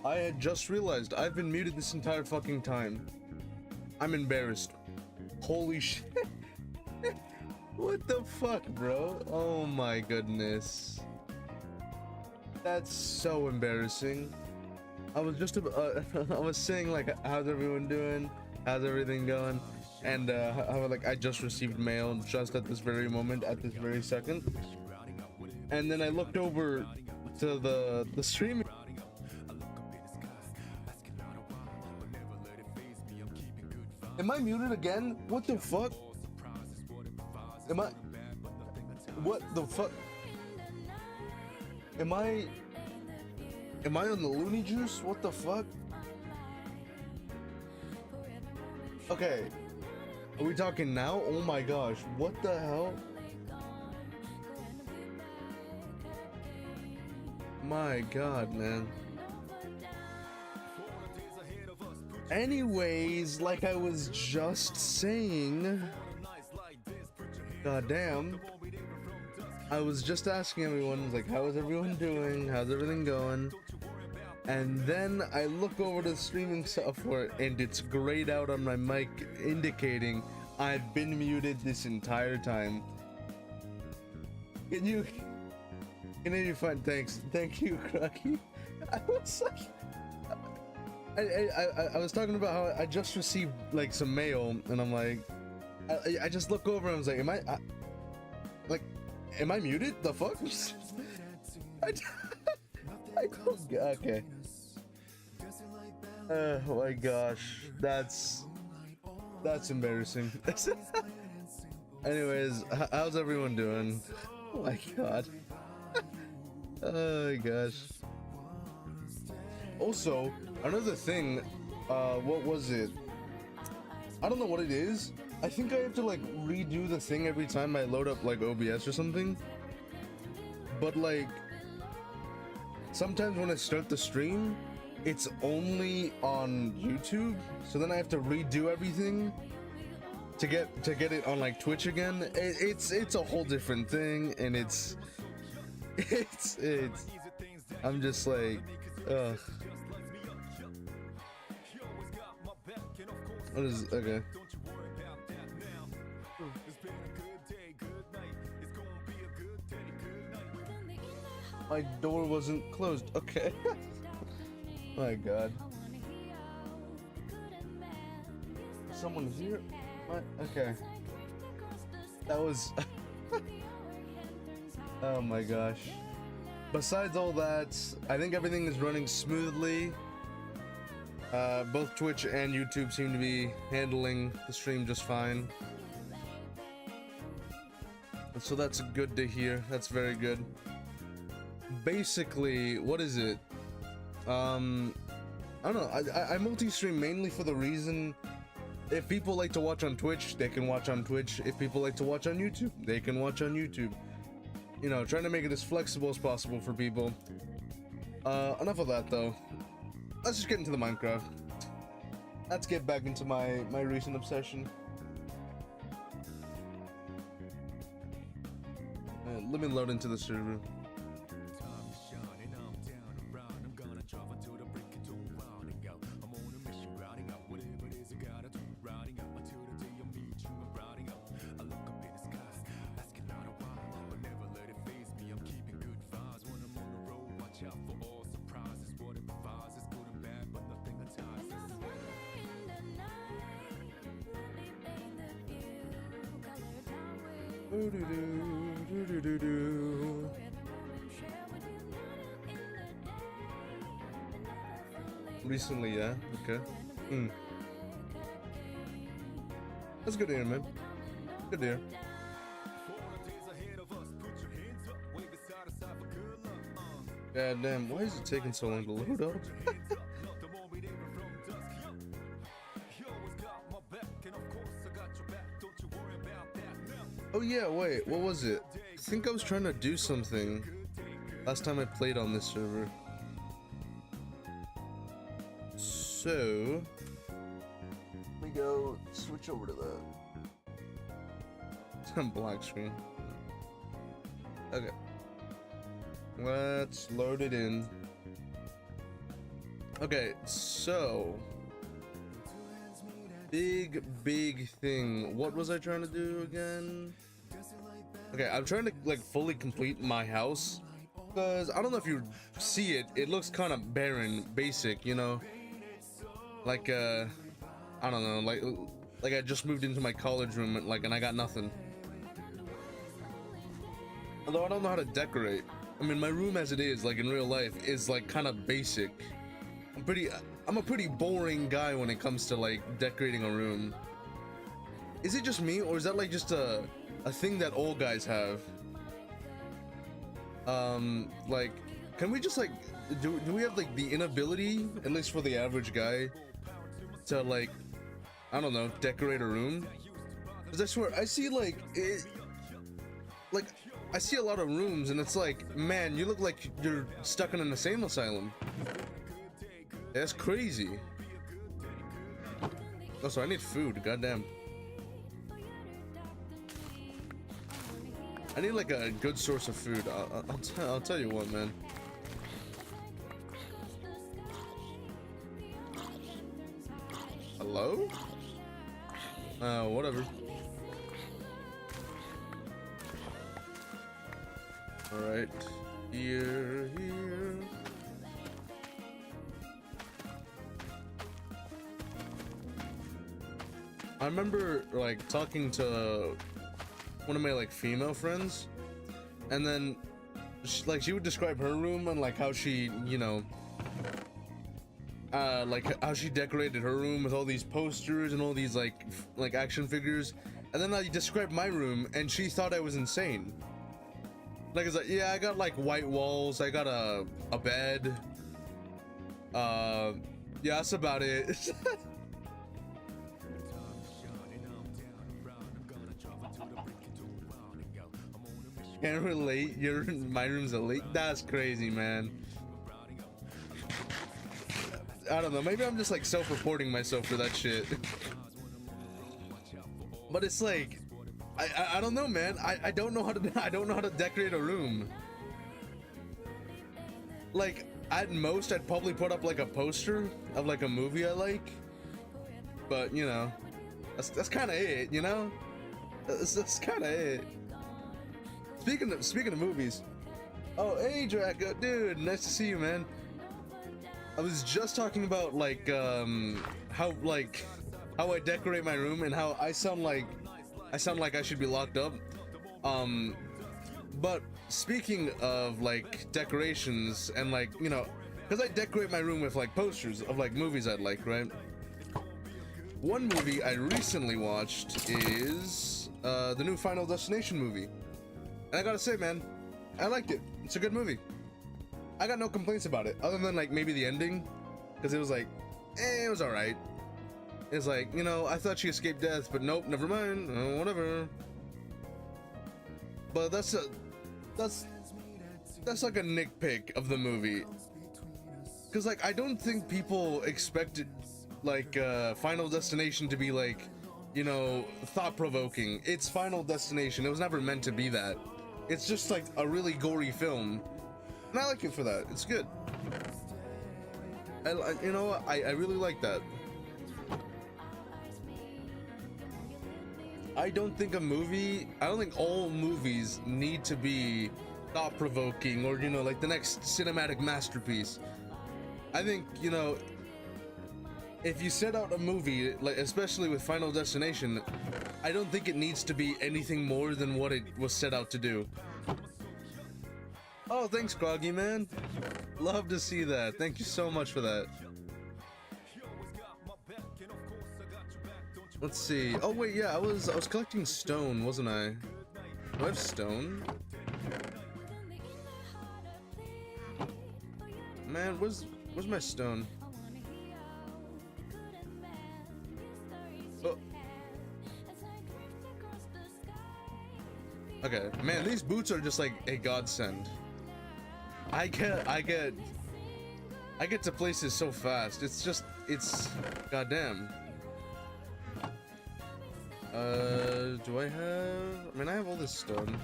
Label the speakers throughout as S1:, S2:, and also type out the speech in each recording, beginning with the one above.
S1: I had just realized I've been muted this entire fucking time. I'm embarrassed. Holy shit. What the fuck, bro? Oh my goodness. That's so embarrassing. I was just I was saying like, how's everyone doing? How's everything going? And how like I just received mail just at this very moment, at this very second. And then I looked over to the stream. Am I muted again? What the fuck? Am I? What the fuck? Am I on the Looney Juice? What the fuck? Okay. Are we talking now? Oh my gosh. What the hell? My god, man. Anyways, like I was just saying, goddamn, I was just asking everyone, like, how is everyone doing? How's everything going? And then I look over to the streaming software and it's grayed out on my mic, indicating I've been muted this entire time. Can you find? Thanks, thank you, Crocky. I was like, I was talking about how I just received like some mail, and I'm like, I just look over and I was like, am I muted? The fuck? Okay. Oh my gosh, that's embarrassing. Anyways, how's everyone doing? Oh my god. Oh my gosh. Also, another thing, what was it? I don't know what it is. I think I have to like redo the thing every time I load up like OBS or something. But like, sometimes when I start the stream, it's only on YouTube. So then I have to redo everything to get it on like Twitch again. It's a whole different thing, and it's I'm just like, ugh. What is okay? My door wasn't closed. Okay. My god. Someone here? What? Okay. That was... Oh my gosh. Besides all that, I think everything is running smoothly. Both Twitch and YouTube seem to be handling the stream just fine. So that's good to hear. That's very good. Basically, what is it? I don't know. I multi-stream mainly for the reason, if people like to watch on Twitch, they can watch on Twitch. If people like to watch on YouTube, they can watch on YouTube. You know, trying to make it as flexible as possible for people. Enough of that though. Let's just get into the Minecraft. Let's get back into my recent obsession. Let me load into the server. Recently, yeah. Okay. That's good to hear, man. Good to hear. God damn, why is it taking so long to load up? Oh yeah, wait, what was it? I think I was trying to do something last time I played on this server. So, let me go switch over to that. Black screen. Okay. Let's load it in. Okay, so big thing. What was I trying to do again? Okay, I'm trying to like fully complete my house because I don't know if you see it. It looks kind of barren, basic, you know. Like I don't know, like I just moved into my college room and like, and I got nothing. Although I don't know how to decorate. I mean, my room as it is, like in real life, is like kind of basic. I'm a pretty boring guy when it comes to like decorating a room. Is it just me, or is that like just a thing that all guys have? Like, can we just like, do we have like the inability, at least for the average guy, to like, I don't know, decorate a room? Because I swear, I see like, I see a lot of rooms and it's like, man, you look like you're stuck in an insane asylum. That's crazy. Also, I need food, goddamn. I need like a good source of food. I'll tell you what, man. Hello? Whatever. Alright. Here. I remember like talking to one of my like female friends, and then she would describe her room and like how she, you know, like how she decorated her room with all these posters and all these like action figures, and then I described my room and she thought I was insane. Like, it's like, yeah, I got like white walls, I got a bed, yeah, that's about it. Can't relate. My room's elite. That's crazy, man. I don't know. Maybe I'm just like self-reporting myself for that shit. But it's like, I don't know, man. I don't know how to decorate a room. Like, at most, I'd probably put up like a poster of like a movie I like. But you know, that's kind of it. You know, that's kind of it. Speaking of movies, oh hey Draco, dude, nice to see you, man. I was just talking about like how I decorate my room and how I sound like I should be locked up. But speaking of like decorations and like, you know, because I decorate my room with like posters of like movies I'd like, right? One movie I recently watched is the new Final Destination movie. And I gotta say, man, I liked it. It's a good movie. I got no complaints about it, other than like maybe the ending, because it was like, it was alright. It's like, you know, I thought she escaped death, but nope, never mind, whatever. But that's like a nitpick of the movie, because like I don't think people expected like Final Destination to be like, you know, thought-provoking. It's Final Destination. It was never meant to be that. It's just like a really gory film, and I like it for that. It's good. You know, I really like that. I don't think all movies need to be thought-provoking or, you know, like the next cinematic masterpiece. I think, you know, if you set out a movie, like especially with Final Destination, I don't think it needs to be anything more than what it was set out to do. Oh, thanks, Groggy, man. Love to see that. Thank you so much for that. Let's see. Oh wait, yeah, I was collecting stone, wasn't I? Do I have stone? Man, where's my stone? Oh. Okay, man, these boots are just like a godsend. I get to places so fast. It's goddamn. Do I have? I mean, I have all this stone.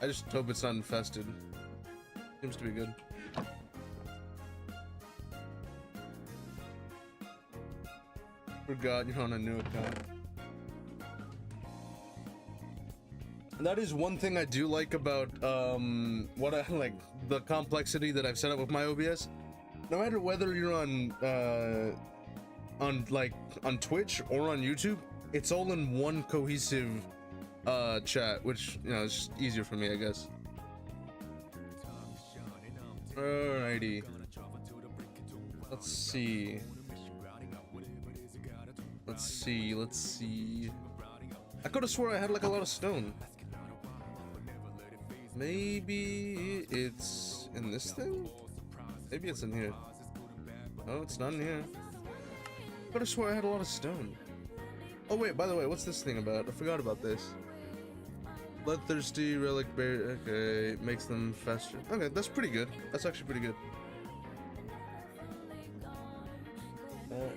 S1: I just hope it's not infested. Seems to be good. Forgot you're on a new account. That is one thing I do like about what I like, the complexity that I've set up with my OBS. No matter whether you're on Twitch or on YouTube, it's all in one cohesive chat, which, you know, is just easier for me, I guess. Alrighty. Let's see. Let's see. I could have swore I had like a lot of stone. Maybe it's in this thing? Maybe it's in here. Oh, it's not in here. I could have swore I had a lot of stone. Oh wait, by the way, what's this thing about? I forgot about this. Bloodthirsty relic berry. Okay, makes them faster. Okay, that's pretty good. That's actually pretty good.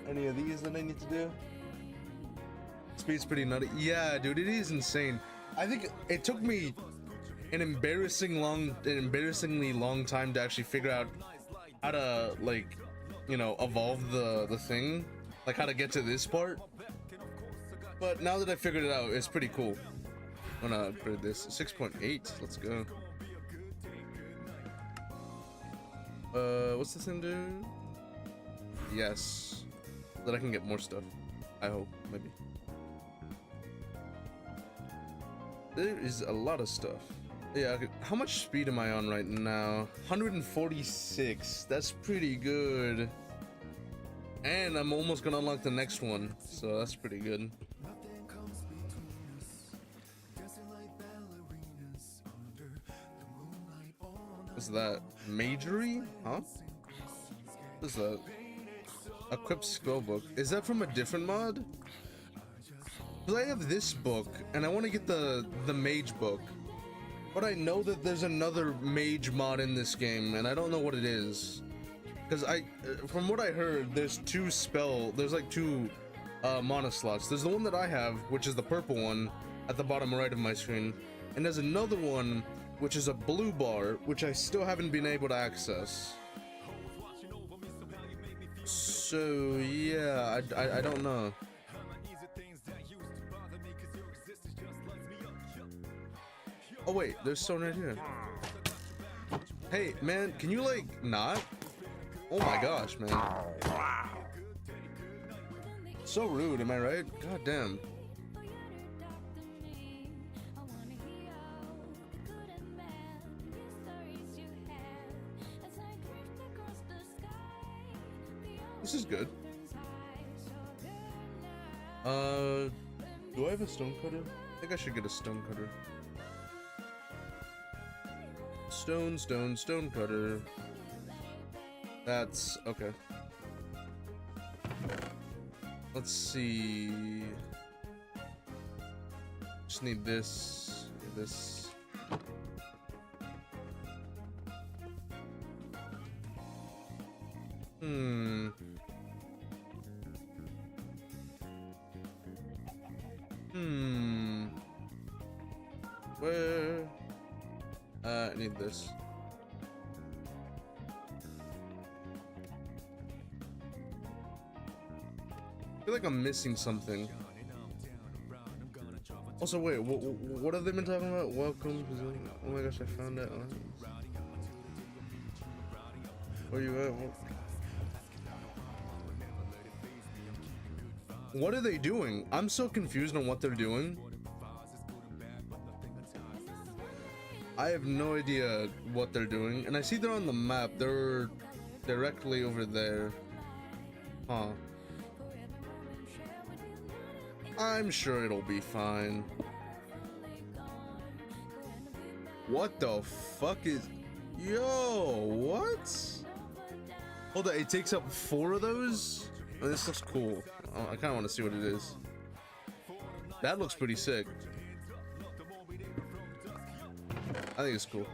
S1: Any of these that I need to do? Speed's pretty nutty. Yeah, dude, it is insane. I think it took me an embarrassingly long time to actually figure out how to, like, you know, evolve the thing, like how to get to this part. But now that I figured it out, it's pretty cool. I'm gonna upgrade this 6.8. Let's go. What's this thing do? Yes, that I can get more stuff. I hope, maybe. There is a lot of stuff. Yeah, okay. How much speed am I on right now? 146. That's pretty good. And I'm almost gonna unlock the next one, so that's pretty good. What's that? Majory? Huh? What's that? Equip skill book. Is that from a different mod? Because I have this book, and I want to get the mage book. But I know that there's another mage mod in this game, and I don't know what it is. Because from what I heard, there's like two mana slots. There's the one that I have, which is the purple one at the bottom right of my screen. And there's another one, which is a blue bar, which I still haven't been able to access. So yeah, I don't know. Oh wait, there's stone right here. Hey man, can you like not? Oh my gosh, man. So rude, am I right? God damn. This is good. Do I have a stone cutter? I think I should get a stone cutter. Stone cutter. That's okay. Let's see. Just need this. This. Where? I need this. I feel like I'm missing something. Also, wait, what have they been talking about? Welcome. Oh my gosh, I found that. Where you at? What are they doing? I'm so confused on what they're doing. I have no idea what they're doing, and I see they're on the map. They're directly over there. Huh. I'm sure it'll be fine. What the fuck is... Yo, what? Hold on, it takes up 4 of those? Oh, this looks cool. Oh, I kind of want to see what it is. That looks pretty sick. I think it's cool.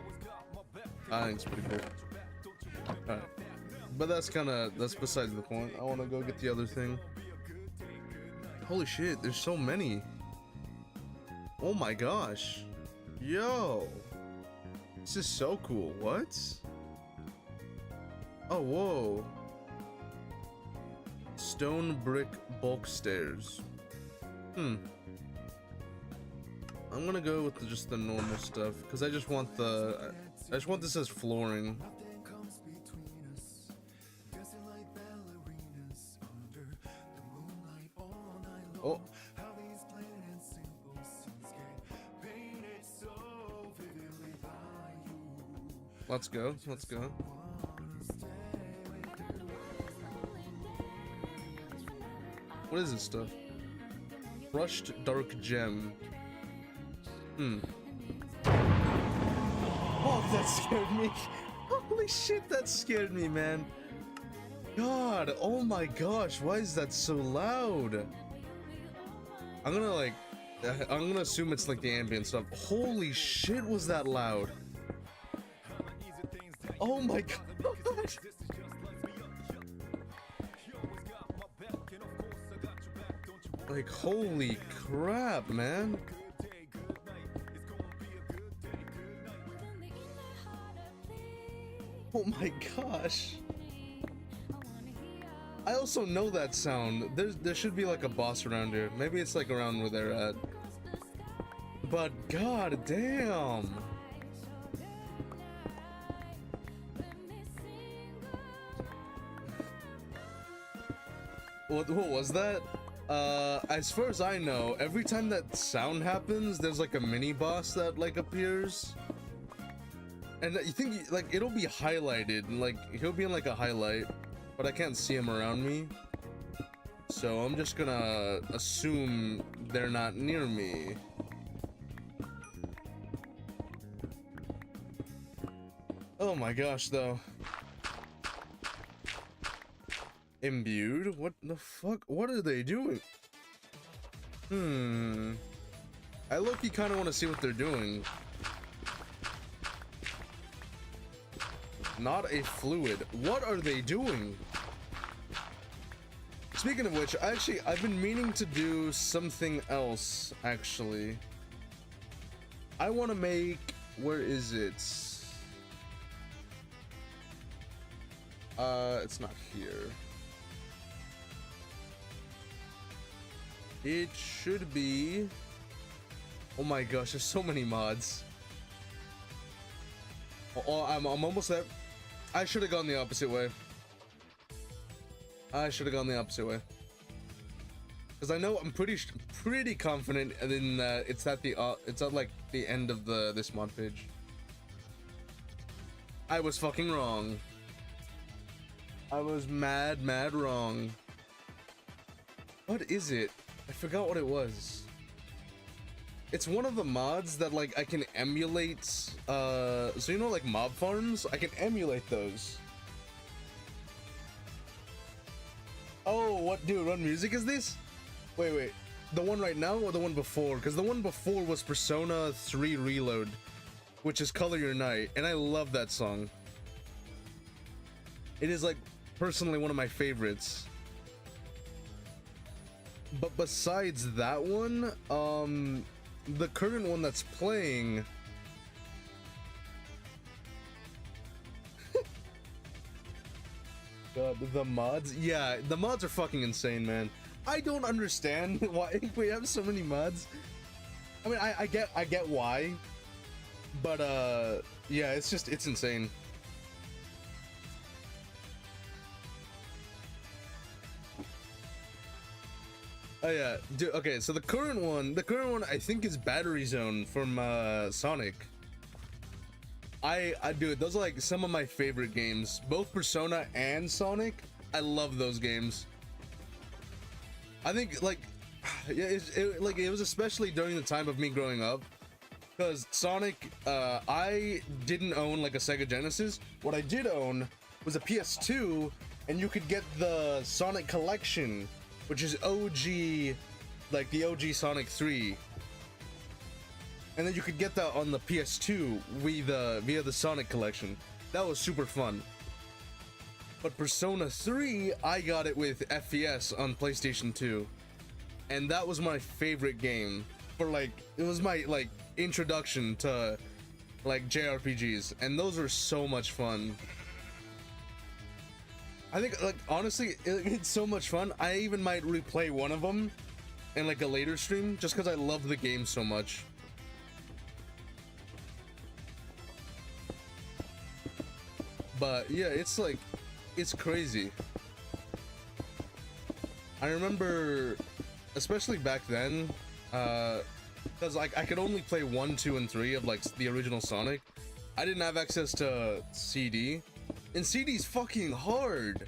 S1: I think it's pretty cool. Alright. But that's besides the point. I want to go get the other thing. Holy shit, there's so many. Oh my gosh. Yo. This is so cool. What? Oh, whoa. Stone brick bulk stairs. I'm gonna go with just the normal stuff because I just want this as flooring. Oh. Let's go. Let's go. What is this stuff? Crushed dark gem. Oh, that scared me. Holy shit, that scared me, man. God, oh my gosh, why is that so loud? I'm gonna assume it's like the ambient stuff. Holy shit, was that loud? Oh my god. Like, holy crap, man. Oh my gosh. I also know that sound. There should be like a boss around here. Maybe it's like around where they're at. But god damn. What was that? As far as I know, every time that sound happens, there's like a mini boss that like appears. And you think like it'll be highlighted, like he'll be in like a highlight, but I can't see him around me. So I'm just gonna assume they're not near me. Oh my gosh, though. Imbued? What the fuck? What are they doing? I low-key kind of want to see what they're doing. Not a fluid. What are they doing? Speaking of which, I've been meaning to do something else, actually. I want to make... Where is it? It's not here. It should be... Oh my gosh, there's so many mods. Oh, I'm almost there. I should have gone the opposite way. Because I know I'm pretty confident in that it's at like the end of this mod page. I was fucking wrong. I was mad wrong. What is it? I forgot what it was. It's one of the mods that like I can emulate. So you know, like mob farms, I can emulate those. Oh, what music is this? Wait, the one right now or the one before? Because the one before was Persona 3 Reload, which is Color Your Night, and I love that song. It is like personally one of my favorites. But besides that one, the current one that's playing the mods, yeah, the mods are fucking insane, man. I don't understand why we have so many mods. I mean, I get why, but yeah, it's insane. Oh yeah, dude. Okay, so the current one I think is Battery Zone from Sonic. Dude, those are like some of my favorite games, both Persona and Sonic. I love those games. I think like, yeah, it was especially during the time of me growing up, because Sonic, I didn't own like a Sega Genesis. What I did own was a PS2, and you could get the Sonic Collection, which is OG, like the OG Sonic 3. And then you could get that on the PS2 via the Sonic Collection. That was super fun. But Persona 3, I got it with FES on PlayStation 2. And that was my favorite game. For like, it was my like introduction to like JRPGs. And those were so much fun. I think, like, honestly, it's so much fun. I even might replay one of them in like a later stream just because I love the game so much. But yeah, it's like, it's crazy. I remember, especially back then, because like I could only play 1, 2, and 3 of like the original Sonic. I didn't have access to CD, and CD's fucking hard.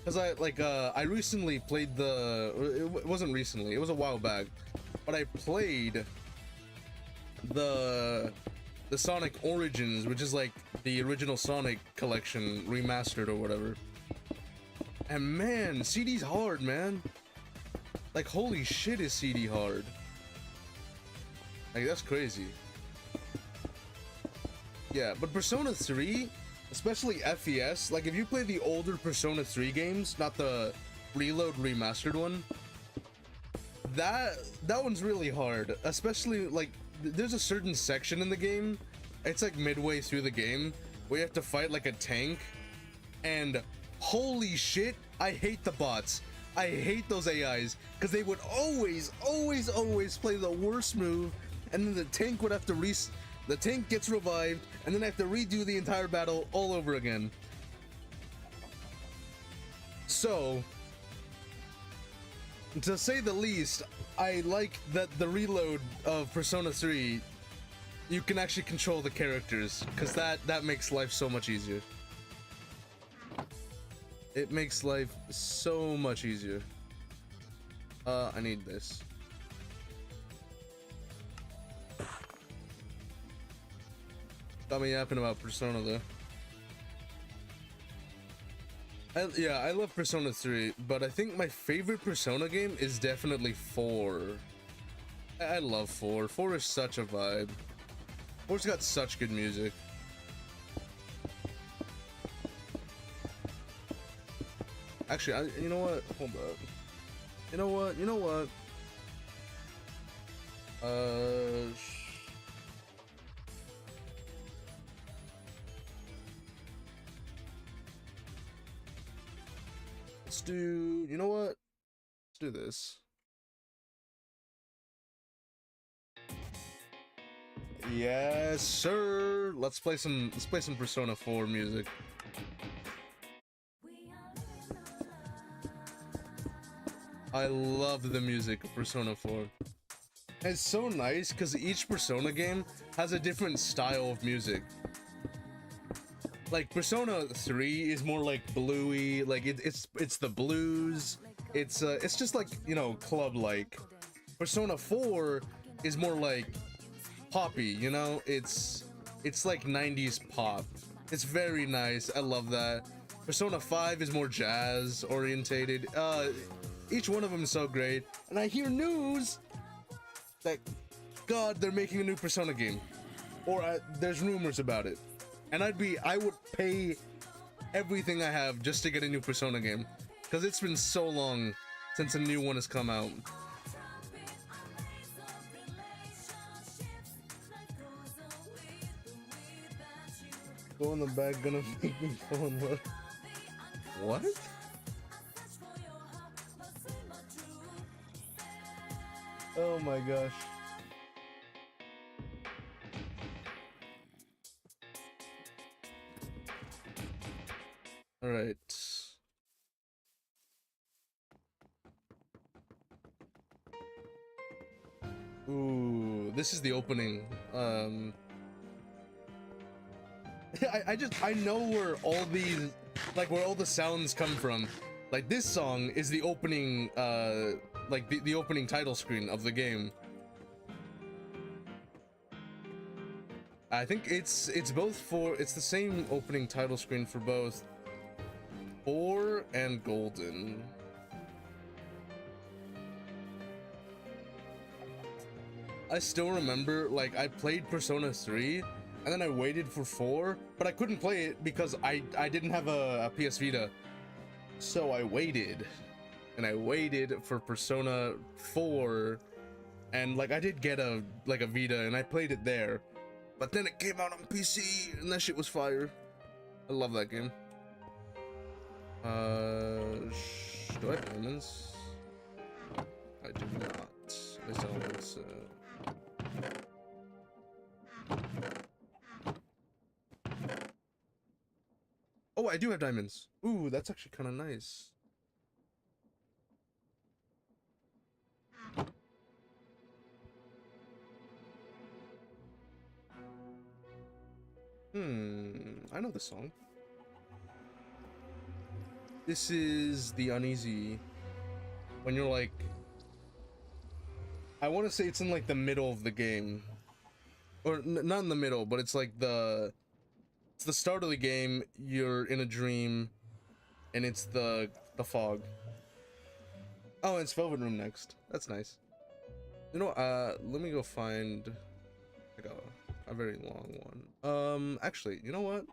S1: Cause I recently played it wasn't recently, it was a while back, but I played the Sonic Origins, which is like the original Sonic collection remastered or whatever. And man, CD's hard, man. Like, holy shit, is CD hard. Like, that's crazy. Yeah, but Persona 3, especially FES, like if you play the older Persona 3 games, not the Reload remastered one, that one's really hard. Especially like there's a certain section in the game, it's like midway through the game, where you have to fight like a tank, and holy shit, I hate the bots. I hate those AIs because they would always play the worst move, and then the tank would have to the tank gets revived, and then I have to redo the entire battle all over again. So, to say the least, I like that the reload of Persona 3, you can actually control the characters, because that makes life so much easier. It makes life so much easier. I need this. Got me yapping about Persona though. Yeah, I love Persona 3, but I think my favorite Persona game is definitely 4. I love 4. 4 is such a vibe. 4's got such good music. Actually, you know what? Hold up. You know what? Let's do, you know what? Let's do this. Yes, sir. Let's play some Persona 4 music. I love the music of Persona 4. It's so nice because each Persona game has a different style of music. Like Persona 3 is more like bluey, like it's the blues. It's just like, you know, club like. Persona 4 is more like poppy, you know? It's like 90s pop. It's very nice. I love that. Persona 5 is more jazz orientated. Each one of them is so great. And I hear news that, God, they're making a new Persona game, or there's rumors about it, and I would pay everything I have just to get a new Persona game, because it's been so long since a new one has come out. Go in the back, gonna make me fall in love. What? Oh my gosh. All right. Ooh, this is the opening. I know where all these, like, where all the sounds come from. Like, this song is the opening, like the opening title screen of the game. I think it's the same opening title screen for both 4 and Golden. I still remember, like, I played Persona 3 and then I waited for 4, but I couldn't play it because I didn't have a PS Vita. So I waited, and I waited for Persona 4, and like I did get a Vita, and I played it there, but then it came out on PC, and that shit was fire. I love that game. Do I have diamonds? I do not. I don't think so. Oh, I do have diamonds. Ooh, that's actually kind of nice. I know this song. This is The Uneasy. When you're like, I want to say it's in like the middle of the game, or not in the middle, but it's like it's the start of the game. You're in a dream, and it's the fog. Oh, and it's Velvet Room next. That's nice. You know, let me go find like a very long one. Actually, you know what?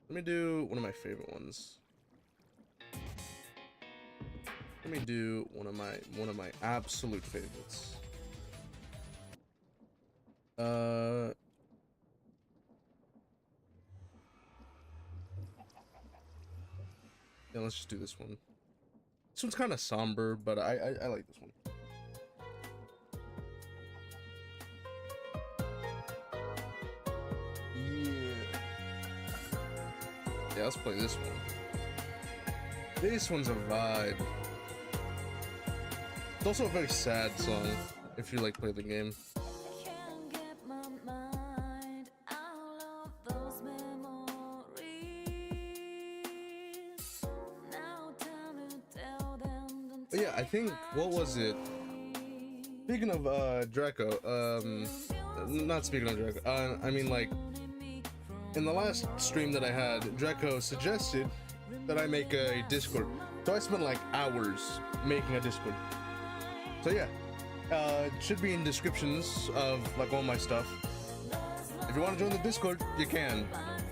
S1: Let me do one of my favorite ones. Let me do one of my absolute favorites. Yeah, let's just do this one. This one's kind of somber, but I like this one. Yeah, let's play this one. This one's a vibe. It's also a very sad song if you like play the game. But yeah, I think, what was it? Speaking of Draco, not speaking of Draco, I mean, like, in the last stream that I had, Draco suggested that I make a Discord. So I spent like hours making a Discord. So yeah, it should be in descriptions of like all my stuff. If you want to join the Discord, you can.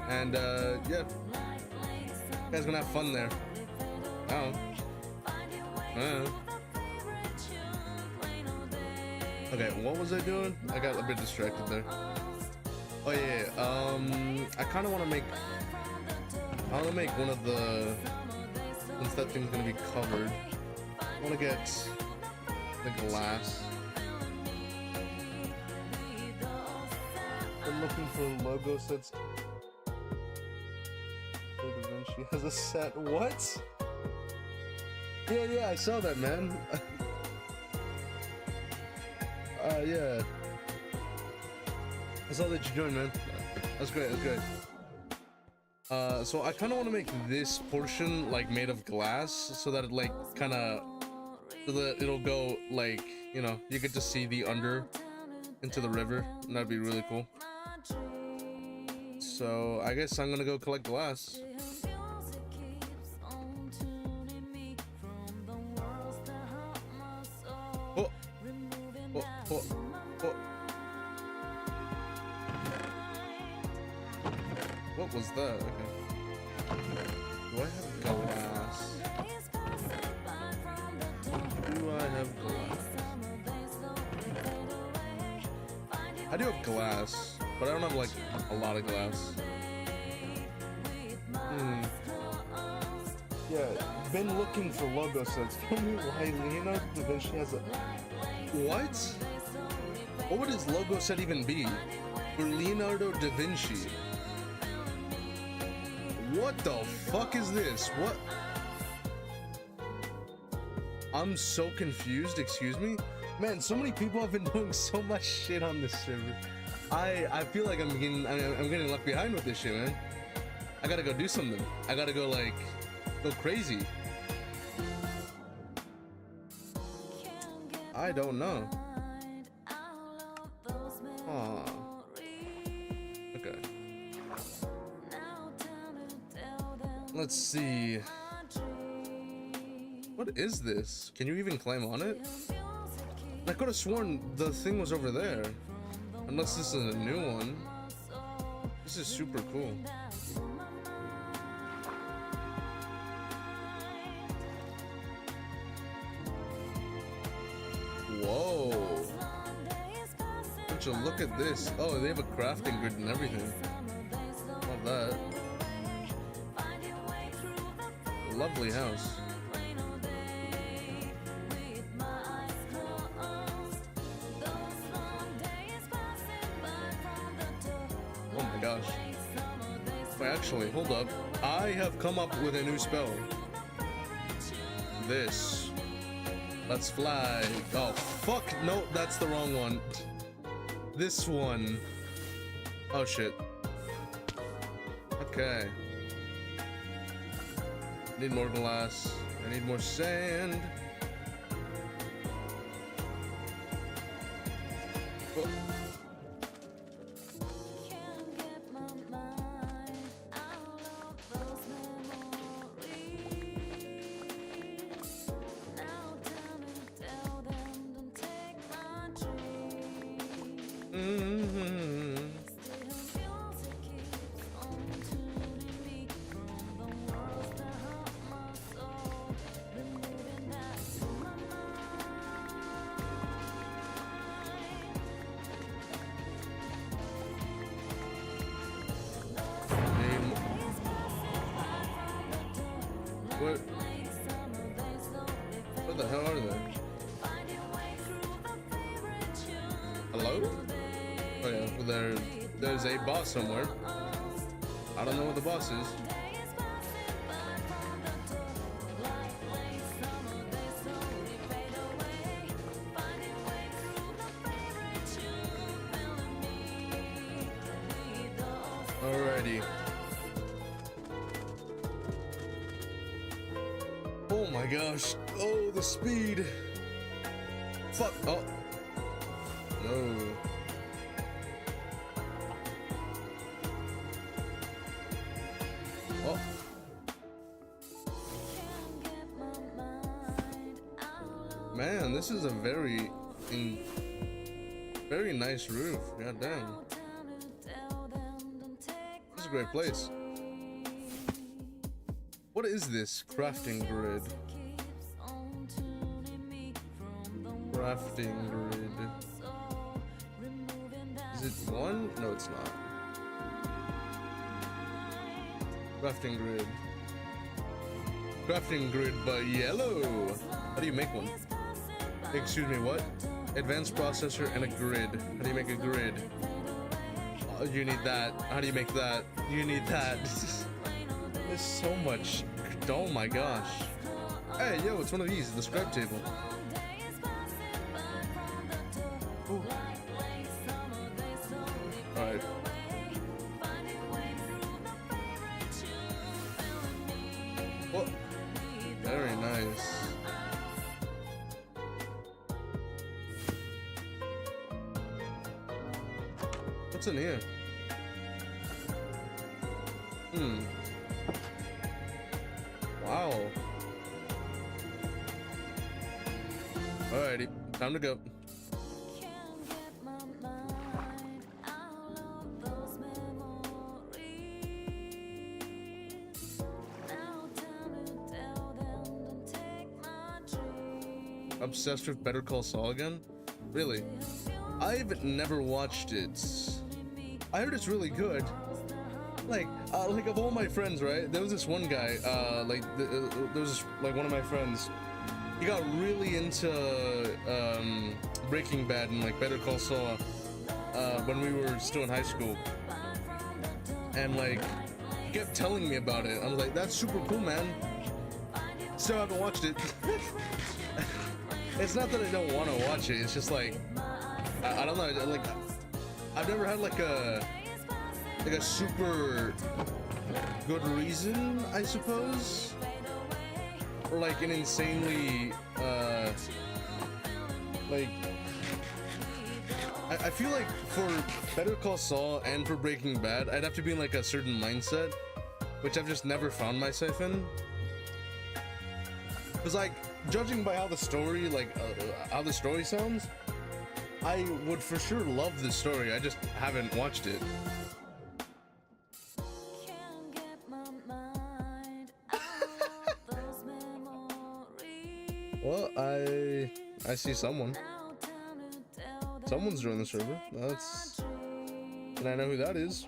S1: And yeah, you guys gonna have fun there. Okay, what was I doing? I got a bit distracted there. Oh yeah, I kind of want to make. I want to make one of the. Since that thing's gonna be covered, I want to get the glass. I'm looking for logo sets. Da Vinci has a set. What? Yeah, I saw that, man. Yeah. I saw that you joined, man. That's great, that's great. So I kind of want to make this portion like made of glass so that it like kind of, so that it'll go like, you know, you get to see the under into the river, and that'd be really cool. So I guess I'm gonna go collect glass. Oh. What was that? Okay. Do I have glass? Do I have glass? I do have glass, but I don't have like a lot of glass. Yeah, been looking for logo sets. Tell me why Leonardo da Vinci has a... What? What would his logo set even be? For Leonardo da Vinci? What the fuck is this? What? I'm so confused, excuse me? Man, so many people have been doing so much shit on this server. I feel like I'm getting left behind with this shit, man. I gotta go do something. I gotta go like go crazy. I don't know. Aw. Okay. Let's see. What is this? Can you even climb on it? I could have sworn the thing was over there. Unless this is a new one. This is super cool. Whoa. Would you look at this? Oh, they have a crafting grid and everything. Love that. lovely house. Oh my gosh. Wait, actually, hold up. I have come up with a new spell. This. Let's fly. Oh, fuck. No, that's the wrong one. This one. Oh, shit. Okay. Need more glass. I need more sand. Oh. What the hell are they? Hello? Oh yeah, well, there's a boss somewhere. I don't know what the boss is. Alrighty. Oh my gosh. Oh, the speed. Fuck. Oh. No. Oh. Man, this is a very nice roof. God damn. This is a great place. What is this crafting grid? Crafting grid. Is it one? No, it's not. Crafting grid. Crafting grid by yellow. How do you make one? Excuse me, what? Advanced processor and a grid. How do you make a grid? Oh, you need that. How do you make that? You need that. There's so much. Oh my gosh. Hey, yo, it's one of these, the scribe table. Ooh. Alright. Well, very nice. What's in here? Wow. Alrighty, time to go. Obsessed with Better Call Saul again? Really? I've never watched it. I heard it's really good. Like of all my friends, right? There was this one guy, there was like one of my friends. He got really into Breaking Bad and like Better Call Saul when we were still in high school, and like he kept telling me about it. I was like, "That's super cool, man." Still haven't watched it. It's not that I don't want to watch it. It's just like I don't know. Like I've never had like a super good reason, I suppose, or like an insanely like I feel like for Better Call Saul and for Breaking Bad, I'd have to be in like a certain mindset, which I've just never found myself in. Because like judging by how the story how the story sounds, I would for sure love the story. I just haven't watched it. Well, I see someone. Someone's joined the server. That's, and I know who that is.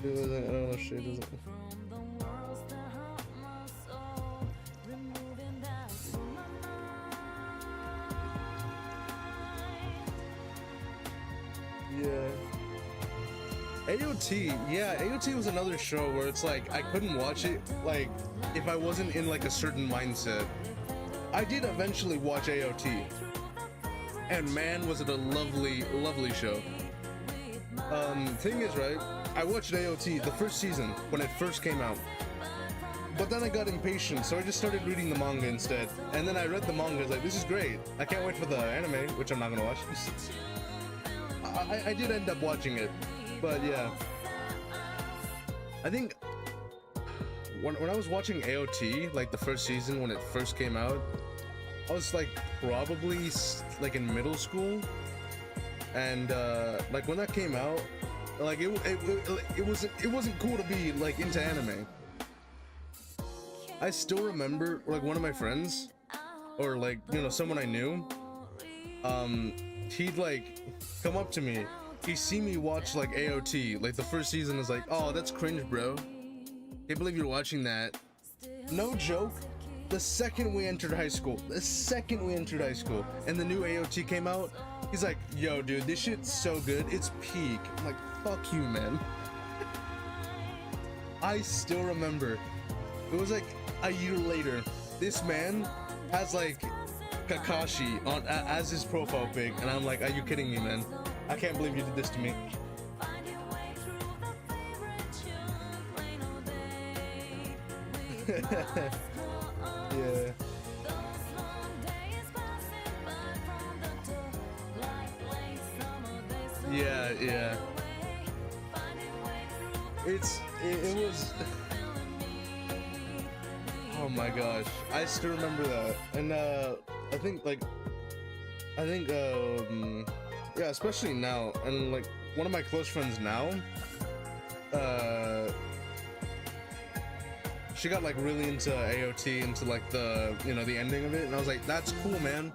S1: It doesn't, I don't know, shit doesn't. Yeah. AOT, yeah, AOT was another show where it's like I couldn't watch it like if I wasn't in like a certain mindset. I did eventually watch AOT, and man, was it a lovely, lovely show. Thing is, right, I watched AOT the first season when it first came out, but then I got impatient, so I just started reading the manga instead. And then I read the manga, I was like, this is great. I can't wait for the anime, which I'm not gonna watch. I did end up watching it, but yeah. I think when I was watching AOT, like the first season when it first came out, I was like probably like in middle school, and like when that came out, like it wasn't cool to be like into anime. I still remember like one of my friends, or like, you know, someone I knew, he'd like come up to me, he'd see me watch like AOT, like the first season, is like, oh, that's cringe, bro. Can't believe you're watching that. No joke. The second we entered high school, and the new AOT came out, he's like, yo, dude, this shit's so good, it's peak. I'm like, fuck you, man. I still remember, it was like a year later, this man has like Kakashi on as his profile pic, and I'm like, are you kidding me, man? I can't believe you did this to me. Yeah. Yeah. It was. Oh my gosh, I still remember that, and I think yeah, especially now, and like one of my close friends now, she got like really into AOT, into like the, you know, the ending of it, and I was like, that's cool, man.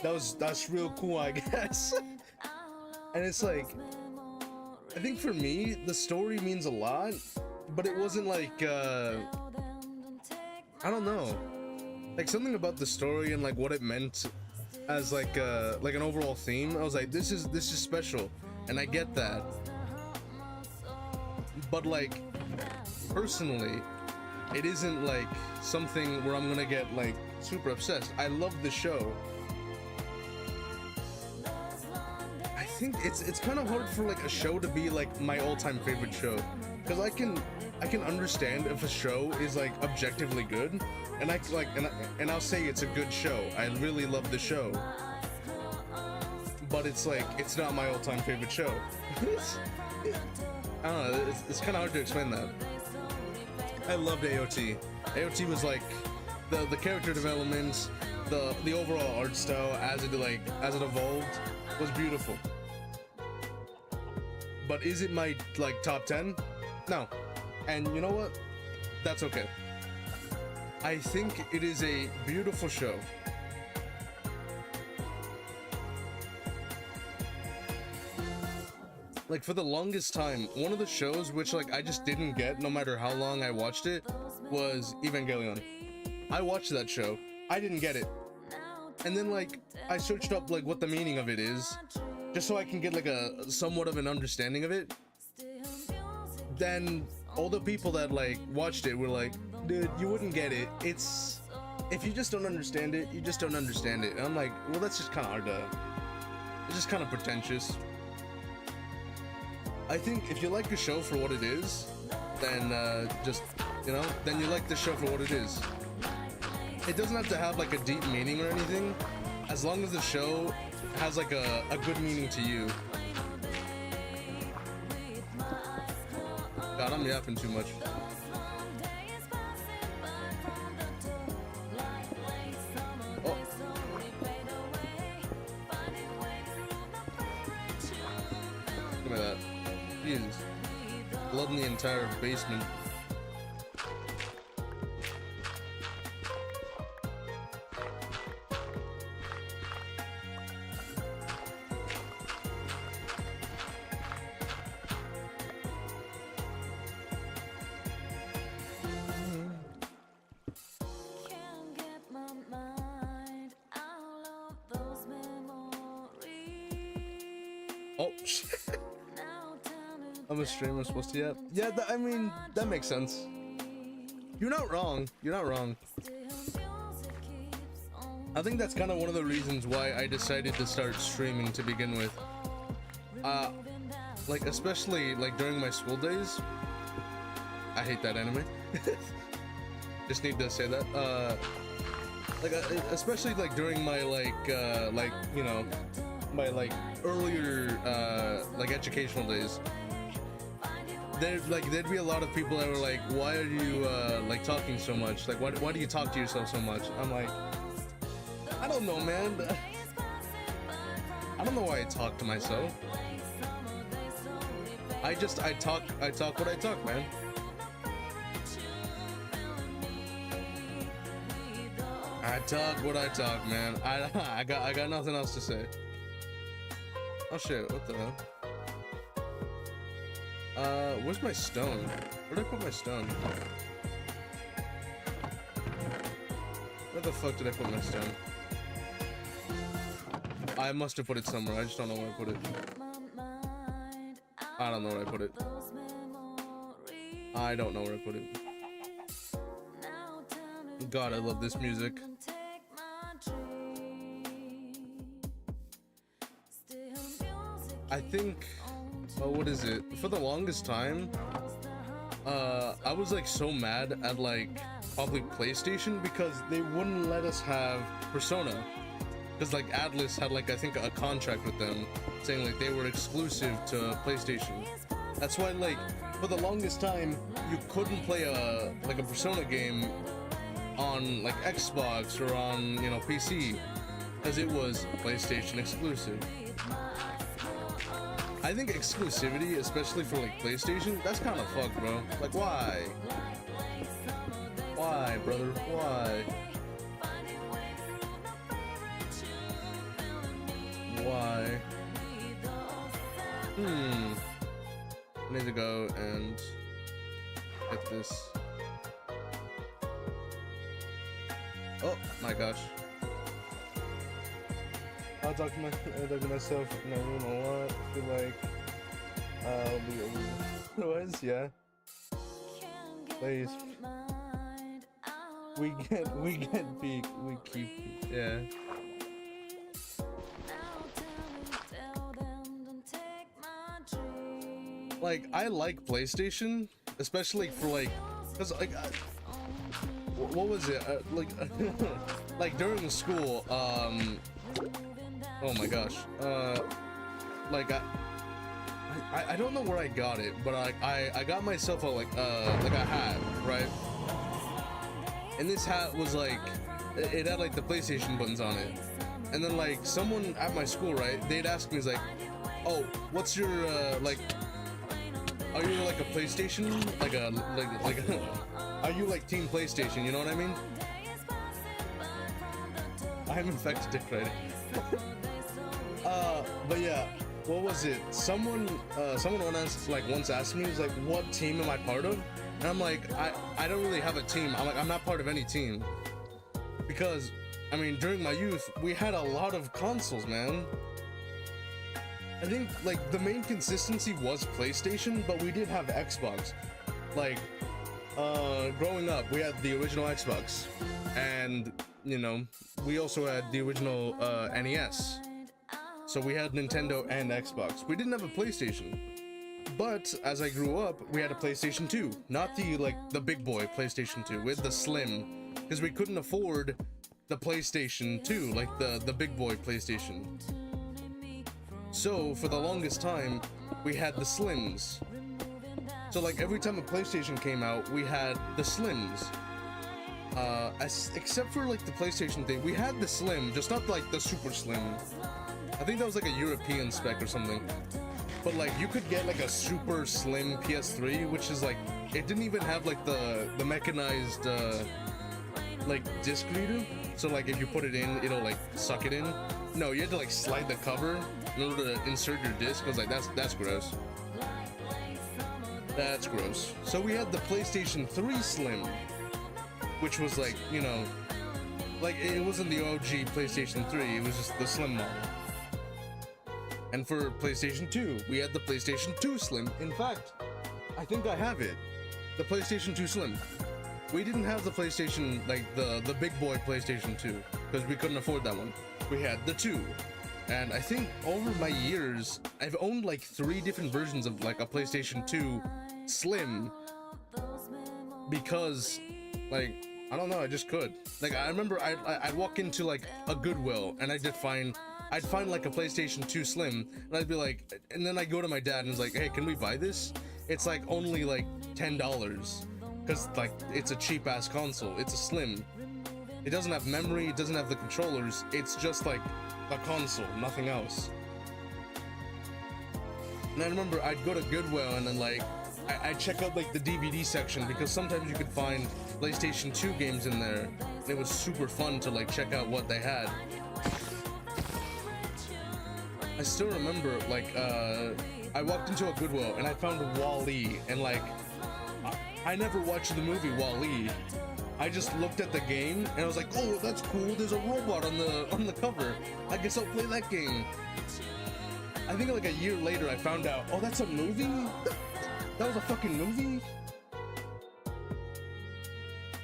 S1: That's real cool, I guess. And it's like, I think for me, the story means a lot, but it wasn't like, I don't know, like something about the story and like what it meant as like an overall theme. I was like, this is special, and I get that. But like, personally, it isn't like something where I'm gonna get like super obsessed. I love the show. I think it's kind of hard for like a show to be like my all-time favorite show, because I can understand if a show is like objectively good, and and I'll say it's a good show. I really love the show, but it's like, it's not my all-time favorite show. I don't know, it's kind of hard to explain that. I loved AOT. AOT was like the character development, the overall art style as it evolved was beautiful. But is it my like top 10? No. And you know what? That's okay. I think it is a beautiful show. Like, for the longest time, one of the shows which like I just didn't get no matter how long I watched it was Evangelion. I watched that show, I didn't get it, and then like I searched up like what the meaning of it is, just so I can get like a somewhat of an understanding of it. Then all the people that like watched it were like, dude, you wouldn't get it. It's, if you just don't understand it, you just don't understand it. And I'm like, well, that's just kind of hard to, it's just kind of pretentious. I think if you like a show for what it is, then just, you know, then you like the show for what it is. It doesn't have to have like a deep meaning or anything, as long as the show has like a good meaning to you. God, I'm yapping too much. Oh. Look at that. Jesus. Blood in the entire basement. I'm a streamer supposed to, yeah, I mean, that makes sense. You're not wrong. You're not wrong. I think that's kind of one of the reasons why I decided to start streaming to begin with. Like, especially like during my school days. I hate that anime. Just need to say that. Like, especially like during my like you know, my like earlier like educational days. There'd be a lot of people that were like, why are you like talking so much? Like, why do you talk to yourself so much? I'm like, I don't know, man. I don't know why I talk to myself. I talk what I talk, man. I talk what I talk, man. I got nothing else to say. Oh shit, what the hell? Where's my stone? Where did I put my stone? Where the fuck did I put my stone? I must have put it somewhere. I just don't know where I put it. I don't know where I put it. I don't know where I put it. God, I love this music. I think, what is it? For the longest time, I was like so mad at like probably PlayStation because they wouldn't let us have Persona. Because like Atlus had like, I think, a contract with them saying like they were exclusive to PlayStation. That's why like for the longest time you couldn't play a Persona game on like Xbox or on, you know, PC because it was PlayStation exclusive. I think exclusivity, especially for like PlayStation, that's kind of fucked, bro. Like, why? Why, brother? Why? Why? I need to go and get this. Oh my gosh. I'll talk to myself in my room a lot. I feel like I'll be otherwise, yeah. Please. We get peak. We keep, yeah. Like, I like PlayStation, especially for like, cause like, what was it? Like, like during school, oh my gosh, like I don't know where I got it, but I got myself a like a hat, right? And this hat was like, it had like the PlayStation buttons on it, and then like someone at my school, right? They'd ask me, like, oh, what's your like? Are you like a PlayStation? Like are you like Team PlayStation? You know what I mean? I'm infected dick right. But yeah, what was it? Someone once asked me, was like, what team am I part of? And I'm like, I don't really have a team. I'm not part of any team. Because, I mean, during my youth, we had a lot of consoles, man. I think, like, the main consistency was PlayStation, but we did have Xbox. Like, growing up, we had the original Xbox. And, you know, we also had the original NES. So we had Nintendo and Xbox. We didn't have a PlayStation. But as I grew up, we had a PlayStation 2. Not the, like, the big boy PlayStation 2, with the Slim. Because we couldn't afford the PlayStation 2, like the big boy PlayStation. So, for the longest time, we had the Slims. So, like, every time a PlayStation came out, we had the Slims. Except for, like, the PlayStation thing, we had the Slim, just not, like, the Super Slim. I think that was, like, a European spec or something. But, like, you could get, like, a Super Slim PS3, which is, like, it didn't even have, like, the mechanized, like, disc reader. So, like, if you put it in, it'll, like, suck it in. No, you had to, like, slide the cover in order to insert your disc. I was like, that's gross. That's gross. So we had the PlayStation 3 Slim, which was, like, you know, like, it wasn't the OG PlayStation 3, it was just the Slim model. And for PlayStation 2, we had the PlayStation 2 Slim. In fact, I think I have it. The PlayStation 2 Slim. We didn't have the PlayStation, like the big boy PlayStation 2, because we couldn't afford that one. We had the 2. And I think over my years, I've owned like 3 different versions of like a PlayStation 2 Slim, because like, I don't know, I just could. Like, I remember I'd walk into like a Goodwill and I'd find like a PlayStation 2 Slim, and I'd be like, and then I go to my dad and it's like, hey, can we buy this? It's like only like $10, because like it's a cheap ass console. It's a Slim. It doesn't have memory, it doesn't have the controllers, it's just like a console, nothing else. And I remember I'd go to Goodwill and then like I'd check out like the DVD section, because sometimes you could find PlayStation 2 games in there, and it was super fun to like check out what they had. I still remember like I walked into a Goodwill and I found WALL-E, and like I never watched the movie WALL-E. I just looked at the game and I was like, oh, that's cool, there's a robot on the cover, I guess I'll play that game. I think like a year later I found out, oh, that's a movie? That was a fucking movie?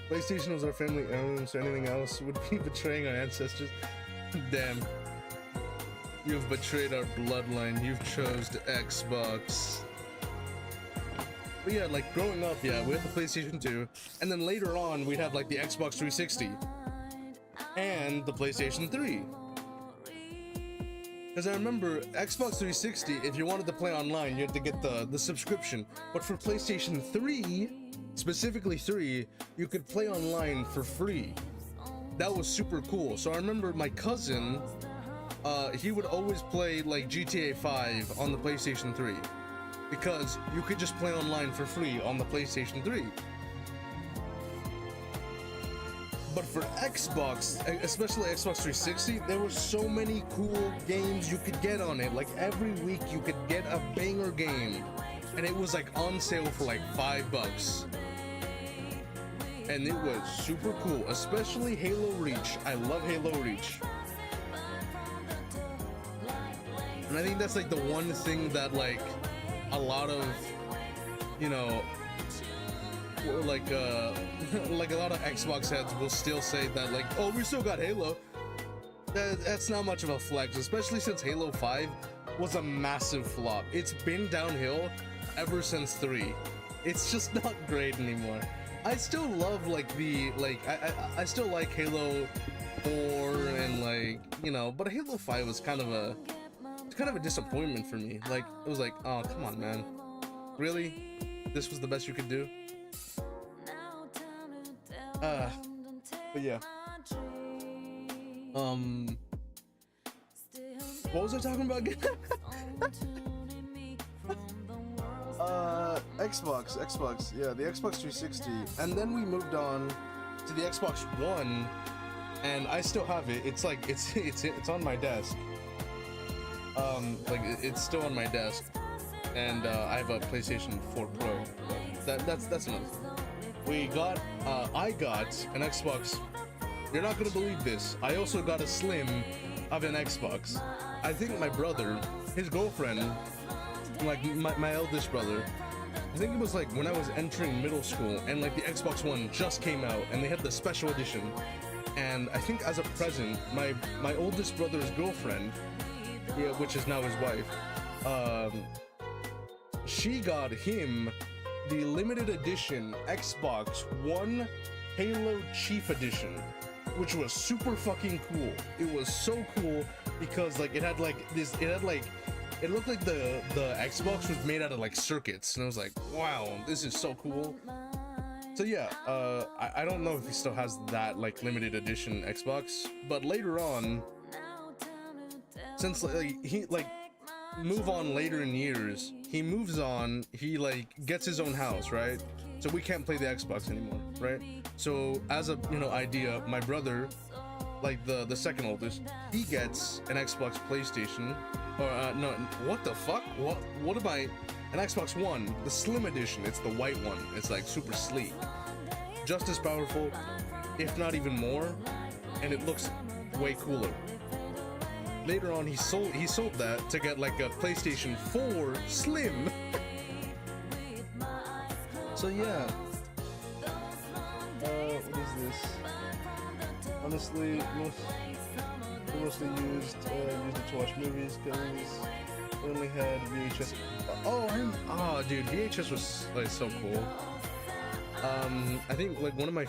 S1: PlayStation was our family owned, so anything else would be betraying our ancestors. Damn. You've betrayed our bloodline, you've chose the Xbox. But yeah, like growing up, yeah, we had the PlayStation 2, and then later on we'd have like the Xbox 360 and the PlayStation 3. Because I remember Xbox 360, if you wanted to play online, you had to get the subscription. But for PlayStation 3, specifically 3, you could play online for free. That was super cool. So I remember my cousin, he would always play like GTA 5 on the PlayStation 3. Because you could just play online for free on the PlayStation 3. But for Xbox, especially Xbox 360, there were so many cool games you could get on it. Like every week you could get a banger game, and it was like on sale for like $5. And it was super cool, especially Halo Reach. I love Halo Reach. And I think that's like the one thing that like a lot of, you know, like like a lot of Xbox heads will still say that like, oh, we still got Halo. That's not much of a flex, especially since Halo 5 was a massive flop. It's been downhill ever since 3. It's just not great anymore. I still love like I still like Halo 4 and like, you know, but Halo 5 was kind of a disappointment for me. Like it was like, oh, come on, man. Really? This was the best you could do? But yeah. What was I talking about again? Xbox, yeah, the Xbox 360, and then we moved on to the Xbox One, and I still have it. It's like it's on my desk. Like it's still on my desk, and I have a PlayStation 4 Pro. But that's another thing. I got an Xbox. You're not gonna believe this. I also got a Slim of an Xbox. I think my brother, his girlfriend, like my eldest brother, I think it was like when I was entering middle school, and like the Xbox One just came out, and they had the special edition. And I think as a present, my oldest brother's girlfriend, yeah, which is now his wife, she got him the limited edition Xbox One Halo Chief Edition, which was super fucking cool. It was so cool because like it looked like the Xbox was made out of like circuits, and I was like, wow, this is so cool. So yeah, I don't know if he still has that like limited edition Xbox, but later on, since like he like move on later in years, he moves on, he like gets his own house, right? So we can't play the Xbox anymore, right? So as a, you know, idea, my brother, like the second oldest, he gets an Xbox PlayStation, or no, what the fuck? What am I? An Xbox One, the Slim Edition. It's the white one. It's like super sleek, just as powerful, if not even more, and it looks way cooler. later on he sold that to get like a PlayStation 4 Slim. So yeah. What is this? Honestly, mostly used it to watch movies because I only had VHS. Dude, VHS was like so cool. I think like one of my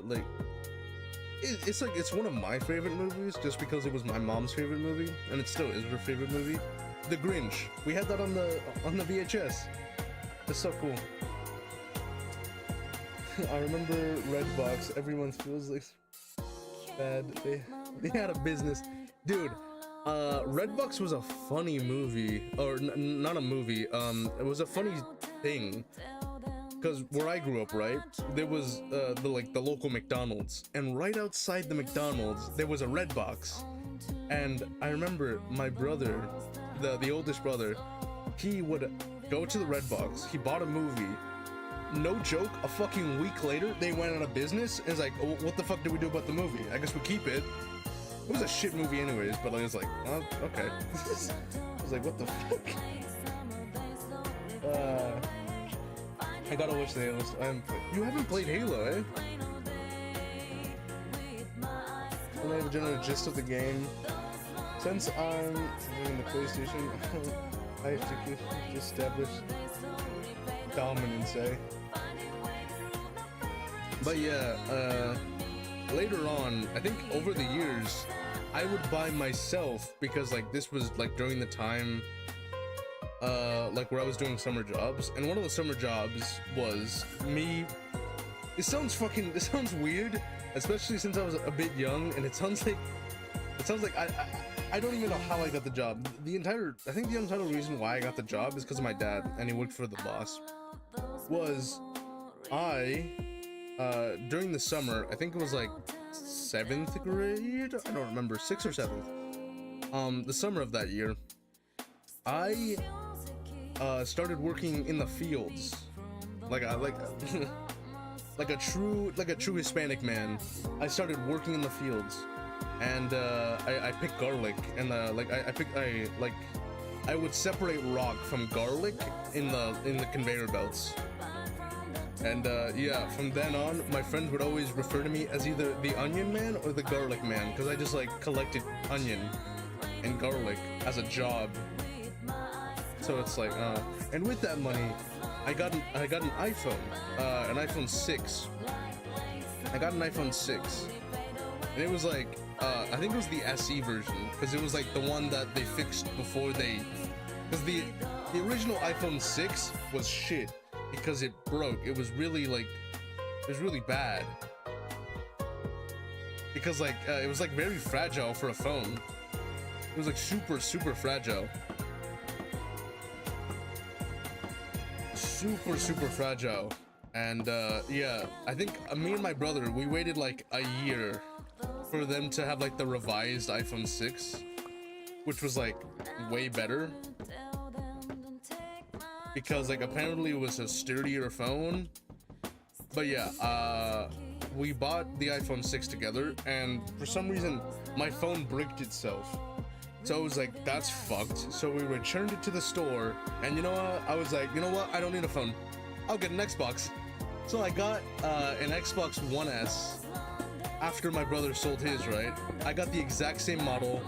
S1: like it's one of my favorite movies just because it was my mom's favorite movie and it still is her favorite movie. The Grinch. We had that on the VHS. It's so cool. I remember Redbox. Every month feels like bad. They had a business, dude. Redbox was a funny movie, or not a movie. It was a funny thing. Because where I grew up, right, there was the local McDonald's, and right outside the McDonald's there was a Redbox, and I remember my brother, the oldest brother, he would go to the Redbox. He bought a movie. No joke, a fucking week later they went out of business, and it's like, oh, what the fuck do we do about the movie? I guess we keep it. It was a shit movie anyways, but I was like, oh, okay. I was like, what the fuck? I gotta watch the Halo. You haven't played Halo, eh? I know the general gist of the game. Since I'm doing the PlayStation, I have to establish dominance, eh? But yeah, later on, I think over the years, I would buy myself, because like this was like during the time like where I was doing summer jobs, and one of the summer jobs was me. This sounds weird, especially since I was a bit young, and it sounds like I don't even know how I got the job. I think the entire reason why I got the job is because of my dad, and he worked for the boss. Was during the summer, I think it was like 7th grade, I don't remember, 6th or 7th, the summer of that year, I started working in the fields, like a true Hispanic man. I started working in the fields, and I picked garlic, and I would separate rock from garlic in the conveyor belts. And yeah, from then on, my friends would always refer to me as either the onion man or the garlic man, because I just like collected onion and garlic as a job. So it's like, and with that money, I got an iPhone 6. I got an iPhone 6, and it was like, I think it was the SE version, because it was like the one that they fixed before they, because the original iPhone 6 was shit. Because it broke. It was really bad. Because like it was like very fragile for a phone. It was like super fragile. Super fragile. And yeah, I think me and my brother, we waited like a year for them to have like the revised iPhone 6, which was like way better. Because like apparently it was a sturdier phone. But yeah, we bought the iPhone 6 together, and for some reason my phone bricked itself. So I was like, that's fucked. So we returned it to the store, and you know what? I was like, you know what? I don't need a phone. I'll get an Xbox. So I got an Xbox One S after my brother sold his, right? I got the exact same model,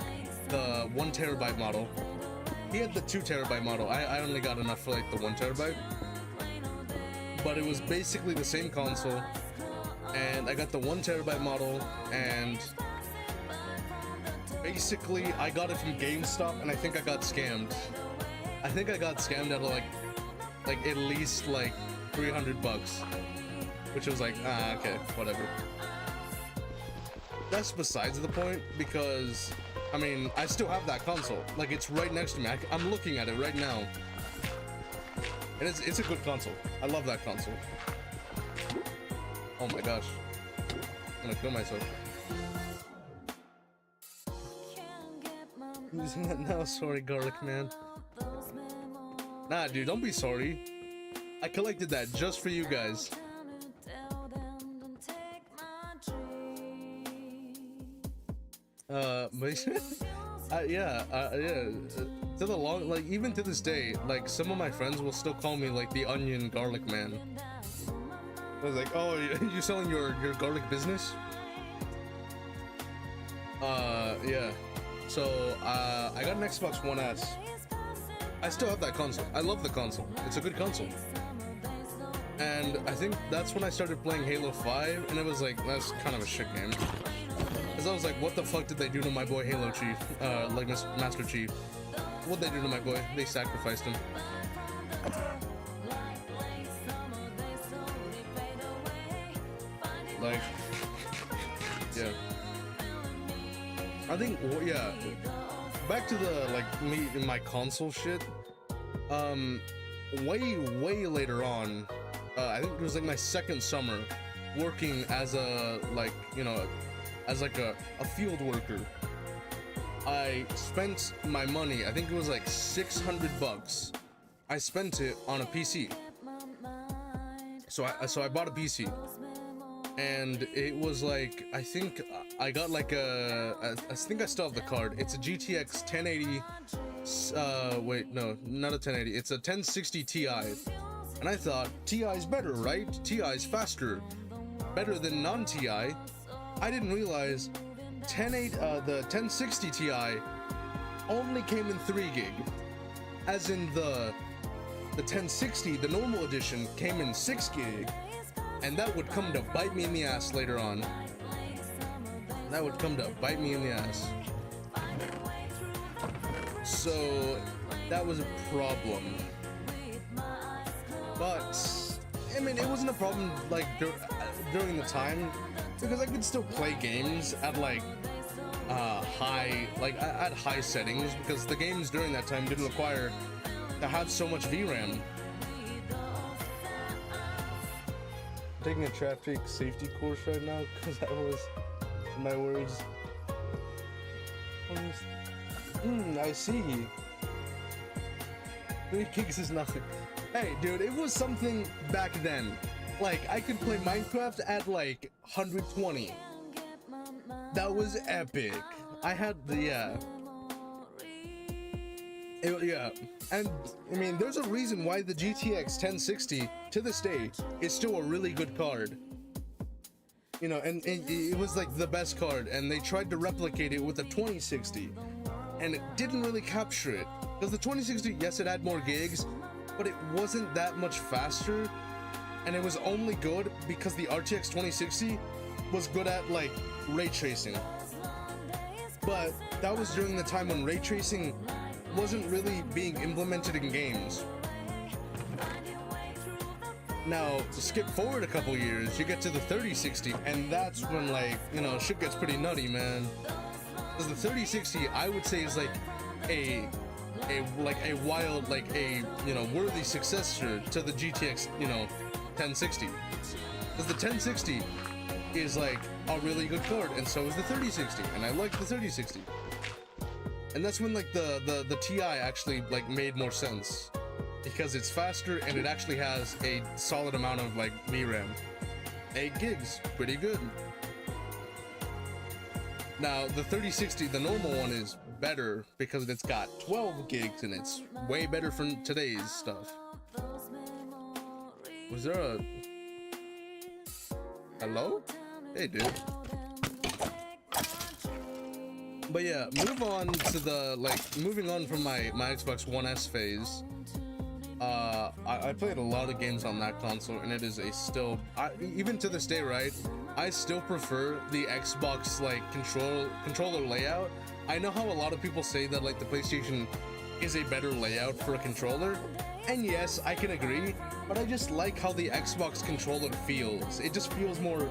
S1: the 1 terabyte model. He had the 2 terabyte model. I only got enough for like the 1 terabyte. But it was basically the same console. And I got the 1 terabyte model, and basically I got it from GameStop, and I think I got scammed. I think I got scammed out of like at least like $300, which was like, okay, whatever. That's besides the point, because I mean, I still have that console. Like, it's right next to me. I'm looking at it right now. And it's a good console. I love that console. Oh my gosh. I'm gonna kill myself. Using that now, sorry, garlic man. Nah, dude, don't be sorry. I collected that just for you guys. But Yeah. To the long, like even to this day, like some of my friends will still call me like the onion garlic man. I was like, oh, you're selling your garlic business? Yeah. So I got an Xbox One S. I still have that console. I love the console. It's a good console. And I think that's when I started playing Halo 5, and it was like, that's kind of a shit game. Because I was like, what the fuck did they do to my boy Halo Chief? Like Master Chief. What'd they do to my boy? They sacrificed him. Like, yeah. I think, yeah. Back to the, like, me and my console shit. Way later on, I think it was like my second summer working as a, like, you know, as like a field worker. I spent my money, I think it was like $600. I spent it on a PC. So I bought a PC. And it was like, I think I got like I think I still have the card. It's a GTX 1080, wait, no, not a 1080. It's a 1060 Ti. And I thought, Ti's better, right? Ti's faster. Better than non-Ti. I didn't realize the 1060 Ti only came in 3 gig. As in the 1060, the normal edition, came in 6 gig. And that would come to bite me in the ass later on. That would come to bite me in the ass. So that was a problem. But I mean, it wasn't a problem like during the time, because I could still play games at like high, like at high settings, because the games during that time didn't require to have so much VRAM. Taking a traffic safety course right now because that was my words. I see. 3 gigs is nothing. Hey, dude, it was something back then. Like, I could play Minecraft at like 120. That was epic. I had the, yeah. Yeah, and I mean, there's a reason why the GTX 1060 to this day is still a really good card. You know, and it was like the best card, and they tried to replicate it with the 2060, and it didn't really capture it. Because the 2060, yes, it had more gigs, but it wasn't that much faster, and it was only good because the RTX 2060 was good at like ray tracing. But that was during the time when ray tracing wasn't really being implemented in games. Now, skip forward a couple years, you get to the 3060, and that's when, like, you know, shit gets pretty nutty, man. Because the 3060, I would say, is like a wild, like a, you know, worthy successor to the GTX, you know, 1060. Because the 1060 is like a really good card, and so is the 3060, and I like the 3060. And that's when like the Ti actually like made more sense, because it's faster and it actually has a solid amount of like VRAM. 8 gigs, pretty good. Now the 3060, the normal one, is better because it's got 12 gigs and it's way better for today's stuff. Was there a hello? Hey, dude. But yeah, moving on from my Xbox One S phase. I played a lot of games on that console, and it is even to this day, right? I still prefer the Xbox like controller layout. I know how a lot of people say that like the PlayStation is a better layout for a controller, and yes, I can agree. But I just like how the Xbox controller feels. It just feels more.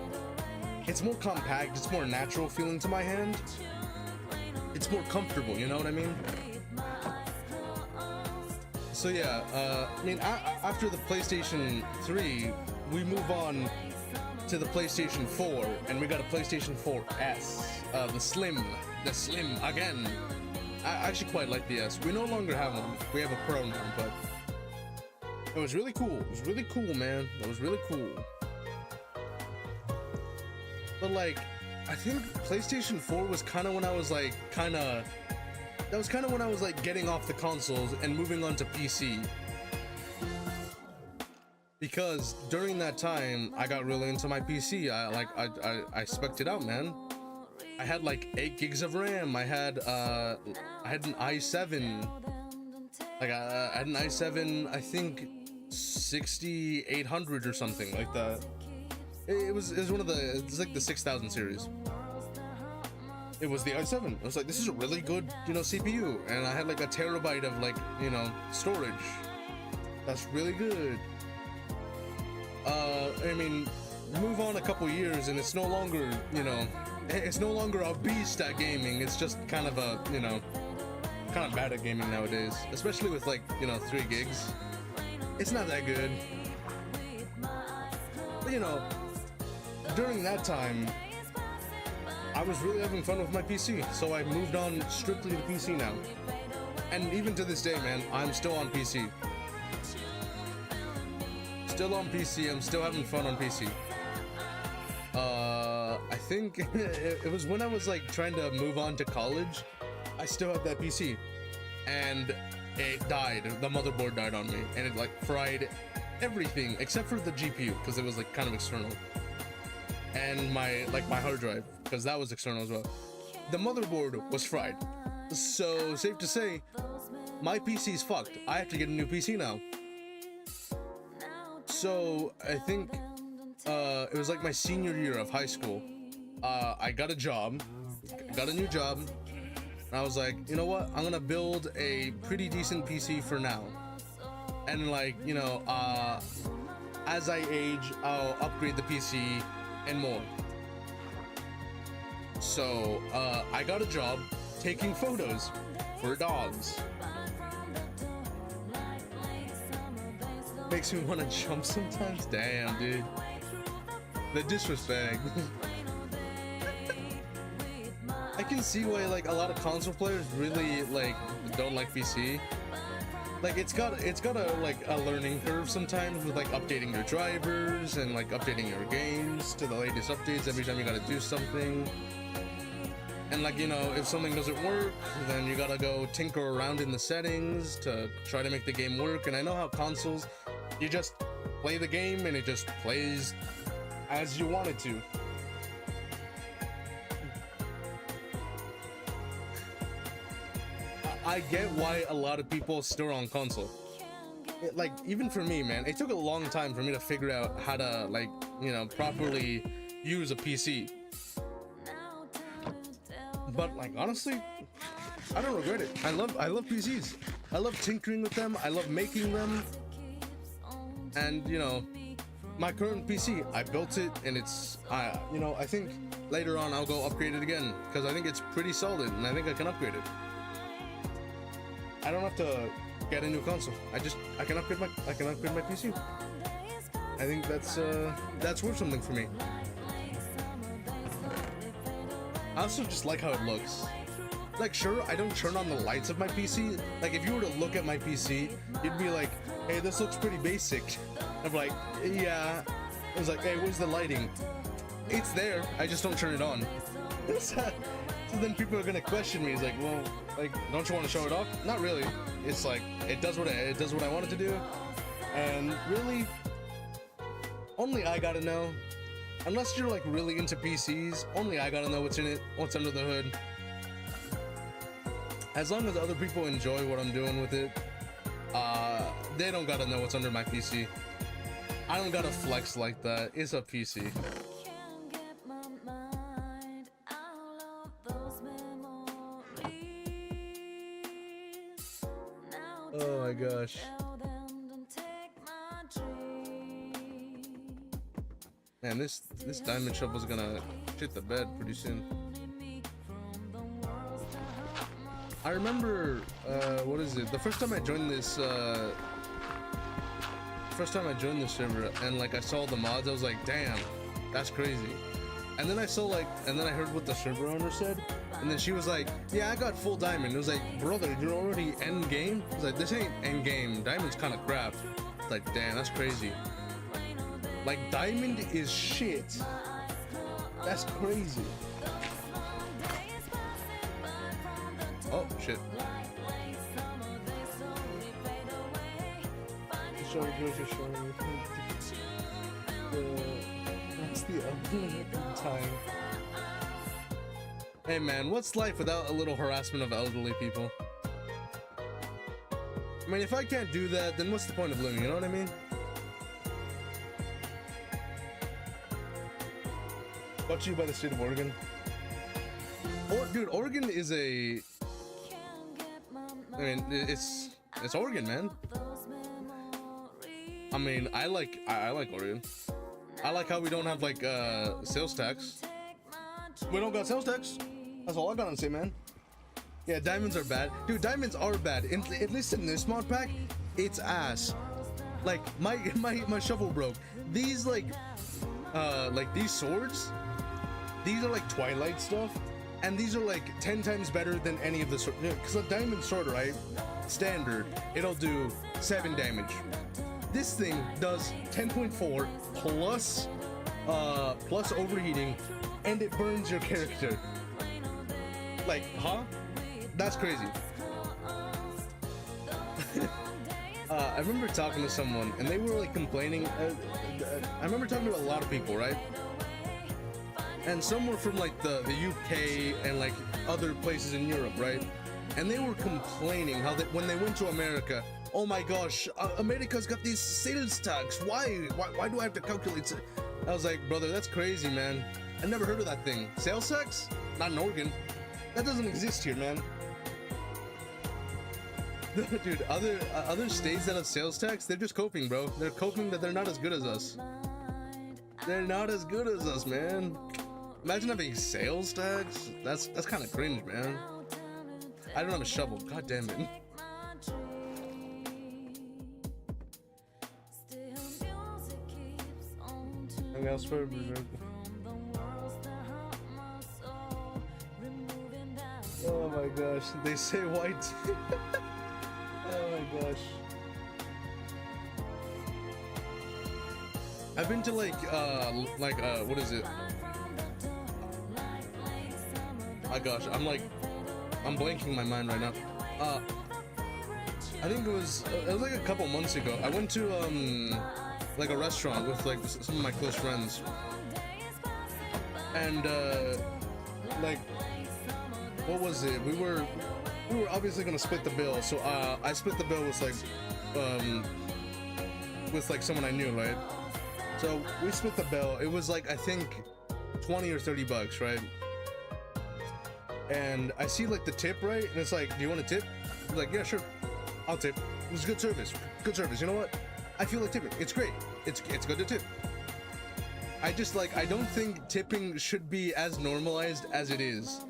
S1: It's more compact. It's more natural feeling to my hand. It's more comfortable, you know what I mean? So yeah, I mean, after the PlayStation 3, we move on to the PlayStation 4, and we got a PlayStation 4S, the Slim again. I actually quite like the S. We no longer have one. We have a Pro now, but it was really cool. It was really cool, man. That was really cool. But like, I think PlayStation 4 was kind of when I was like, kind of that was kind of when I was like getting off the consoles and moving on to PC. Because during that time, I got really into my PC. I spec'd it out, man. I had like 8 gigs of RAM. I had an i7. Like I had an i7, I think 6800 or something like that. It was one of the, it's like the 6000 series. It was the i7. I was like, this is a really good, you know, CPU, and I had like a terabyte of like, you know, storage. That's really good. I mean, move on a couple years and it's no longer, you know, it's no longer a beast at gaming. It's just kind of a, you know, kind of bad at gaming nowadays, especially with like, you know, 3 gigs. It's not that good. But, you know, during that time, I was really having fun with my PC, so I moved on strictly to PC now. And even to this day, man, I'm still on PC. Still on PC, I'm still having fun on PC. I think it was when I was like trying to move on to college, I still had that PC. And it died, the motherboard died on me, and it like fried everything except for the GPU, because it was like kind of external. And my hard drive, because that was external as well. The motherboard was fried. So safe to say, my PC's fucked. I have to get a new PC now. So I think it was like my senior year of high school. I got a job, got a new job, and I was like, you know what? I'm gonna build a pretty decent PC for now. And like, you know, as I age, I'll upgrade the PC and more. So I got a job taking photos for dogs. Makes me want to jump sometimes. Damn, dude. The disrespect. I can see why like a lot of console players really like don't like PC. Like it's got a like a learning curve sometimes with like updating your drivers and like updating your games to the latest updates every time you gotta do something. And like, you know, if something doesn't work, then you gotta go tinker around in the settings to try to make the game work. And I know how consoles, you just play the game and it just plays as you want it to. I get why a lot of people still are on console. Like, even for me, man, it took a long time for me to figure out how to, like, you know, properly use a PC. But, like, honestly, I don't regret it. I love PCs. I love tinkering with them. I love making them. And, you know, my current PC, I built it, and it's, you know, I think later on I'll go upgrade it again, because I think it's pretty solid, and I think I can upgrade it. I don't have to get a new console. I can upgrade my PC. I think that's worth something for me. I also just like how it looks. Like, sure, I don't turn on the lights of my PC. Like, if you were to look at my PC, you'd be like, hey, this looks pretty basic. I'm like, yeah. I was like, hey, where's the lighting? It's there, I just don't turn it on. So then people are gonna question me. It's like, well, like, don't you want to show it off? Not really. It's like, it does what I want it to do. And really, only I gotta know. Unless you're like really into PCs, only I gotta know what's in it, what's under the hood. As long as other people enjoy what I'm doing with it, they don't gotta know what's under my PC. I don't gotta flex like that. It's a PC. Oh my gosh. Man, this diamond shovel's gonna shit the bed pretty soon. I remember, what is it? The first time I joined this server, and like I saw the mods, I was like, damn, that's crazy. And then I heard what the server owner said, and then she was like, yeah, I got full diamond. It was like, brother, you're already end game? I was like, this ain't end game. Diamond's kind of crap. It's like, damn, that's crazy. Like, diamond is shit. That's crazy. Oh, shit.
S2: Show grocery store. That's the other time.
S1: Hey man, what's life without a little harassment of elderly people? I mean, if I can't do that, then what's the point of living, you know what I mean? Brought to you by the state of Oregon. Dude, Oregon is a... I mean, it's Oregon, man. I mean, I like Oregon. I like how we don't have, like, sales tax. We don't got sales tax. That's all I gotta say, man. Yeah, diamonds are bad. Dude, diamonds are bad. At least in this mod pack, it's ass. Like, my shovel broke. These, like these swords, these are, like, Twilight stuff. And these are, like, 10 times better than any of the swords. Because a diamond sword, right? Standard, it'll do 7 damage. This thing does 10.4 plus overheating, and it burns your character. Like, huh? That's crazy. I remember talking to someone, and they were like complaining. I remember talking to a lot of people, right? And some were from like the UK and like other places in Europe, right? And they were complaining how that when they went to America, oh my gosh, America's got these sales tax. Why do I have to calculate it? I was like, brother, that's crazy, man. I never heard of that thing. Sales tax? Not in Oregon. That doesn't exist here, man. Dude, other states that have sales tax, they're just coping, bro. They're coping that they're not as good as us. They're not as good as us, man. Imagine having sales tax. That's kind of cringe, man. I don't have a shovel. God damn it. Anything else for oh my gosh, they say white. Oh my gosh. I've been to like what is it? My gosh, I'm blanking my mind right now. I think it was like a couple months ago. I went to like a restaurant with like some of my close friends, and like, what was it? We were obviously gonna split the bill, so I split the bill with like someone I knew, right? So we split the bill. It was like, I think 20 or 30 bucks, right? And I see like the tip, right? And it's like, do you want a tip? I was like, yeah, sure, I'll tip. It was good service. Good service. You know what? I feel like tipping. It's great. It's good to tip. I don't think tipping should be as normalized as it is.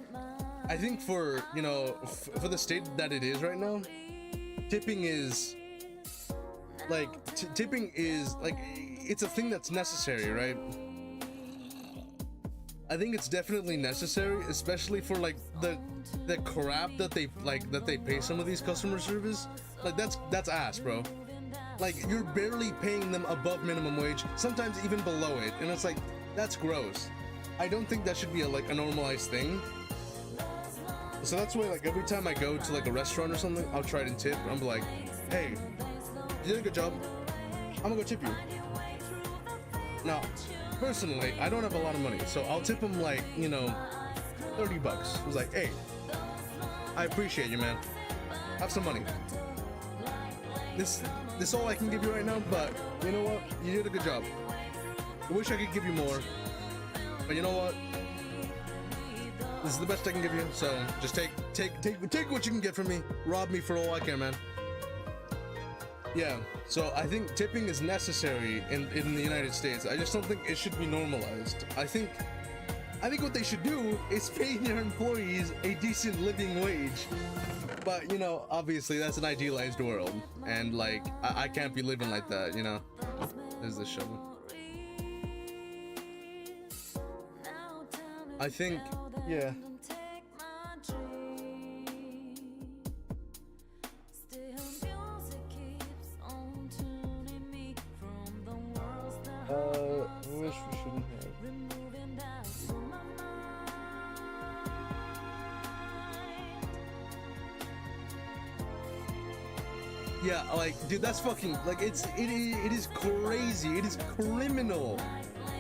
S1: I think for, you know, for the state that it is right now, tipping is like, tipping is like, it's a thing that's necessary, right? I think it's definitely necessary, especially for like the crap that they pay some of these customer service. Like that's ass, bro. Like, you're barely paying them above minimum wage, sometimes even below it, and it's like, that's gross. I don't think that should be a normalized thing. So that's why, like, every time I go to like a restaurant or something, I'll try to tip. I'm like, hey, you did a good job. I'm gonna go tip you. Now, personally, I don't have a lot of money, so I'll tip them like, you know, 30 bucks. I was like, hey, I appreciate you, man. Have some money. This is all I can give you right now, but you know what? You did a good job. I wish I could give you more, but you know what? This is the best I can give you, so just take what you can get from me. Rob me for all I can, man. Yeah, so I think tipping is necessary in the United States. I just don't think it should be normalized. I think what they should do is pay their employees a decent living wage. But, you know, obviously that's an idealized world, and like, I can't be living like that, you know. There's this shovel. I think, yeah. I wish we shouldn't have. Yeah, like, dude, that's fucking, like, it is crazy. It is criminal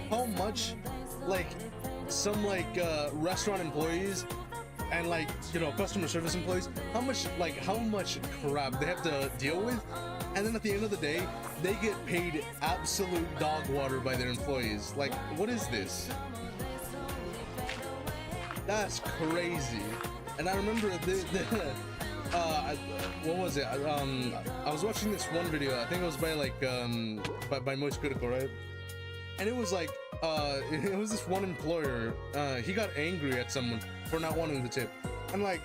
S1: how much, like, some, like, restaurant employees and, like, you know, customer service employees, how much crap they have to deal with. And then at the end of the day, they get paid absolute dog water by their employees. Like, what is this? That's crazy. And I remember what was it? I was watching this one video. I think it was by like by Moist Critical, right? And it was like it was this one employer. He got angry at someone for not wanting to tip. I'm like,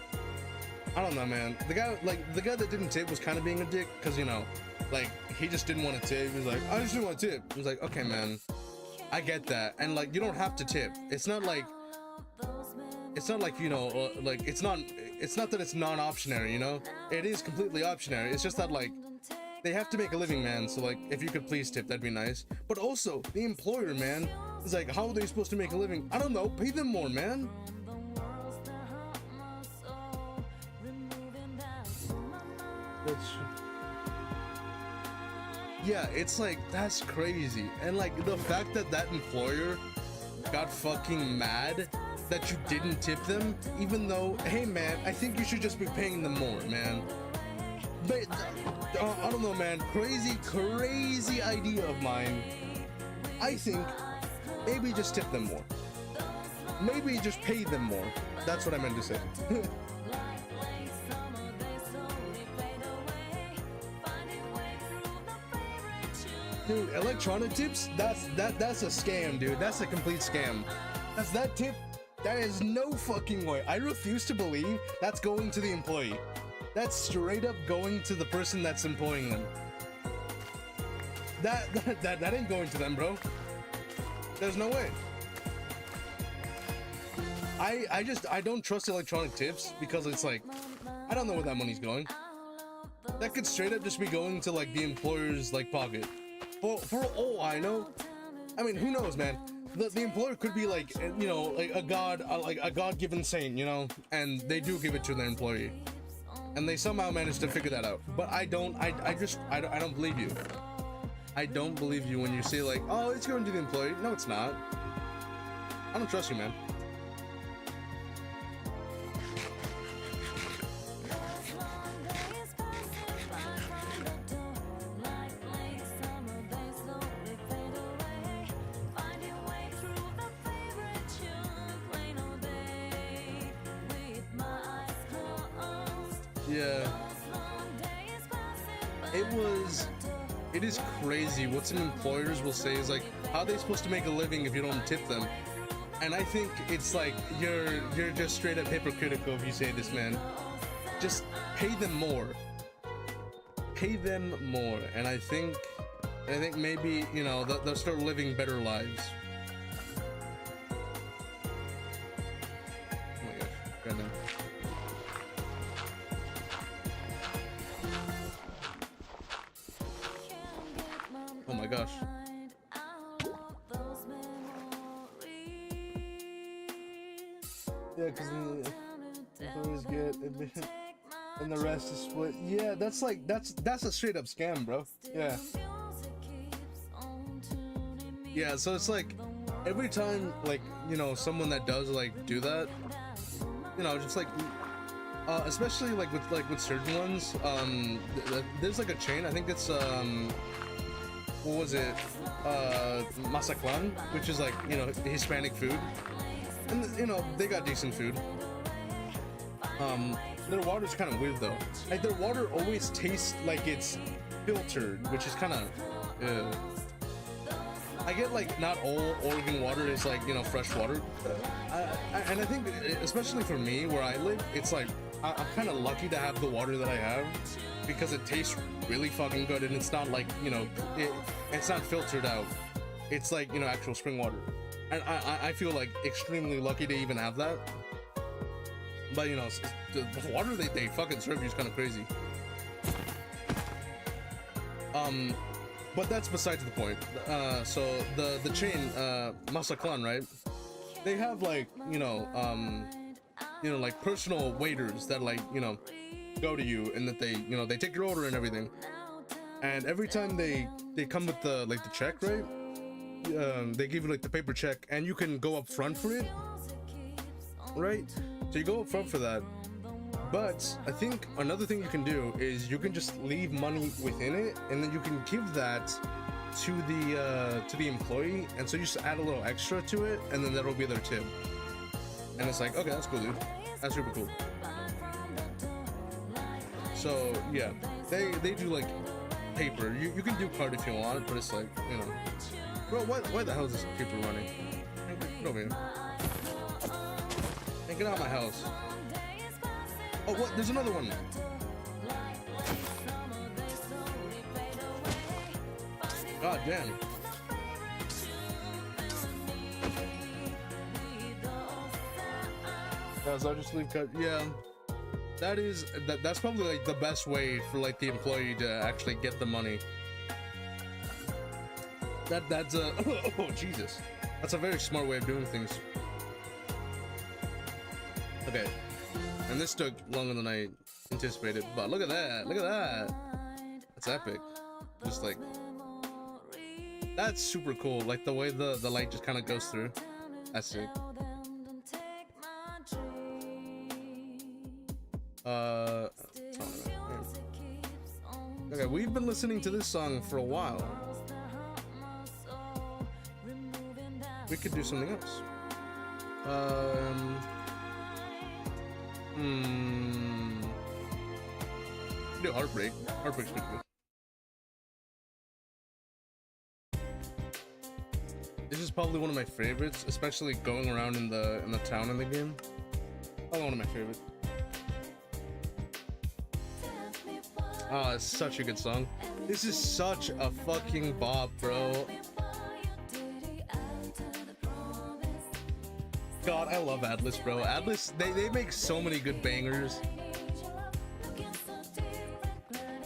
S1: I don't know, man. The guy that didn't tip was kind of being a dick, because, you know, like, he just didn't want to tip. He was like, I just didn't want to tip. I was like, okay, man, I get that. And, like, you don't have to tip. It's not like, you know, like, it's not that it's non-optionary, you know? It is completely optionary. It's just that, like, they have to make a living, man. So, like, if you could please tip, that'd be nice. But also, the employer, man, is like, how are they supposed to make a living? I don't know. Pay them more, man.
S2: That's true.
S1: Yeah, it's like, that's crazy. And, like, the fact that that employer got fucking mad that you didn't tip them, even though, hey, man, I think you should just be paying them more, man. But I don't know, man. Crazy idea of mine. I think maybe just tip them more. Maybe just pay them more. That's what I meant to say. Dude, electronic tips? That's a scam, dude. That's a complete scam. That's that tip. That is no fucking way. I refuse to believe that's going to the employee. That's straight up going to the person that's employing them. That ain't going to them, bro. There's no way. I don't trust electronic tips, because it's like, I don't know where that money's going. That could straight up just be going to, like, the employer's, like, pocket. For all I know, I mean, who knows, man? The employer could be like, you know, like a God-given saint, you know, and they do give it to their employee, and they somehow manage to figure that out. But I don't believe you. I don't believe you when you say, like, oh, it's going to the employee. No, it's not. I don't trust you, man. Yeah, it is crazy what some employers will say is like, how are they supposed to make a living if you don't tip them? And I think it's like, you're just straight up hypocritical if you say this, man. Just pay them more. Pay them more. And I think maybe, you know, they'll start living better lives. Oh my gosh, goddamn. Oh my gosh. Yeah, because the employees get admitted and the rest is split. Yeah, that's like, that's a straight up scam, bro. Yeah. Yeah, so it's like, every time, like, you know, someone that does, like, do that, you know, just like, especially like with certain ones, there's like a chain, I think it's, what was it? Masaclan, which is like, you know, Hispanic food. And, you know, they got decent food. Their water's kind of weird though. Like, their water always tastes like it's filtered, which is kind of, I get, like, not all Oregon water is, like, you know, fresh water. And I think, especially for me, where I live, it's like, I'm kind of lucky to have the water that I have, because it tastes really fucking good, and it's not like, you know, it's not filtered out. It's like, you know, actual spring water. And I feel like extremely lucky to even have that. But, you know, the water they fucking serve you is kind of crazy. But that's besides the point. So the chain, Masaclan, right? They have, like, you know, like personal waiters that, like, you know, go to you and that they, you know, they take your order and everything. And every time they come with the like the check, right? They give you like the paper check, and you can go up front for it, right? So you go up front for that. But I think another thing you can do is you can just leave money within it, and then you can give that to the employee, and so you just add a little extra to it, and then that'll be their tip. And it's like, okay, that's cool, dude. That's super cool. So yeah, they do like paper. You can do card if you want, but it's like, you know, bro, why the hell is this paper running? Get over here. Hey, get out of my house. Oh, what? There's another one. God damn. Yeah, so I just leave cut. Yeah, that's probably like the best way for like the employee to actually get the money. That's a oh Jesus, that's a very smart way of doing things. Okay, and this took longer than I anticipated, but look at that, look at that. That's epic. Just like, that's super cool. Like the way the light just kind of goes through. That's sick. Okay, we've been listening to this song for a while. We could do something else. Do Heartbreak. Heartbreak's pretty good. This is probably one of my favorites, especially going around in the town in the game. Probably one of my favorites. Oh, it's such a good song. This is such a fucking bop, bro. God, I love Atlas, bro. Atlas, they make so many good bangers.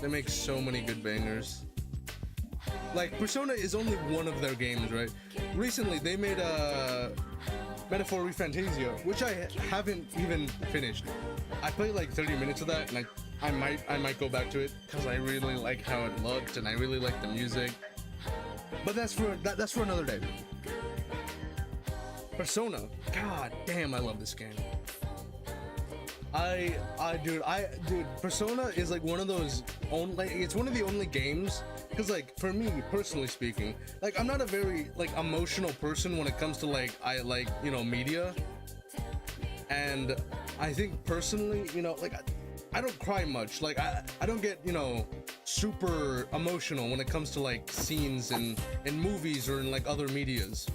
S1: They make so many good bangers. Like, Persona is only one of their games, right? Recently, they made a Metaphor ReFantazio, which I haven't even finished. I played like 30 minutes of that, and I might go back to it because I really like how it looked and I really like the music. But that's for another day. Persona, god damn, I love this game. Dude, Persona is like one of those it's one of the only games, because like for me personally speaking, like I'm not a very like emotional person when it comes to like you know, media, and I think personally, you know, like I don't cry much. Like I don't get, you know, super emotional when it comes to like scenes in movies or in like other medias.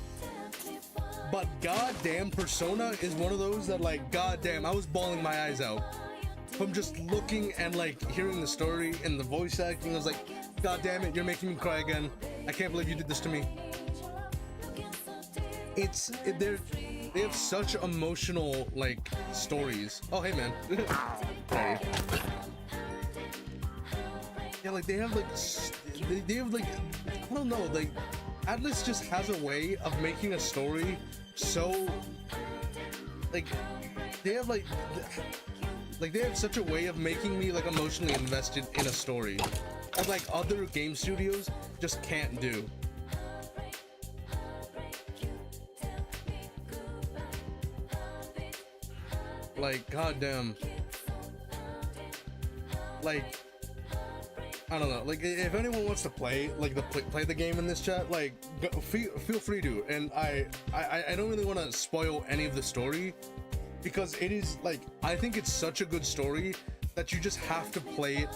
S1: But goddamn, Persona is one of those that like, goddamn, I was bawling my eyes out from just looking and like hearing the story and the voice acting. I was like, god damn it, you're making me cry again. I can't believe you did this to me. They have such emotional like stories. Oh hey man. Hey. Yeah, like they have like I don't know, like Atlas just has a way of making a story so like they have such a way of making me like emotionally invested in a story that like other game studios just can't do. Like goddamn, like I don't know, like if anyone wants to play like play the game in this chat, like feel free to. And I don't really want to spoil any of the story because it is like, I think it's such a good story that you just have to play it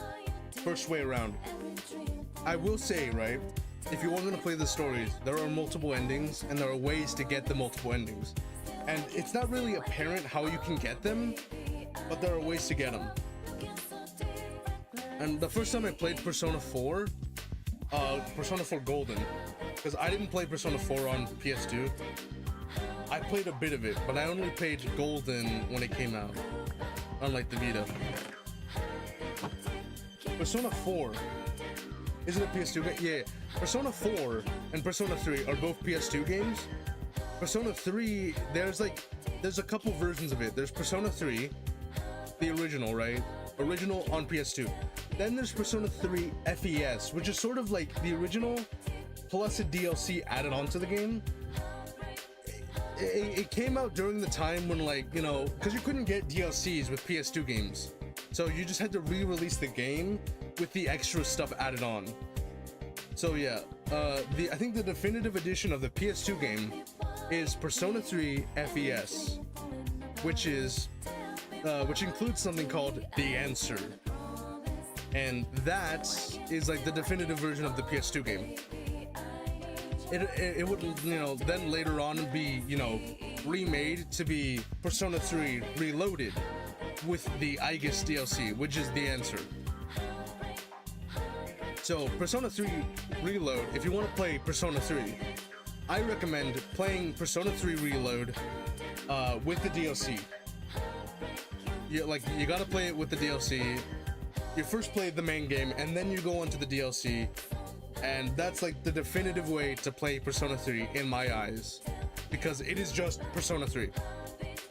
S1: first way around. I will say, right, if you are going to play the stories, there are multiple endings and there are ways to get the multiple endings, and it's not really apparent how you can get them, but there are ways to get them. And the first time I played Persona 4, Persona 4 Golden, because I didn't play Persona 4 on PS2. I played a bit of it, but I only played Golden when it came out, unlike the Vita. Persona 4, is it a PS2 game? Yeah, Persona 4 and Persona 3 are both PS2 games. Persona 3, there's a couple versions of it. There's Persona 3, the original, right? original on PS2. Then there's Persona 3 FES, which is sort of like the original plus a DLC added onto the game. It came out during the time when, like, you know, because you couldn't get DLCs with PS2 games, so you just had to re-release the game with the extra stuff added on. So yeah, I think the definitive edition of the PS2 game is Persona 3 FES, which includes something called The Answer, and that is like the definitive version of the PS2 game. It would, you know, then later on be, you know, remade to be Persona 3 Reloaded with the Aegis DLC, which is The Answer. So Persona 3 Reload, if you want to play Persona 3, I recommend playing Persona 3 Reload with the DLC. You gotta play it with the DLC. You first play the main game and then you go on to the DLC, and that's like the definitive way to play Persona 3 in my eyes, because it is just Persona 3.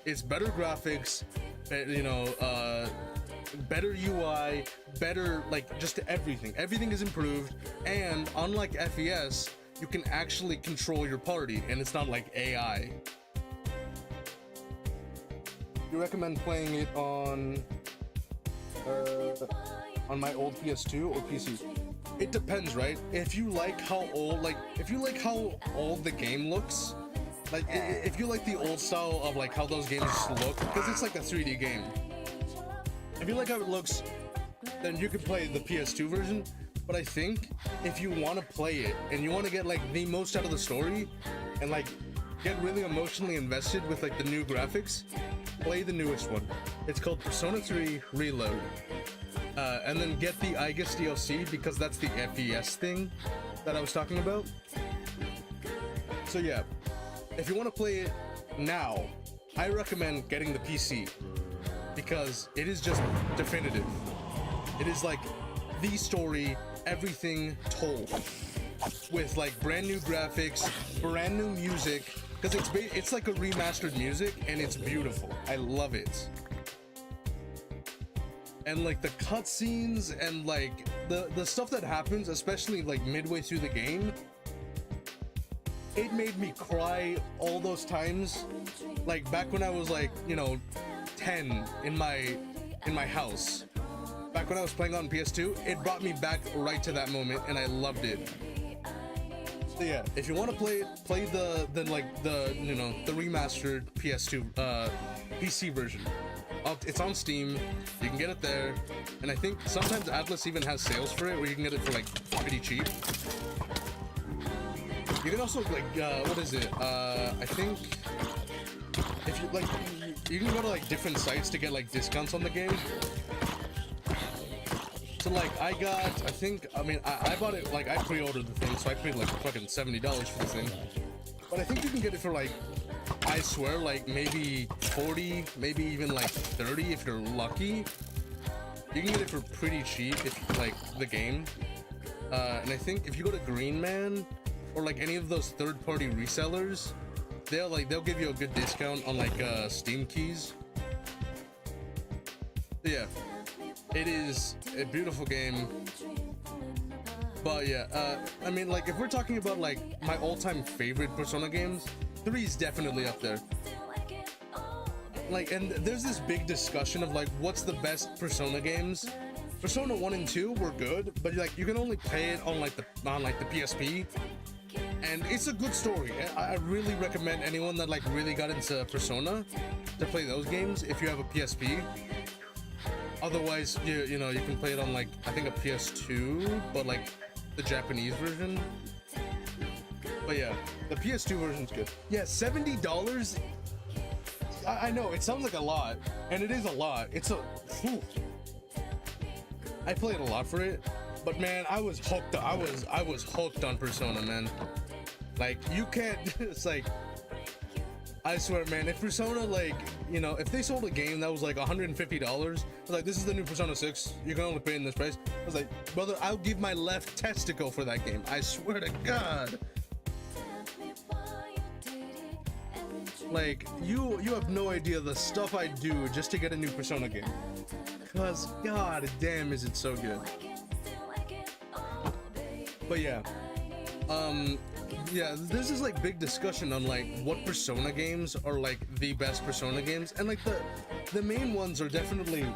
S1: It's better graphics, you know, better UI, better, like, just everything. Everything is improved, and unlike FES, you can actually control your party, and it's not like AI. You recommend playing it on my old PS2 or PC? It depends, right? If you like how old the game looks, like if you like the old style of like how those games look, because it's like a 3D game. If you like how it looks, then you could play the PS2 version. But I think if you want to play it and you want to get like the most out of the story and like get really emotionally invested with like the new graphics, play the newest one. It's called Persona 3 Reload. And then get the Aegis DLC, because that's the FES thing that I was talking about. So yeah, if you want to play it now, I recommend getting the PC, because it is just definitive. It is like the story, everything told, with like brand new graphics, brand new music, because it's like a remastered music and it's beautiful. I love it. And like the cutscenes and like the stuff that happens, especially like midway through the game, it made me cry all those times. Like back when I was like, you know, 10 in my house, back when I was playing on PS2, it brought me back right to that moment, and I loved it. So yeah, if you want to play it, play the you know, the remastered PS2 PC version. It's on Steam, you can get it there, and I think sometimes Atlus even has sales for it where you can get it for like pretty cheap. You can also like what is it? I think if you like, you can go to like different sites to get like discounts on the game. So like I bought it, like I pre-ordered the thing, so I paid like fucking $70 for the thing. But I think you can get it for like, I swear, like maybe 40, maybe even like 30 if you're lucky. You can get it for pretty cheap if you like the game. And I think if you go to Green Man or like any of those third-party resellers, they'll give you a good discount on like Steam keys. So yeah, it is a beautiful game. But yeah, I mean, like if we're talking about like my all-time favorite Persona games, 3 is definitely up there. Like, and there's this big discussion of like what's the best Persona games. Persona 1 and 2 were good, but like you can only play it on the PSP, and it's a good story. I really recommend anyone that like really got into Persona to play those games if you have a PSP. Otherwise, you know, you can play it on like, I think a PS2, but like the Japanese version. But yeah, the PS2 version's good. Yeah, $70. I know it sounds like a lot, and it is a lot. It's a. Whew. I played a lot for it, but man, I was hooked. I was hooked on Persona, man. Like you can't. It's like, I swear, man. If Persona, like, you know, if they sold a game that was like $150, I was like, this is the new Persona 6. You can only pay in this price. I was like, brother, I'll give my left testicle for that game. I swear to God. Like, you have no idea the stuff I do just to get a new Persona game. Cause god damn is it so good. But yeah. Yeah, there's this like big discussion on like what Persona games are like the best Persona games, and like the main ones are definitely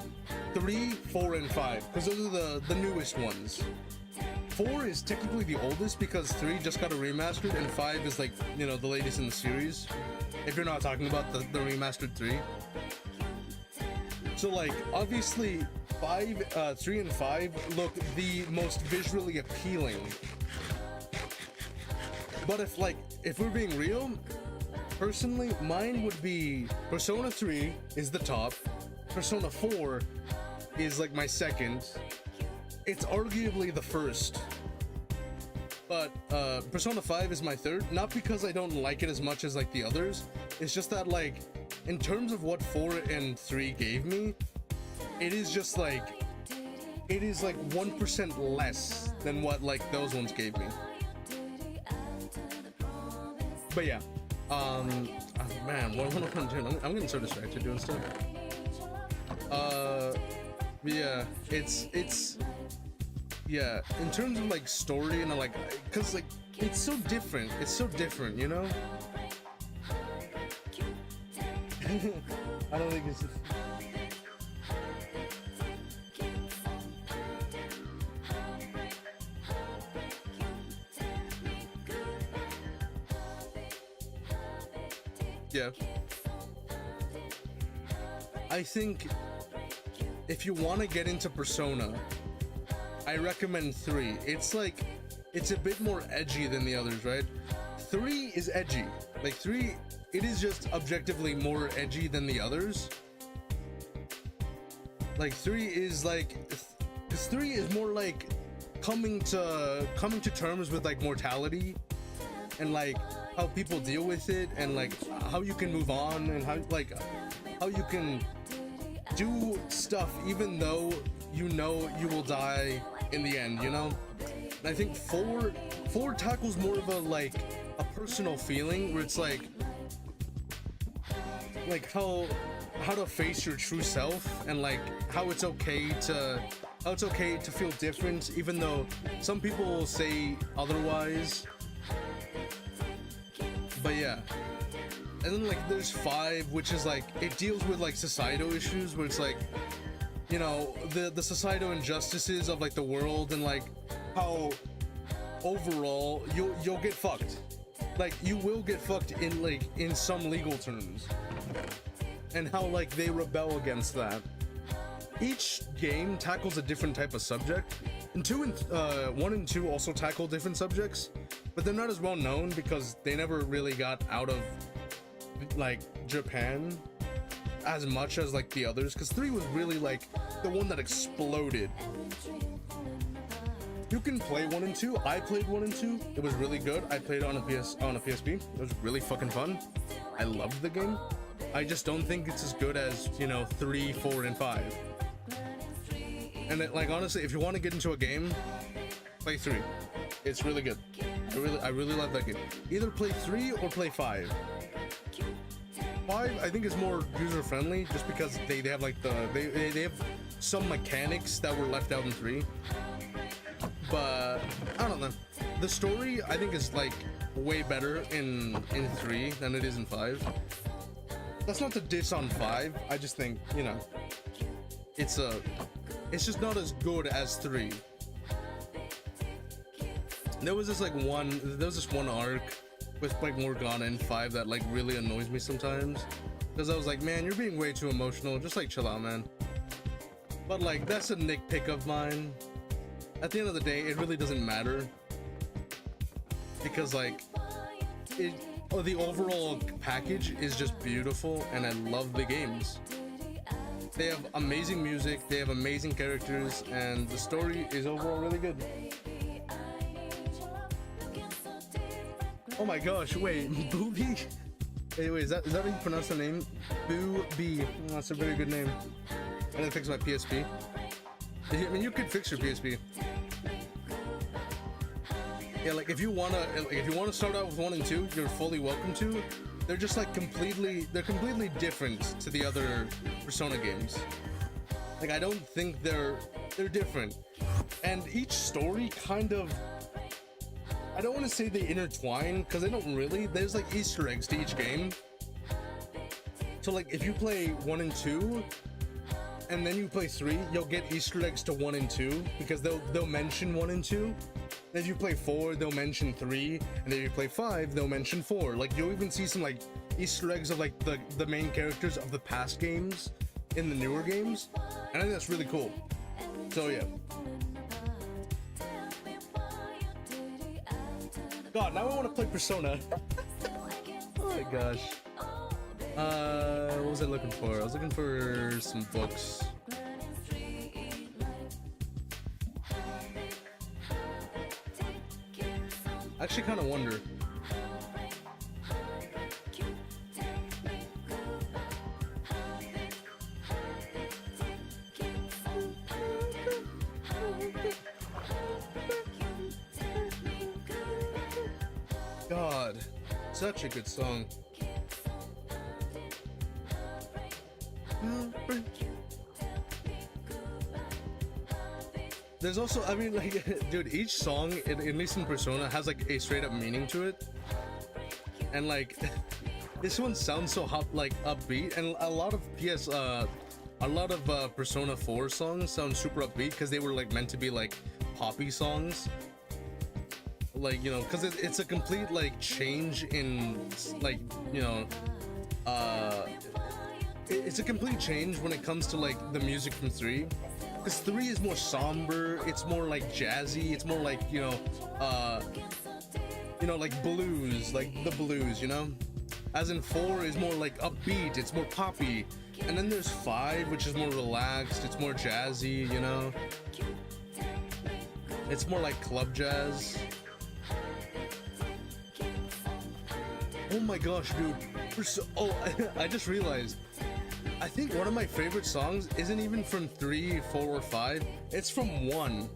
S1: 3, 4, and 5, because those are the newest ones. 4 is technically the oldest because 3 just got a remastered, and 5 is like, you know, the latest in the series. If you're not talking about the remastered 3. So like obviously 3 and 5 look the most visually appealing. But if we're being real, personally, mine would be Persona 3 is the top, Persona 4 is like my second, it's arguably the first, but Persona 5 is my third, not because I don't like it as much as like the others, it's just that like, in terms of what 4 and 3 gave me, it is just like, it is like 1% less than what like those ones gave me. But yeah, oh man, what am I doing? I'm getting so distracted doing stuff. Yeah, it's yeah, in terms of like story and like, cause like it's so different, you know. I don't think it's. Yeah. I think if you want to get into Persona, I recommend 3. It's like, it's a bit more edgy than the others, right? 3 is edgy. Like 3, it is just objectively more edgy than the others. Like 3 is like, 3 is more like coming to terms with like mortality and like how people deal with it, and like how you can move on, and how you can do stuff even though you know you will die in the end, you know. And I think 4 tackles more of a personal feeling where it's like how to face your true self, and like how it's okay to feel different even though some people will say otherwise. But yeah, and then like there's 5, which is like, it deals with like societal issues where it's like, you know, the societal injustices of like the world, and like how overall you'll get fucked. Like you will get fucked in some legal terms, and how like they rebel against that. Each game tackles a different type of subject, and 1 and 2 also tackle different subjects, but they're not as well known because they never really got out of like Japan as much as like the others, because 3 was really like the one that exploded. You can play 1 and 2. I played 1 and 2. It was really good. I played it on a PSP. It was really fucking fun. I loved the game. I just don't think it's as good as, you know, 3, 4, and 5. And it, like honestly, if you want to get into a game, play 3. It's really good. I really love that game. Either play 3 or play 5. 5 I think is more user friendly just because they have like they have some mechanics that were left out in 3. But I don't know. The story I think is like way better in 3 than it is in 5. That's not to diss on 5. I just think, you know, it's just not as good as 3. There was this one arc with like Morgana in 5 that like really annoys me sometimes, because I was like, man, you're being way too emotional, just like chill out, man. But like that's a nitpick of mine. At the end of the day, it really doesn't matter, because like the overall package is just beautiful, and I love the games. They have amazing music, they have amazing characters, and the story is overall really good. Oh my gosh, wait, Booby? Hey, wait, is that how you pronounce the name? Booby. Oh, that's a very good name. I didn't fix my PSP. I mean, you could fix your PSP. Yeah, like if you wanna start out with 1 and 2, you're fully welcome to. they're just like they're completely different to the other Persona games. Like I don't think they're different, and each story kind of, I don't want to say they intertwine because they don't really. There's like Easter eggs to each game. So like if you play 1 and 2 and then you play 3, you'll get Easter eggs to 1 and 2 because they'll mention 1 and 2. And if you play 4, they'll mention 3, and if you play 5, they'll mention 4. Like you'll even see some like Easter eggs of like the main characters of the past games in the newer games, and I think that's really cool. So yeah. God, now I want to play Persona. Oh my gosh. What was I looking for? I was looking for some books. I actually kind of wonder. God, such a good song. There's also, I mean, like, dude, each song, at least in Persona, has like a straight up meaning to it. And like, this one sounds so hot, like upbeat, and a lot of Persona 4 songs sound super upbeat because they were like meant to be like poppy songs. Like, you know, because it's a complete like change in like, you know, it's a complete change when it comes to like the music from 3, because 3 is more somber, it's more like jazzy, it's more like, you know, like blues, like the blues, you know, as in 4 is more like upbeat, it's more poppy, and then there's 5, which is more relaxed, it's more jazzy, you know, it's more like club jazz. Oh my gosh, dude. I just realized. I think one of my favorite songs isn't even from 3, 4, or 5. It's from 1.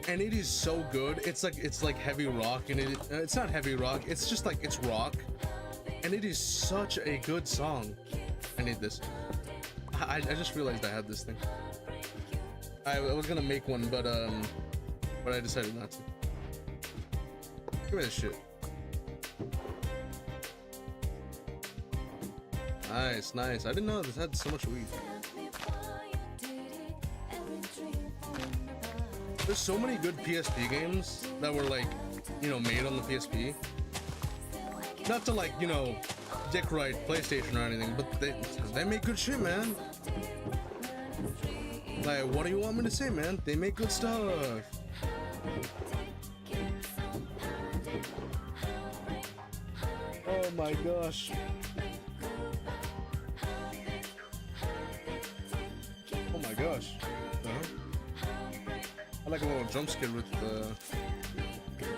S1: And it is so good. It's like heavy rock, and it's not heavy rock. It's just like, it's rock. And it is such a good song. I need this. I just realized I had this thing. I was gonna make one, but I decided not to. Give me this shit. Nice, nice. I didn't know this had so much weed. There's so many good PSP games that were like, you know, made on the PSP. Not to like, you know, dick ride PlayStation or anything, but they make good shit, man. Like, what do you want me to say, man? They make good stuff. Oh my gosh. Oh my gosh. I like a little jump scare with the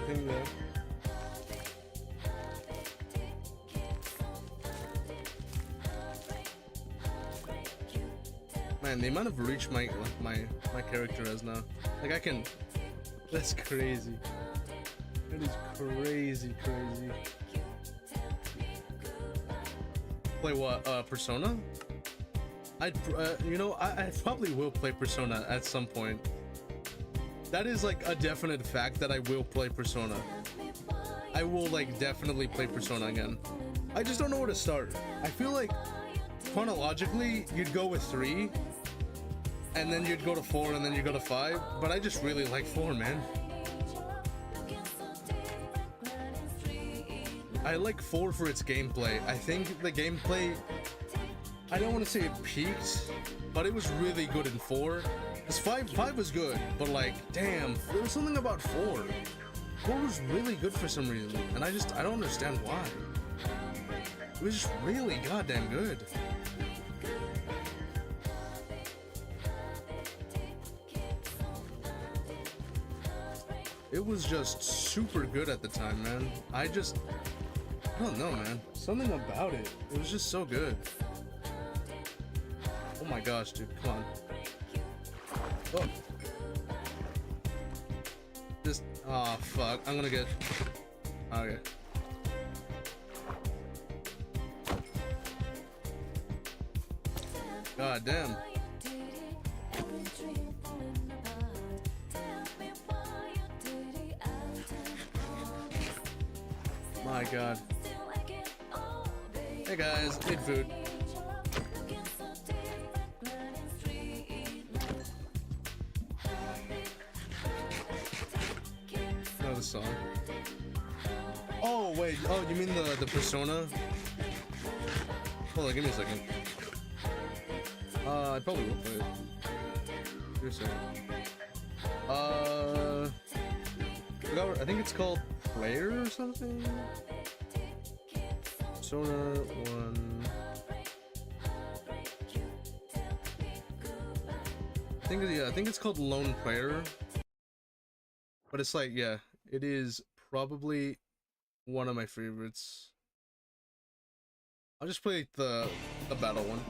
S1: thing there. Man, the amount of reach my character has now. Like I can. That's crazy. That is crazy. Play what? Persona? I probably will play Persona at some point. That is like a definite fact that I will play Persona. I will like definitely play Persona again. I just don't know where to start. I feel like chronologically you'd go with 3, and then you'd go to 4, and then you go to 5. But I just really like 4, man. I like 4 for its gameplay. I think the gameplay, I don't want to say it peaked, but it was really good in 4. Because 5 was good, but like, damn, there was something about 4. 4 was really good for some reason, and I don't understand why. It was just really goddamn good. It was just super good at the time, man. I don't know, man. Something about it. It was just so good. Oh my gosh, dude. Come on. Oh. Just. Oh, fuck. I'm gonna get. Okay. God damn. My God. Hey guys, need food. Know the song. Oh wait, oh you mean the Persona? Hold on, give me a second. I probably will play it. Give me a second. I think it's called Player or something? Persona 1. I think it's called Lone Player. But it's like, yeah, it is probably one of my favorites. I'll just play the battle one.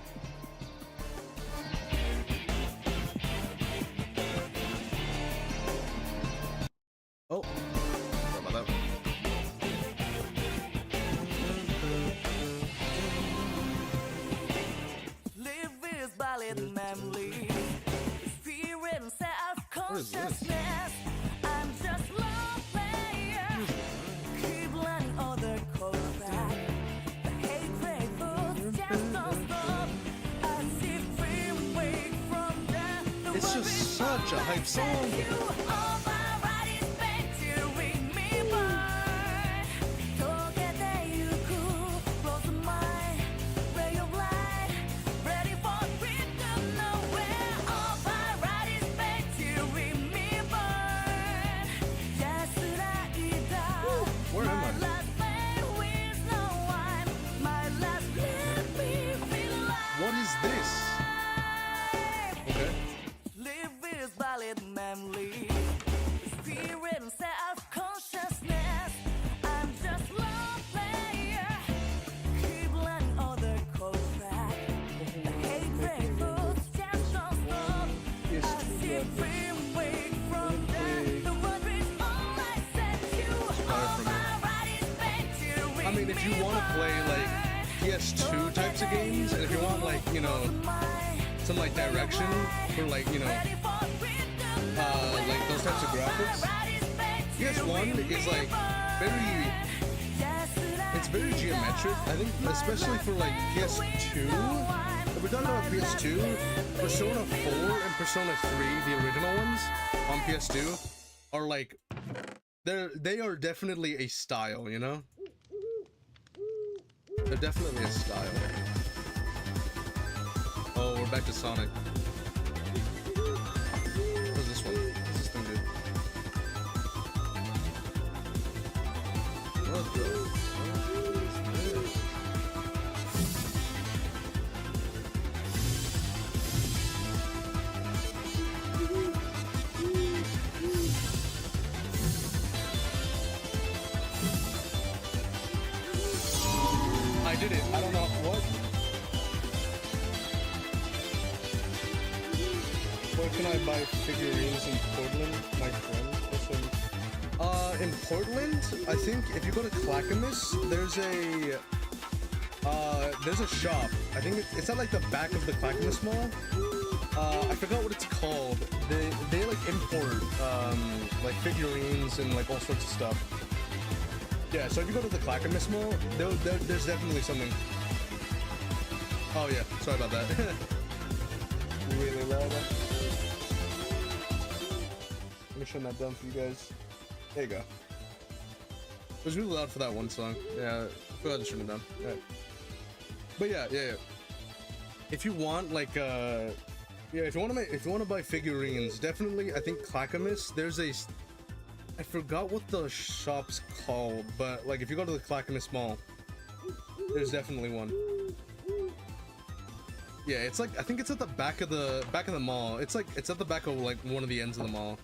S1: Oh, sorry about that.
S2: Live is valid memory. Experience self-consciousness. I'm just love player. Keep learning other codes back. The hatred boots just don't stop. I see free way from death.
S1: It's just such a hype song. What is this? Okay.
S2: Live is valid memory. Experience self-consciousness. I'm just love player. Keep learning other codes back. The hatred boots just don't stop. I see free way from there. The world is all I said you. All my right is meant to
S1: I mean, if you want to play like PS2 types of games, and if you want like, you know, some like direction for like, you know, like those types of graphics, PS1 is like it's very geometric. I think especially for like PS2, if we're talking about PS2, Persona 4 and Persona 3, the original ones on PS2, are like, they are definitely a style, you know? They're definitely a style. Oh, we're back to Sonic. What's this one? What's this thing do? What the? I did it. I don't know what. Where can I buy figurines in Portland? My friend. In Portland, I think if you go to Clackamas, there's a shop. I think it's at like the back of the Clackamas Mall. I forgot what it's called. They like import like figurines and like all sorts of stuff. Yeah, so if you go to the Clackamas Mall, there's definitely something. Oh yeah, sorry about that. Really loud. Let me shut that down for you guys. There you go. It was really loud for that one song. Yeah, go ahead and turn it down. Yeah. But yeah. If you want like yeah, if you want to buy figurines, definitely I think Clackamas, there's a, I forgot what the shop's called, but like if you go to the Clackamas Mall, there's definitely one. Yeah, it's like, I think it's at the back of the mall. It's at the back of like one of the ends of the mall.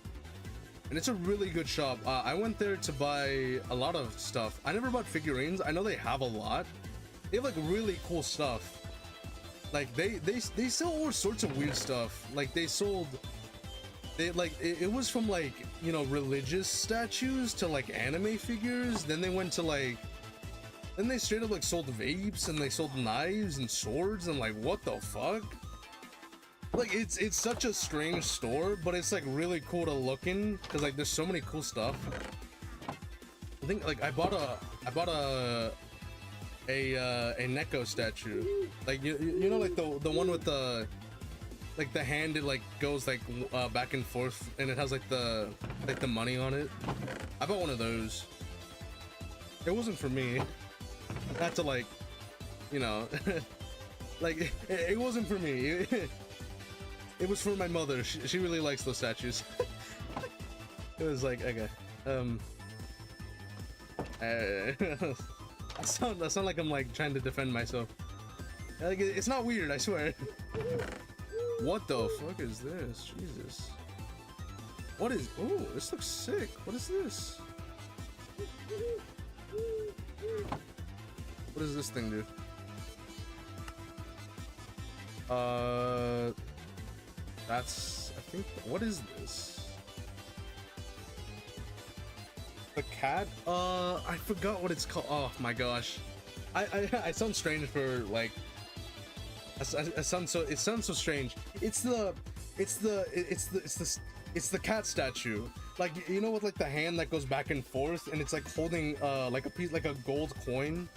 S1: And it's a really good shop. I went there to buy a lot of stuff. I never bought figurines. I know they have a lot. They have like really cool stuff. Like they sell all sorts of weird stuff. Like they sold, it was from like, you know, religious statues to like anime figures. Then they went to like, then they straight up like sold vapes, and they sold knives and swords, and like what the fuck? Like it's such a strange store, but it's like really cool to look in because like there's so many cool stuff. I think like I bought a Neko statue, like you know like the one with the like the hand, it like goes like back and forth and it has like the money on it. I bought one of those. It wasn't for me. Not to like, you know, like it wasn't for me. It was for my mother. She really likes those statues. It was like, okay, I sound like I'm like trying to defend myself. Like it's not weird, I swear. What the fuck is this? Jesus. What is? Oh, this looks sick. What is this? What does this thing do? That's, I think, what is this? The cat? I forgot what it's called. Oh my gosh. I sound strange for like, it sounds so strange. It's the cat statue. Like, you know, with like the hand that goes back and forth and it's like holding like a piece, like a gold coin.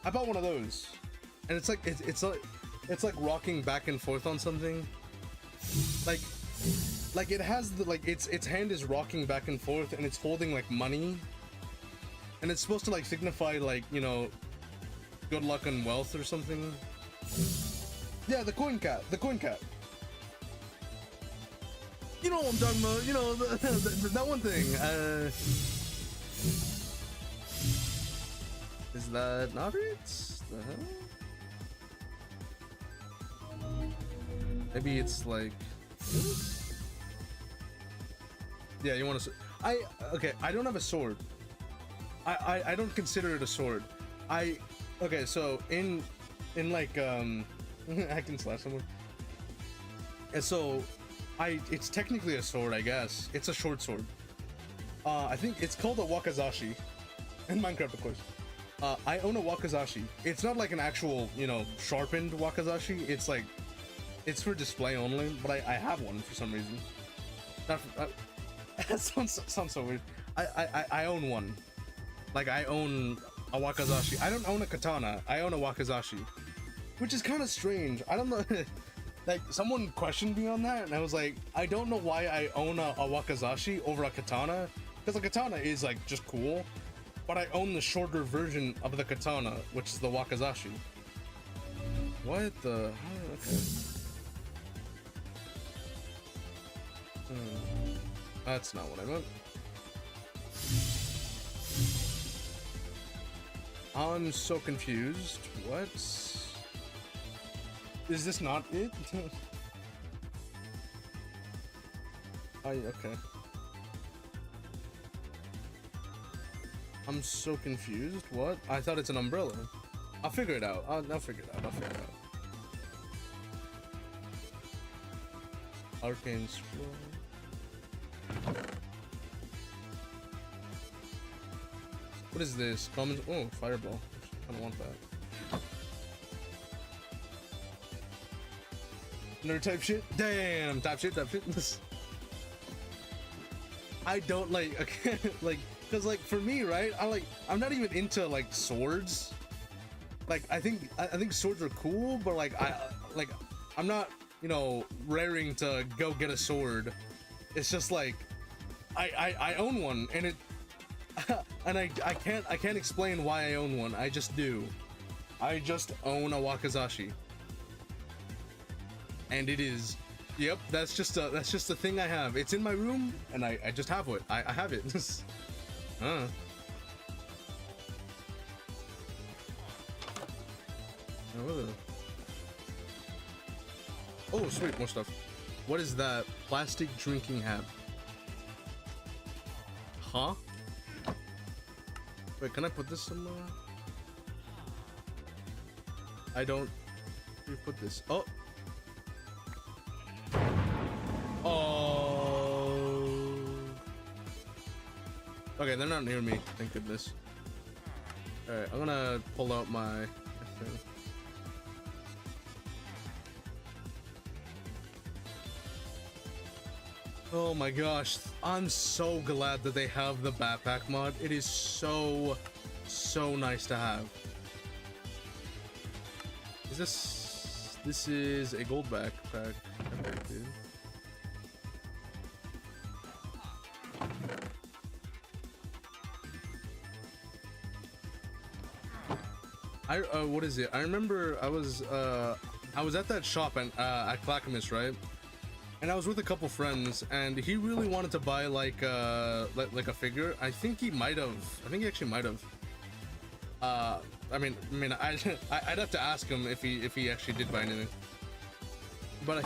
S1: I bought one of those, and it's like it's like rocking back and forth on something. Like it has the like its hand is rocking back and forth and it's holding like money, and it's supposed to like signify like, you know, good luck and wealth or something. Yeah, the coin cat. You know what I'm talking about. You know that one thing. Is that not it? The hell? Maybe it's like this? Yeah, you want to? Okay. I don't have a sword. I don't consider it a sword. Okay. So in like I can slash someone. And so it's technically a sword, I guess. It's a short sword. I think it's called a wakizashi in Minecraft, of course. I own a wakizashi. It's not like an actual, you know, sharpened wakizashi. It's like, it's for display only, but I have one for some reason. Not for, that sounds so weird. I own one. Like, I own a wakizashi. I don't own a katana. I own a wakizashi, which is kind of strange. I don't know. Like, someone questioned me on that, and I was like, I don't know why I own a wakizashi over a katana, because a katana is like just cool. But I own the shorter version of the katana, which is the wakizashi. What the? Okay. That's not what I meant. I'm so confused. What? Is this not it? Okay. I'm so confused. What? I thought it's an umbrella. I'll figure it out. I'll figure it out. Arcane scroll. What is this? Common. Oh, fireball. I don't want that. Nerd type shit. Damn. Type shit. I don't like. Okay, like. Because like for me, right, I'm not even into like swords. Like I think swords are cool, but like I'm not, you know, raring to go get a sword. It's just like I own one, and it and I can't explain why I own one. I just do. I just own a wakizashi, and it is. Yep, that's just a thing I have. It's in my room, and I just have it. I have it. Huh. Oh, sweet, more stuff. What is that? Plastic drinking hat. Huh? Wait, can I put this somewhere? I don't. Where do you put this? Oh. Oh. Okay, they're not near me, thank goodness. Alright, I'm gonna pull out my thing. Oh my gosh, I'm so glad that they have the backpack mod. It is so nice to have. Is this is a gold backpack, dude. What is it? I remember I was at that shop at Clackamas, right? And I was with a couple friends, and he really wanted to buy like a figure. I think he actually might have. I mean, I'd have to ask him if he actually did buy anything. But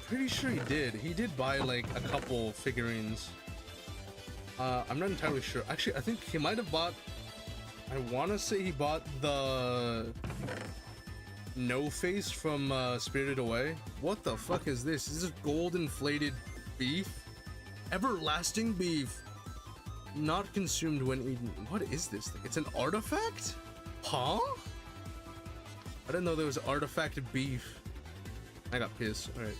S1: pretty sure he did. He did buy like a couple figurines. I'm not entirely sure. Actually, I think he might have bought. I want to say he bought the No Face from Spirited Away. What the fuck is this? Is this gold inflated beef? Everlasting beef. Not consumed when eaten. What is this thing? It's an artifact? Huh? I didn't know there was artifacted beef. I got pissed. Alright.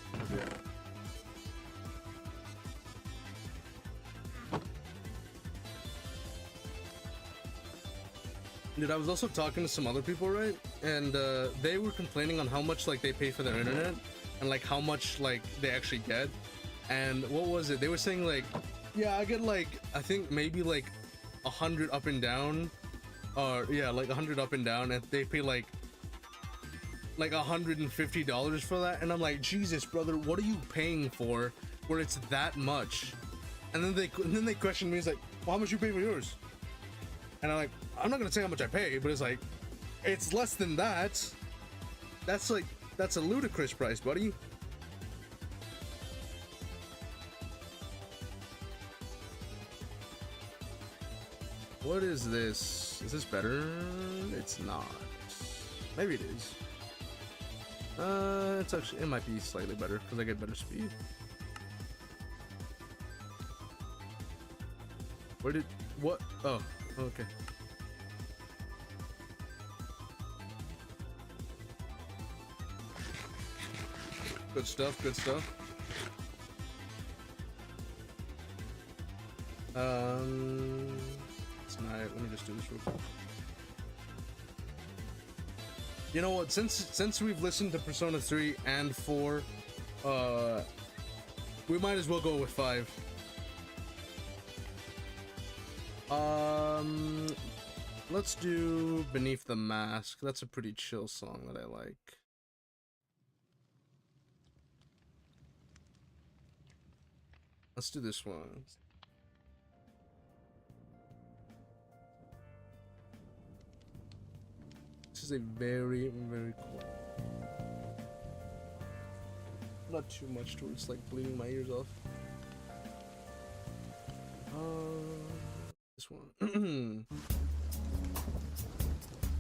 S1: Dude, I was also talking to some other people, right? And they were complaining on how much like they pay for their internet and like how much like they actually get. And what was it? They were saying like, yeah, I get like, I think maybe like 100 up and down, or yeah, like 100 up and down, and they pay like $150 for that. And I'm like, Jesus, brother, what are you paying for where it's that much? And then they questioned me. It's like, well, how much you pay for yours? And I'm like, I'm not gonna say how much I pay, but it's like, it's less than that. That's a ludicrous price, buddy. What is this? Is this better? It's not. Maybe it is. It might be slightly better because I get better speed. What? Oh, okay. Good stuff, good stuff. Tonight, let me just do this real quick. You know what, since we've listened to Persona 3 and 4, we might as well go with 5. Let's do Beneath the Mask. That's a pretty chill song that I like. Let's do this one. This is a very, very cool. Not too much to it's like bleeding my ears off. This one.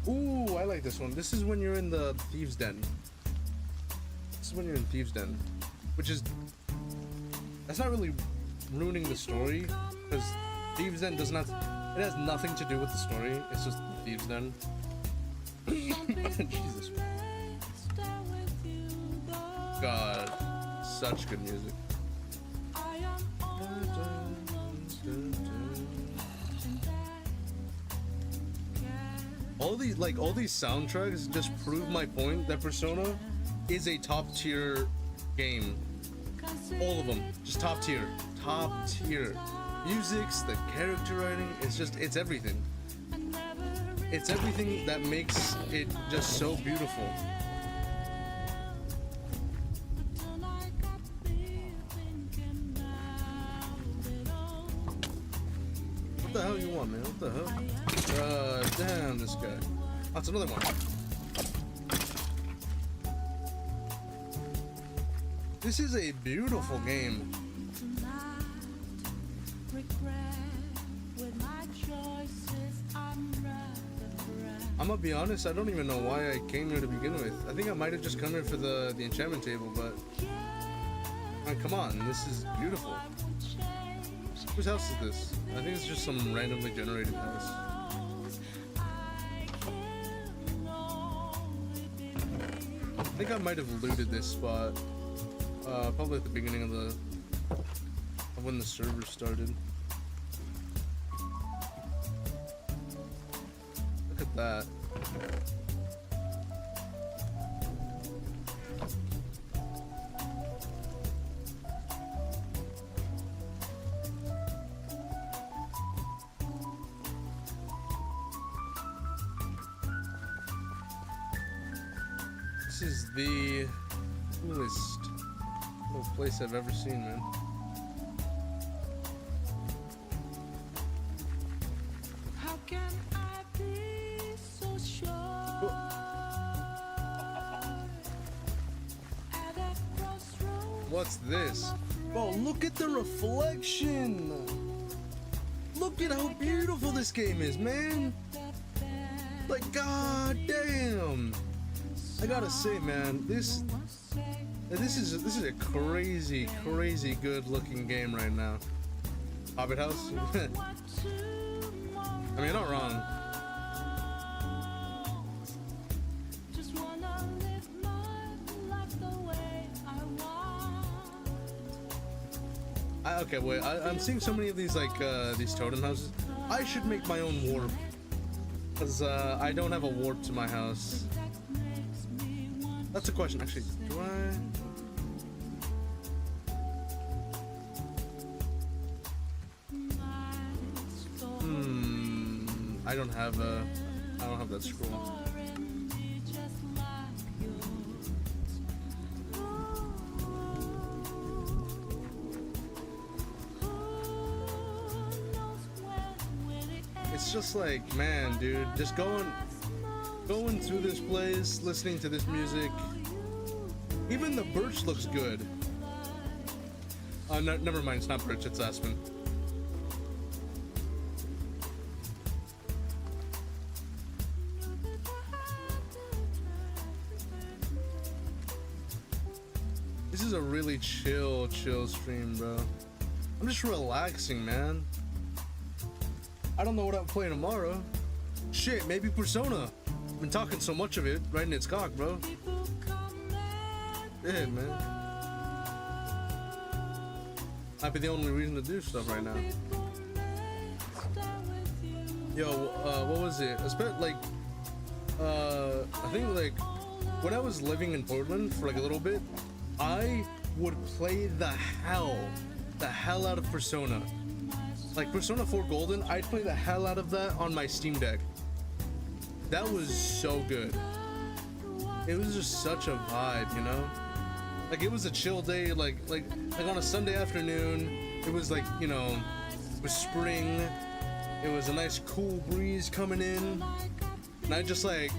S1: Ooh, I like this one. This is when you're in the Thieves' Den. This is when you're in Thieves' Den, which is, that's not really ruining the story, because Thieves' Den does not, it has nothing to do with the story. It's just Thieves' Den. Jesus. God, such good music. All these soundtracks just prove my point that Persona is a top tier game. All of them, just top tier. Top tier. Music's, the character writing, it's everything. It's everything that makes it just so beautiful. What the hell you want, man? What the hell? Damn, this guy. Oh, that's another one. This is a beautiful game. I'm gonna be honest, I don't even know why I came here to begin with. I think I might have just come here for the enchantment table, but I mean, come on, this is beautiful. Whose house is this? I think it's just some randomly generated house. I think I might have looted this spot, probably at the beginning of the when the server started. Look at that. This is the coolest little place I've ever seen, man.
S2: How can I be so sure? At a crossroads,
S1: What's this? Bro, look at the reflection! Look at how beautiful this game is, man! Like, god damn! I gotta say, man, this is a crazy good looking game right now. Hobbit House? I mean, you're not wrong.
S2: just wanna live my life the way I want.
S1: Okay, wait, I'm seeing so many of these, like, these totem houses. I should make my own warp. Because, I don't have a warp to my house. That's a question, actually. Do I? I don't have that scroll. It's just like, man, dude, just going through this place, listening to this music. Even the birch looks good. No, never mind, it's not birch, it's aspen. This is a really chill stream, bro. I'm just relaxing, man. I don't know what I'm playing tomorrow. Shit, maybe Persona. I've been talking so much of it, right in its cock, bro. Yeah, man. Might be the only reason to do stuff right now. Yo, what was it? I think like when I was living in Portland for like a little bit, I would play the hell out of Persona. Like Persona 4 Golden, I'd play the hell out of that on my Steam Deck. That was so good. It was just such a vibe, you know? Like it was a chill day, like on a Sunday afternoon. It was like, you know, it was spring. It was a nice cool breeze coming in. And I just like,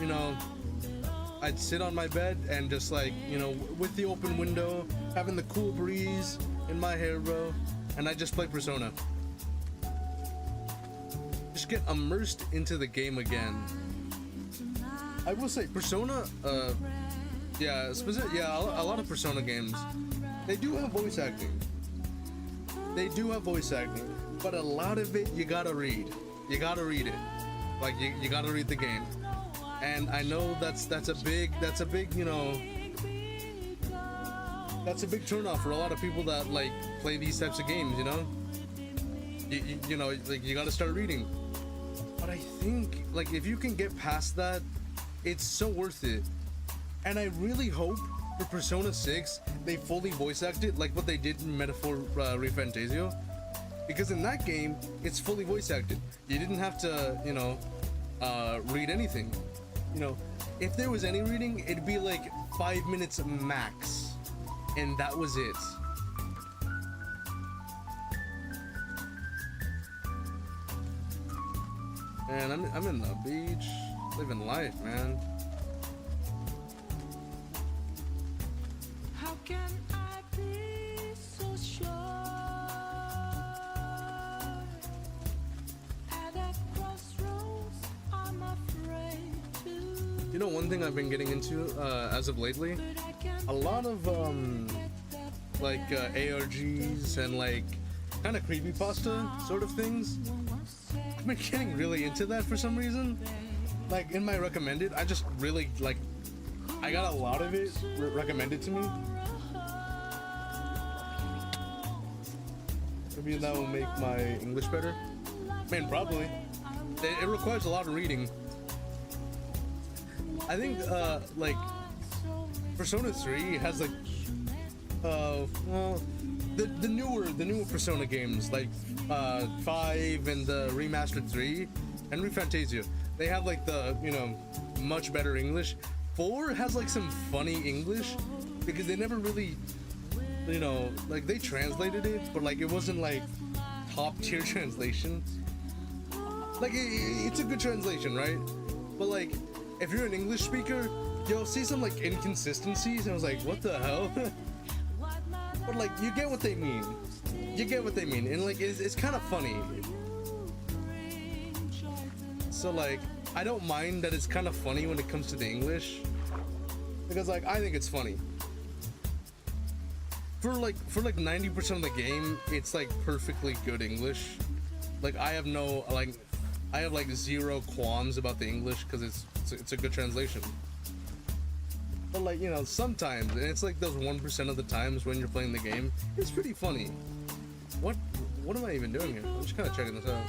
S1: you know, I'd sit on my bed and just like, you know, with the open window, having the cool breeze in my hair, bro. And I just play Persona. Just get immersed into the game again. I will say, Persona, a lot of Persona games, they do have voice acting. But a lot of it, you gotta read. You gotta read it. Like, you gotta read the game. And I know that's a big, you know, that's a big turnoff for a lot of people that like play these types of games, you know? You know, like you gotta start reading. But I think like if you can get past that, it's so worth it. And I really hope for Persona 6 they fully voice act it like what they did in Metaphor ReFantazio. Because in that game, it's fully voice acted. You didn't have to, you know, read anything. You know, if there was any reading, it'd be like 5 minutes max. And that was it. Man, I'm in the beach, living life, man.
S2: How can I be so sure? At a crossroads, I'm afraid to.
S1: You know, one thing I've been getting into as of lately, a lot of like ARGs and like kind of creepypasta sort of things. I've been getting really into that for some reason. Like in my recommended, I just really like, I got a lot of it recommended to me. Maybe that will make my English better. Man, probably. It requires a lot of reading. I think like Persona 3 has like well, the newer Persona games like 5 and the remastered 3 and ReFantasia, they have like the, you know, much better English. 4 has like some funny English because they never really, you know, like they translated it, but like it wasn't like top tier translation. Like it's a good translation, right? But like if you're an English speaker, you'll see some like inconsistencies and I was like, what the hell? But like you get what they mean. You get what they mean, and like it's kind of funny. So like I don't mind that it's kind of funny when it comes to the English, because like I think it's funny. For like 90% of the game, it's like perfectly good English. Like I have like zero qualms about the English because it's a good translation. But like, you know, sometimes, and it's like those 1% of the times when you're playing the game, it's pretty funny. What am I even doing here? I'm just kind of checking this out.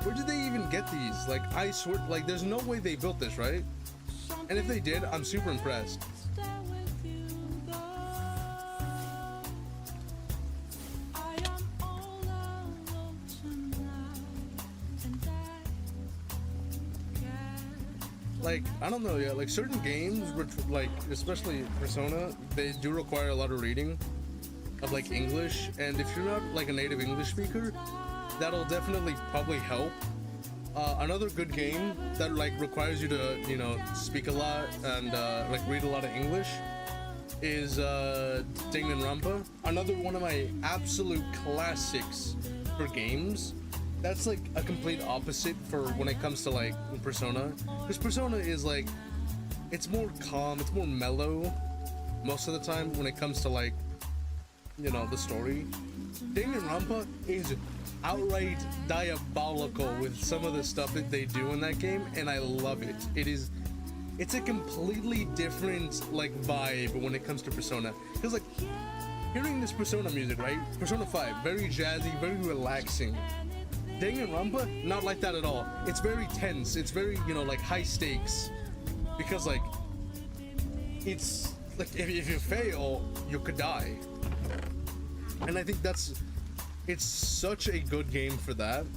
S1: Where did they even get these? Like, I swear, like, there's no way they built this, right? And if they did, I'm super impressed. Like, I don't know, yeah, like certain games, like especially Persona, they do require a lot of reading of like English, and if you're not like a native English speaker, that'll definitely probably help. Another good game that like requires you to, you know, speak a lot and like read a lot of English is Danganronpa. Another one of my absolute classics for games. That's like a complete opposite for when it comes to like Persona, because Persona is like, it's more calm, it's more mellow most of the time when it comes to like, you know, the story. Danganronpa is outright diabolical with some of the stuff that they do in that game, and I love it. It's a completely different like vibe when it comes to Persona, because like hearing this Persona music, right? Persona 5, very jazzy, very relaxing. Danganronpa, not like that at all. It's very tense. It's very, you know, like high stakes, because like it's like if you fail, you could die. And I think it's such a good game for that.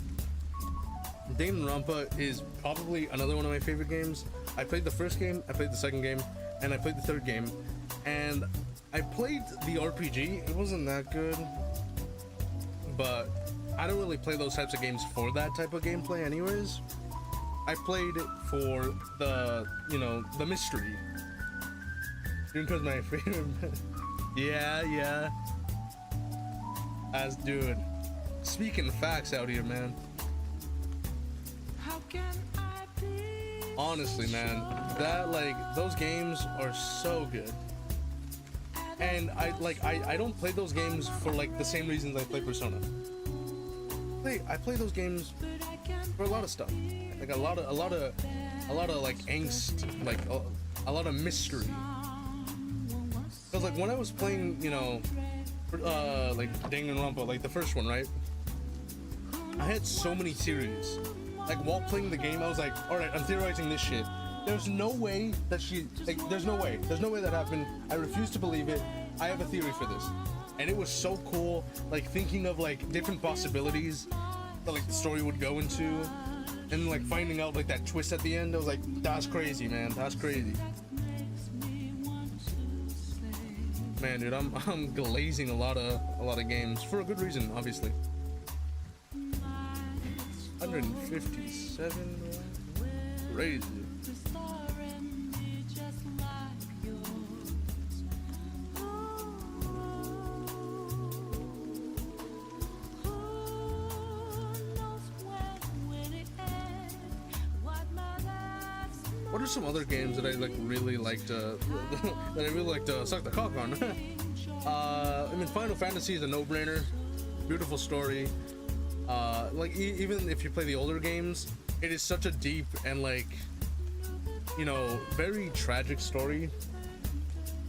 S1: Danganronpa is probably another one of my favorite games. I played the first game, I played the second game, and I played the third game. And I played the RPG. It wasn't that good, but I don't really play those types of games for that type of gameplay anyways. I played it for the, you know, the mystery. Junko's my favorite. Yeah. As dude, speaking facts out here, man. Honestly, man, that like those games are so good. And I don't play those games for like the same reasons I play Persona. I play those games for a lot of stuff, like a lot of like angst, like a lot of mystery. Cause like when I was playing, you know, like Danganronpa, like the first one, right? I had so many theories. Like while playing the game, I was like, all right, I'm theorizing this shit. There's no way that there's no way that happened. I refuse to believe it. I have a theory for this. And it was so cool, like thinking of like different possibilities that like the story would go into, and like finding out like that twist at the end. I was like, that's crazy, man. That's crazy. Man, dude, I'm glazing a lot of games for a good reason, obviously. 157, crazy. What are some other games that I like really like to suck the cock on? I mean, Final Fantasy is a no-brainer. Beautiful story. Like even if you play the older games, it is such a deep and like, you know, very tragic story.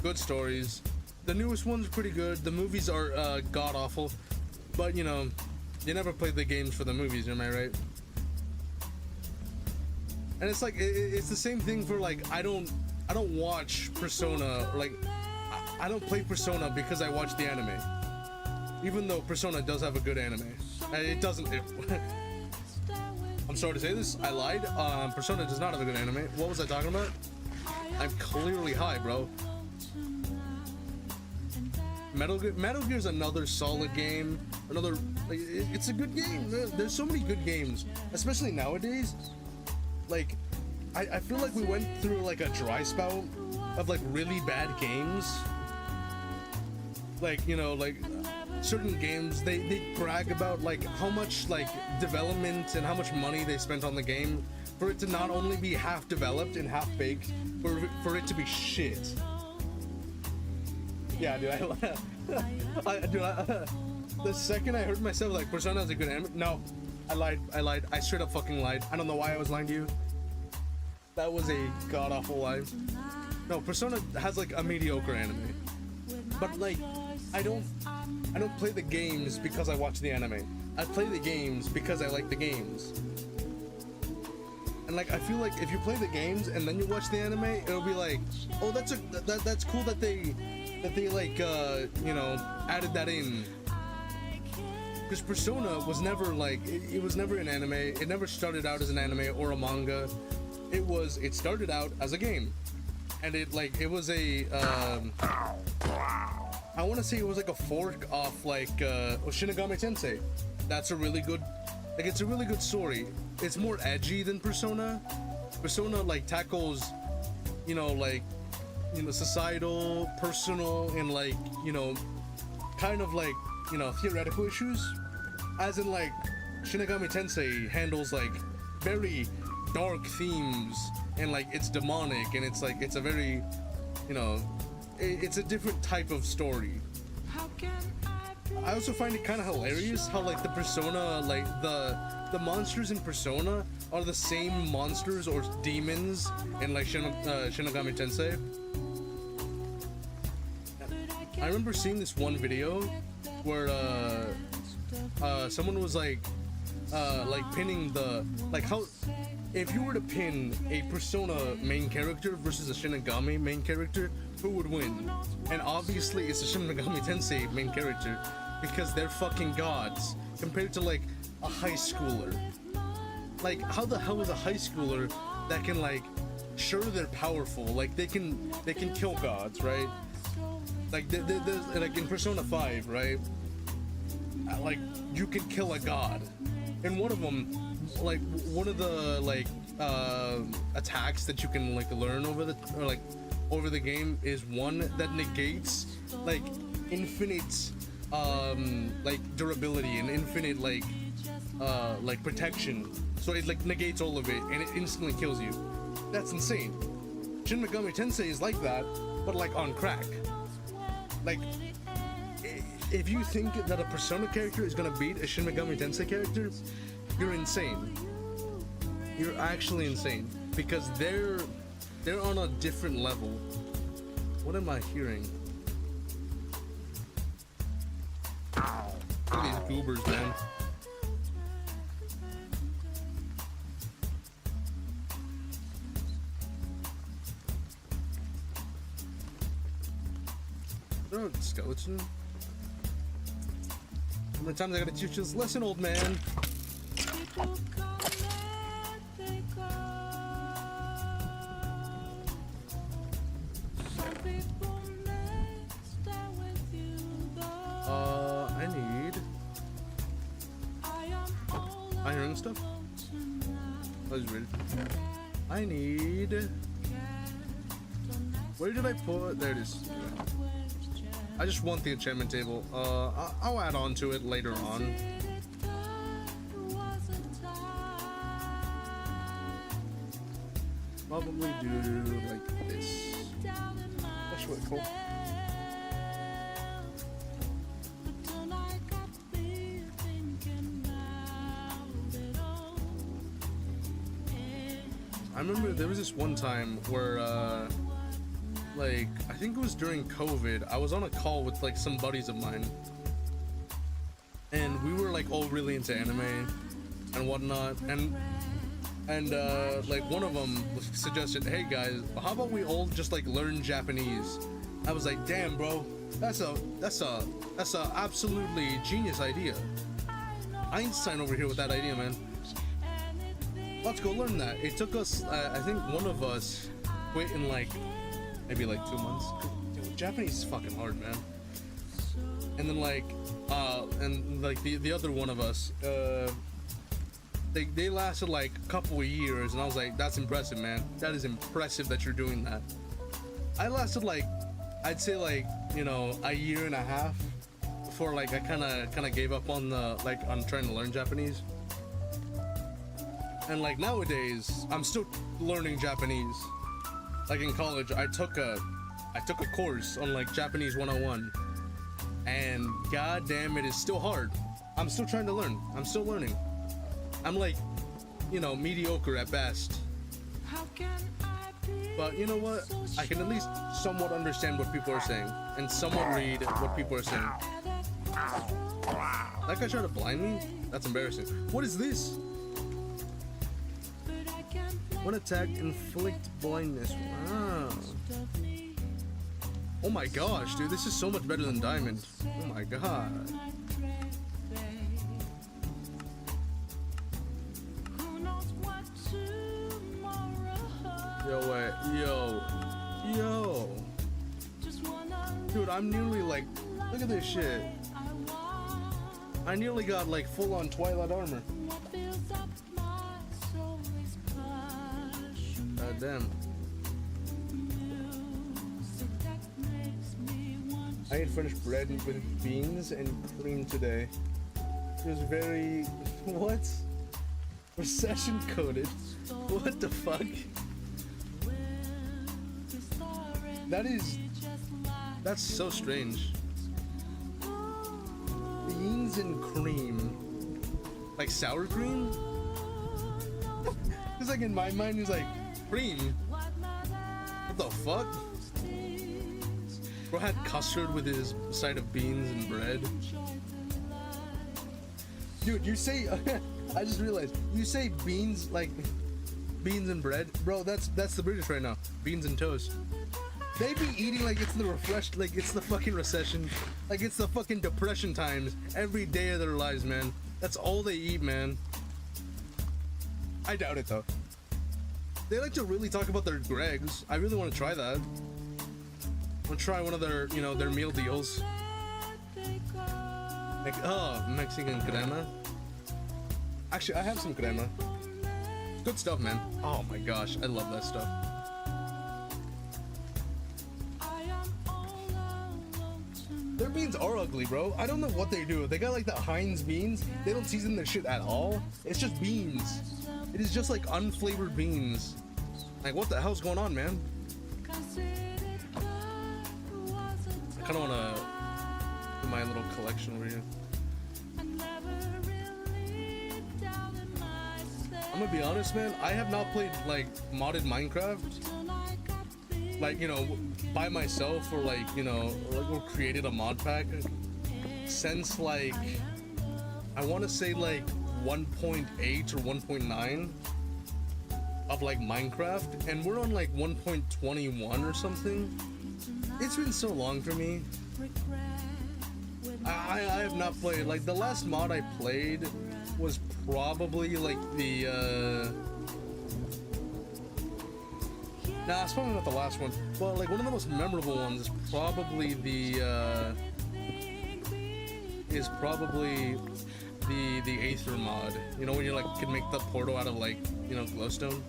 S1: Good stories. The newest one's pretty good. The movies are god awful. But you know, you never played the games for the movies, am I right? And it's like it's the same thing for like I don't watch Persona, or like I don't play Persona because I watch the anime. Even though Persona does have a good anime, it doesn't. I'm sorry to say this, I lied. Persona does not have a good anime. What was I talking about? I'm clearly high, bro. Metal Gear's another solid game. It's a good game. There's so many good games, especially nowadays. Like, I feel like we went through like a dry spout of like really bad games. Like, you know, like certain games, they brag about like how much like development and how much money they spent on the game for it to not only be half developed and half baked, for it to be shit. Yeah, dude, the second I heard myself like Persona has a good anime, no, I lied, I straight up fucking lied. I don't know why I was lying to you. That was a god awful lie. No, Persona has like a mediocre anime, but like I don't play the games because I watch the anime. I play the games because I like the games. And like I feel like if you play the games and then you watch the anime, it'll be like, oh, that's cool that they like you know, added that in. Because Persona was never like it was never an anime. It never started out as an anime or a manga. It started out as a game, and it was a I want to say it was like a fork off like Shinigami Tensei. That's a really good, like it's a really good story. It's more edgy than Persona. Persona like tackles, you know, like, you know, societal, personal, and like, you know, kind of like, you know, theoretical issues. As in like Shinigami Tensei handles like very dark themes, and like it's demonic, and it's like it's a very, you know, it's a different type of story. I also find it kind of hilarious how like the Persona, like the monsters in Persona are the same monsters or demons in like Shinigami Tensei. I remember seeing this one video where someone was like pinning the, like, how if you were to pin a Persona main character versus a Shinigami main character, who would win? And obviously it's a Shinigami Tensei main character, because they're fucking gods compared to like a high schooler. Like, how the hell is a high schooler that can, like, sure they're powerful, like they can kill gods, right? Like like in Persona 5, right? Like you can kill a god, and one of them, like one of the like attacks that you can like learn over the game is one that negates like infinite like durability and infinite like protection. So it like negates all of it and it instantly kills you. That's insane. Shin Megami Tensei is like that, but like on crack. Like, if you think that a Persona character is gonna beat a Shin Megami Tensei character, you're insane. You're actually insane, because they're on a different level. What am I hearing? Look at these goobers, man. Oh, skeleton. How many times I gotta teach you this lesson, old man? I need iron stuff. I'll just read it. I need. Where did I put? There it is. I just want the enchantment table. I'll add on to it later on. Probably do like this. That's really cool. I remember there was this one time where like, I think it was during COVID, I was on a call with like some buddies of mine, and we were like all really into anime and whatnot, and like one of them suggested, hey guys, how about we all just like learn Japanese? I was like, damn bro, that's a absolutely genius idea. Einstein over here with that idea, man. Let's go learn that. It took us I think one of us quit in like maybe like 2 months. Dude, Japanese is fucking hard, man. And then like the other one of us, they lasted like a couple of years, and I was like, that's impressive, man. That is impressive that you're doing that. I lasted like, I'd say like, you know, a year and a half before like I kind of gave up on the on trying to learn Japanese. And like nowadays, I'm still learning Japanese. Like in college, I took a course on like Japanese 101, and goddamn, it is still hard. I'm still trying to learn. I'm still learning. I'm like, you know, mediocre at best. But you know what? I can at least somewhat understand what people are saying and somewhat read what people are saying. That guy tried to blind me? That's embarrassing. What is this? One attack, inflict blindness. Wow. Oh my gosh, dude, this is so much better than Diamond. Oh my god. Yo, wait, yo. Dude, I'm nearly like, look at this shit. I nearly got like full on Twilight armor. God damn. I ate French bread with beans and cream today. It was very... what? Recession coded? What the fuck? That's so strange. Beans and cream. Like sour cream? It's like in my mind, he's like, cream? What the fuck? Bro had custard with his side of beans and bread. Dude, you say, I just realized, you say beans, like, beans and bread? Bro, that's the British right now. Beans and toast. They be eating like it's the refreshed, like it's the fucking recession, like it's the fucking depression times every day of their lives, man. That's all they eat, man. I doubt it though. They like to really talk about their Gregs. I really want to try that. I want to try one of their, you know, their meal deals. Like, oh, Mexican crema. Actually, I have some crema. Good stuff, man. Oh my gosh, I love that stuff. Their beans are ugly, bro. I don't know what they do. They got like the Heinz beans. They don't season their shit at all. It's just beans. It is just like unflavored beans. Like, what the hell's going on, man? I kind of want to do my little collection over here. I'm gonna be honest, man. I have not played like modded Minecraft, like, you know, by myself, or like, you know, or created a mod pack since like, I want to say like 1.8 or 1.9 of like Minecraft, and we're on like 1.21 or something. It's been so long for me. I have not played, like, the last mod I played was probably like the nah, it's probably not the last one. Well, like one of the most memorable ones is probably the Aether mod. You know, when you like can make the portal out of like, you know, glowstone.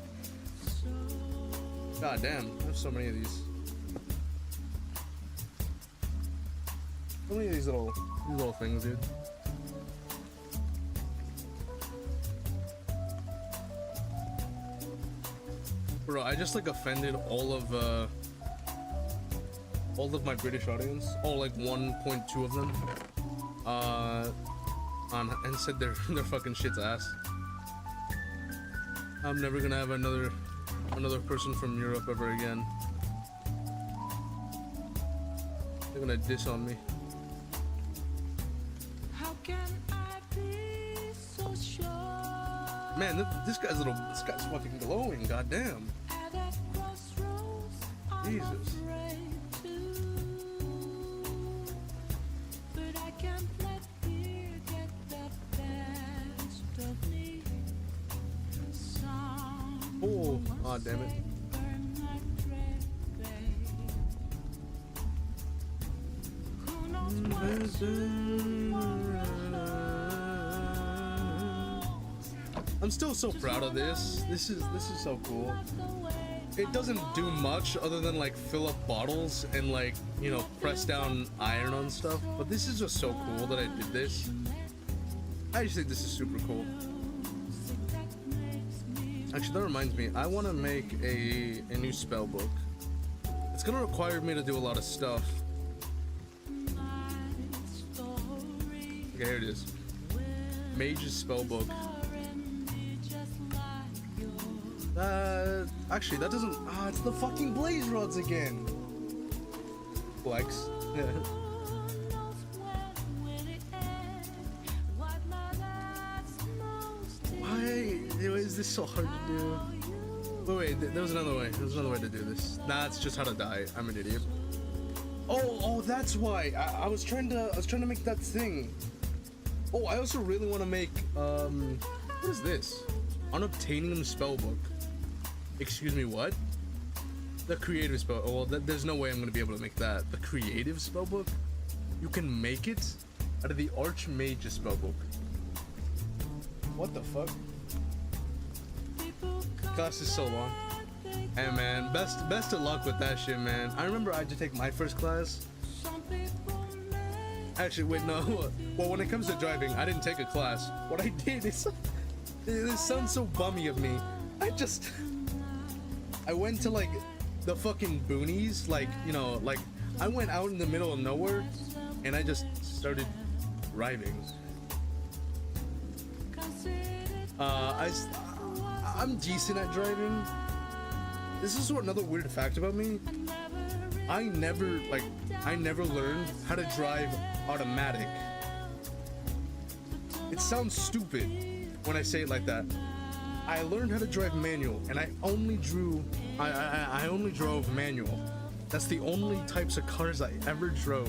S1: God damn, there's so many of these. So many of these little things, dude. Bro, I just like offended all of my British audience, all like 1.2 of them, and said they're fucking shit's ass. I'm never gonna have another person from Europe ever again. They're gonna diss on me. How can I Man, this guy's fucking glowing. Goddamn. Jesus. Oh, aw, damn it. I'm still so proud of this. This is so cool. It doesn't do much other than like fill up bottles and like, you know, press down iron on stuff, but this is just so cool that I did this. I just think this is super cool. Actually, that reminds me, I want to make a new spell book. It's gonna require me to do a lot of stuff. Okay, here it is. Mage's spell book. Actually, that doesn't. Ah, it's the fucking blaze rods again. Flex. Why is this so hard to do? Wait, there was another way. There's another way to do this. That's just how to die. I'm an idiot. Oh, that's why. I was trying to make that thing. Oh, I also really want to make what is this? Unobtainium spellbook. Excuse me, what? The creative spell. Oh, well, there's no way I'm gonna be able to make that. The creative spellbook? You can make it out of the Archmage's spellbook. What the fuck? Class is so long. Hey man, best of luck with that shit, man. I remember I had to take my first class. Actually, wait, no. Well, when it comes to driving, I didn't take a class. What I did is, this sounds so bummy of me. I went to like the fucking boonies, like, you know, like I went out in the middle of nowhere and I just started driving. I'm decent at driving. This is another weird fact about me. I never learned how to drive automatic. It sounds stupid when I say it like that. I learned how to drive manual, and I only drove manual. That's the only types of cars I ever drove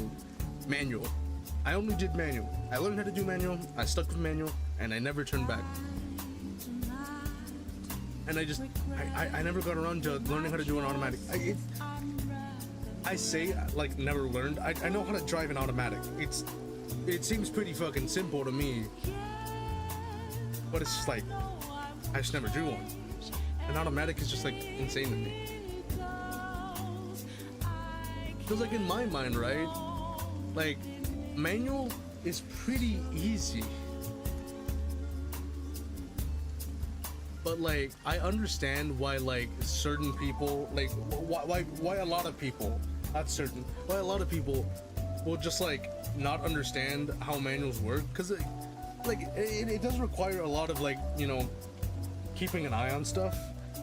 S1: manual. I only did manual. I learned how to do manual, I stuck with manual, and I never turned back. And I never got around to learning how to do an automatic. I say like never learned. I know how to drive an automatic. It seems pretty fucking simple to me, but it's just like I just never drew one. An automatic is just like insane to me. Because like in my mind, right? Like manual is pretty easy. But like I understand why like certain people, like why a lot of people, not certain, why a lot of people will just like not understand how manuals work, because it does require a lot of like, you know, keeping an eye on stuff.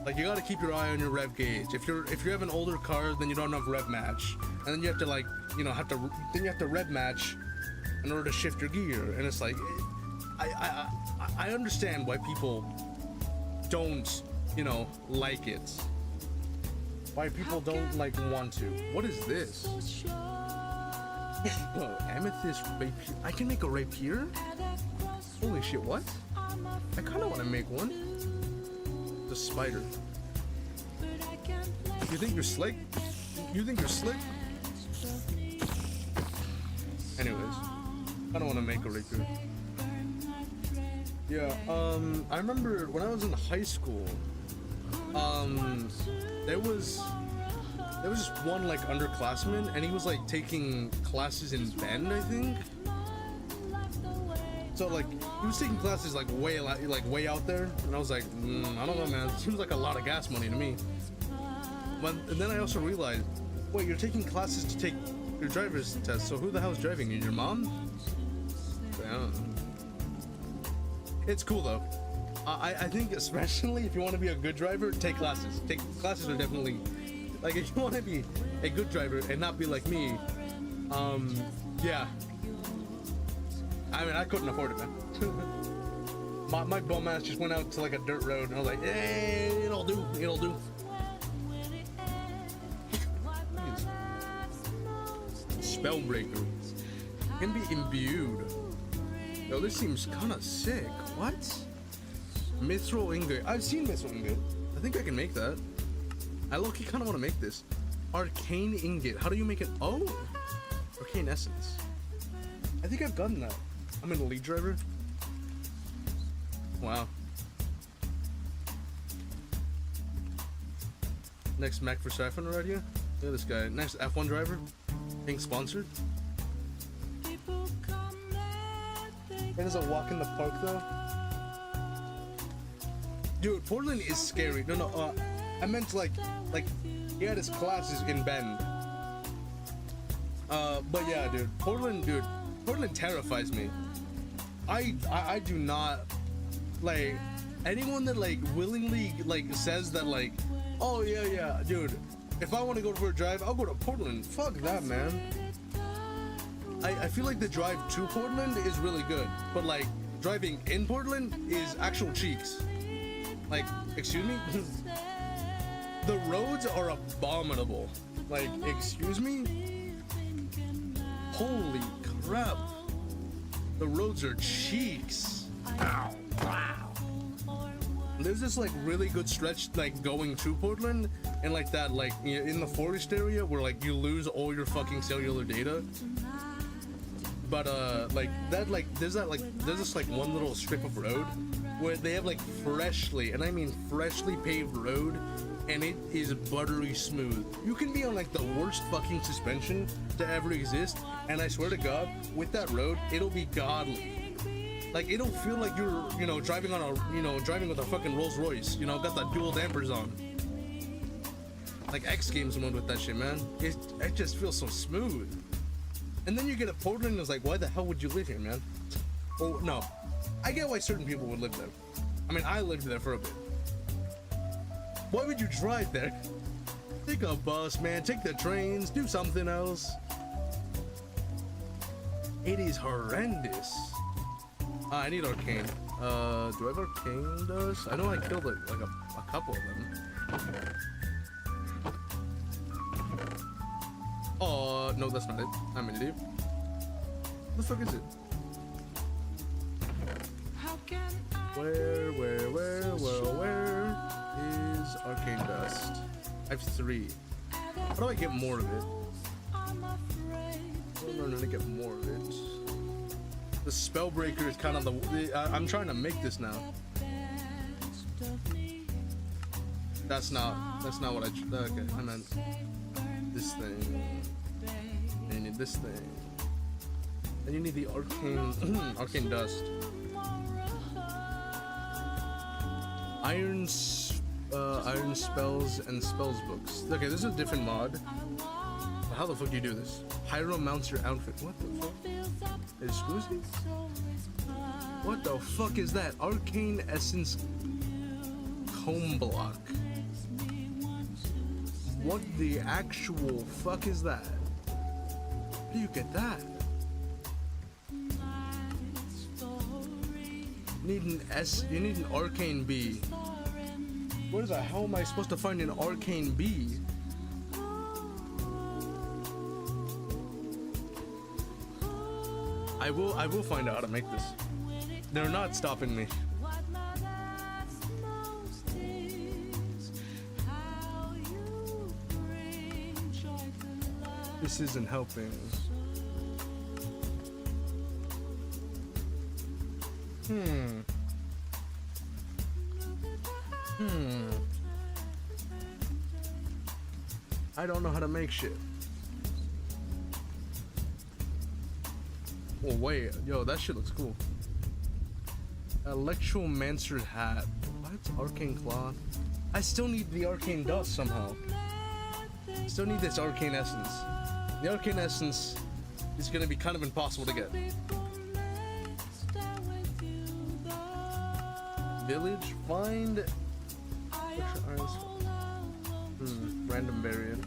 S1: Like you got to keep your eye on your rev gauge. If you have an older car, then you don't have rev match, and then you have to like, you know, then you have to rev match in order to shift your gear. And it's like I understand why people don't, you know, like it. Why people don't like want to. What is this? Oh, amethyst rapier. I can make a rapier? Holy shit, what? I kind of want to make one. The spider. You think you're slick? You think you're slick? Anyways, I don't want to make a rapier. Yeah, I remember when I was in high school, there was just one like underclassman, and he was like taking classes in Bend, I think. So like he was taking classes like way out there, and I was like, I don't know, man. It seems like a lot of gas money to me. But and then I also realized, wait, you're taking classes to take your driver's test. So who the hell is driving you? Your mom? I don't know. It's cool though. I think especially if you want to be a good driver, take classes. Classes are definitely, like, if you want to be a good driver and not be like me, yeah. I mean, I couldn't afford it, man. My bum ass just went out to like a dirt road, and I was like, hey, it'll do, it'll do. Spellbreaker can be imbued. Yo, this seems kind of sick. What? Mithril ingot. I've seen mithril ingot. I think I can make that. I low-key kind of want to make this. Arcane ingot. How do you make it? Oh, arcane essence. I think I've gotten that. I'm in a lead driver. Wow. Next Mac for Siphon right here. Look at this guy. Next F1 driver. Being sponsored. It is a walk in the park though. Dude, Portland is scary. No, I meant like he had his classes in Bend. But yeah, dude, Portland terrifies me. I do not like anyone that like willingly like says that like, oh yeah, dude, if I want to go for a drive, I'll go to Portland. Fuck that, man. I feel like the drive to Portland is really good, but like driving in Portland is actual cheeks. Like, excuse me? The roads are abominable. Like, excuse me? Holy crap. The roads are cheeks. Ow, wow. There's this like really good stretch like going to Portland and like that like in the forest area where like you lose all your fucking cellular data. But like there's this like one little strip of road where they have like freshly, and I mean freshly paved road, and it is buttery smooth. You can be on like the worst fucking suspension to ever exist, and I swear to God, with that road, it'll be godly. Like it'll feel like you're, you know, driving on a, driving with a fucking Rolls Royce, got the dual dampers on. Like X Games mode with that shit, man. It just feels so smooth. And then you get to Portland and it's like, why the hell would you live here, man? Oh, no. I get why certain people would live there. I mean, I lived there for a bit. Why would you drive there? Take a bus, man. Take the trains. Do something else. It is horrendous. I need arcane. Do I have arcane dust? I know I killed like a couple of them. Oh, no, that's not it. I'm an idiot. What the fuck is it? Where is arcane dust? I have 3. How do I get more of it? I don't know how to get more of it. The Spellbreaker is kind of the... I'm trying to make this now. That's not what I... Okay, I meant this thing. And you need this thing. And you need the arcane... arcane dust. Iron spells and spells books. Okay, this is a different mod. How the fuck do you do this? Hyro mounts your outfit. What the fuck? Exclusive? What the fuck is that? Arcane Essence Comb Block. What the actual fuck is that? How do you get that? You need an arcane bee. Where the hell am I supposed to find an arcane bee? I will find out how to make this. They're not stopping me. This isn't helping. I don't know how to make shit. Oh wait, yo, that shit looks cool. Electromancer hat. What? Arcane cloth. I still need the arcane dust somehow. Still need this arcane essence. The arcane essence is gonna be kind of impossible to get. Village, find random variant.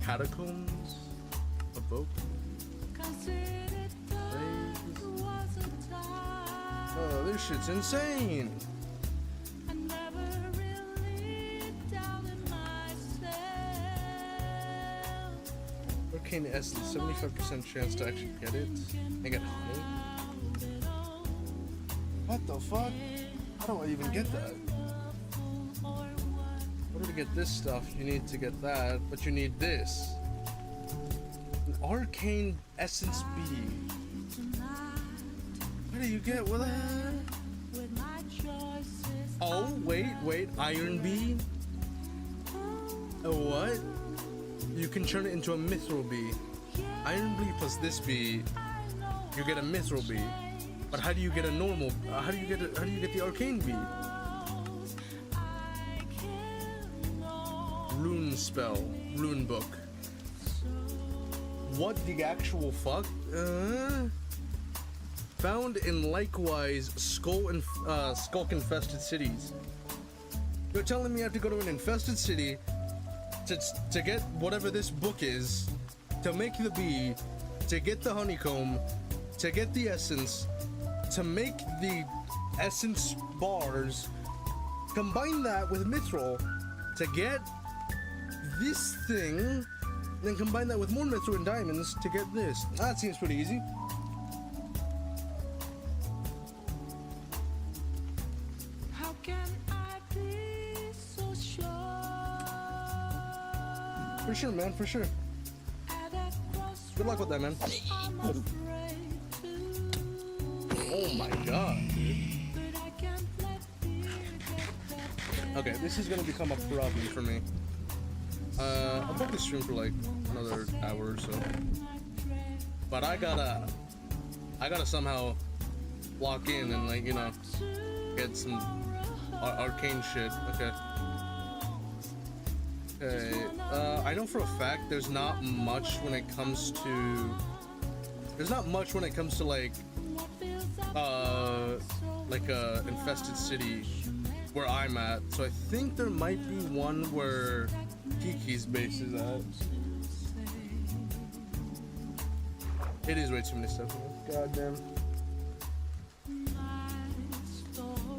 S1: Catacombs. spoke. Oh, this shit's insane. Arcane essence, 75% chance to actually get it. I get honey. What the fuck? How do I even get that? In order to get this stuff, you need to get that, but you need this. An arcane essence bee. What do you get with that? Oh, wait, iron bee? A what? You can turn it into a mithril bee. Iron bee plus this bee, you get a mithril bee. But how do you get a normal? How do you get the arcane bee? Rune spell, rune book. What the actual fuck? Found in likewise skulk infested cities. You're telling me I have to go to an infested city to get whatever this book is, to make the bee, to get the honeycomb, to get the essence, to make the essence bars, combine that with mithril to get this thing, then combine that with more mithril and diamonds to get this. That seems pretty easy.
S2: How can I be so sure?
S1: For sure, man, for sure. Good luck with that, man. Oh my god, dude. Okay, this is gonna become a problem for me. I'll probably stream for like another hour or so. But I gotta somehow lock in and, like, you know, get some arcane shit. Okay. Okay. I know for a fact there's not much when it comes to like a infested city where I'm at. So I think there might be one where Kiki's base is at. It is way too many steps. God damn.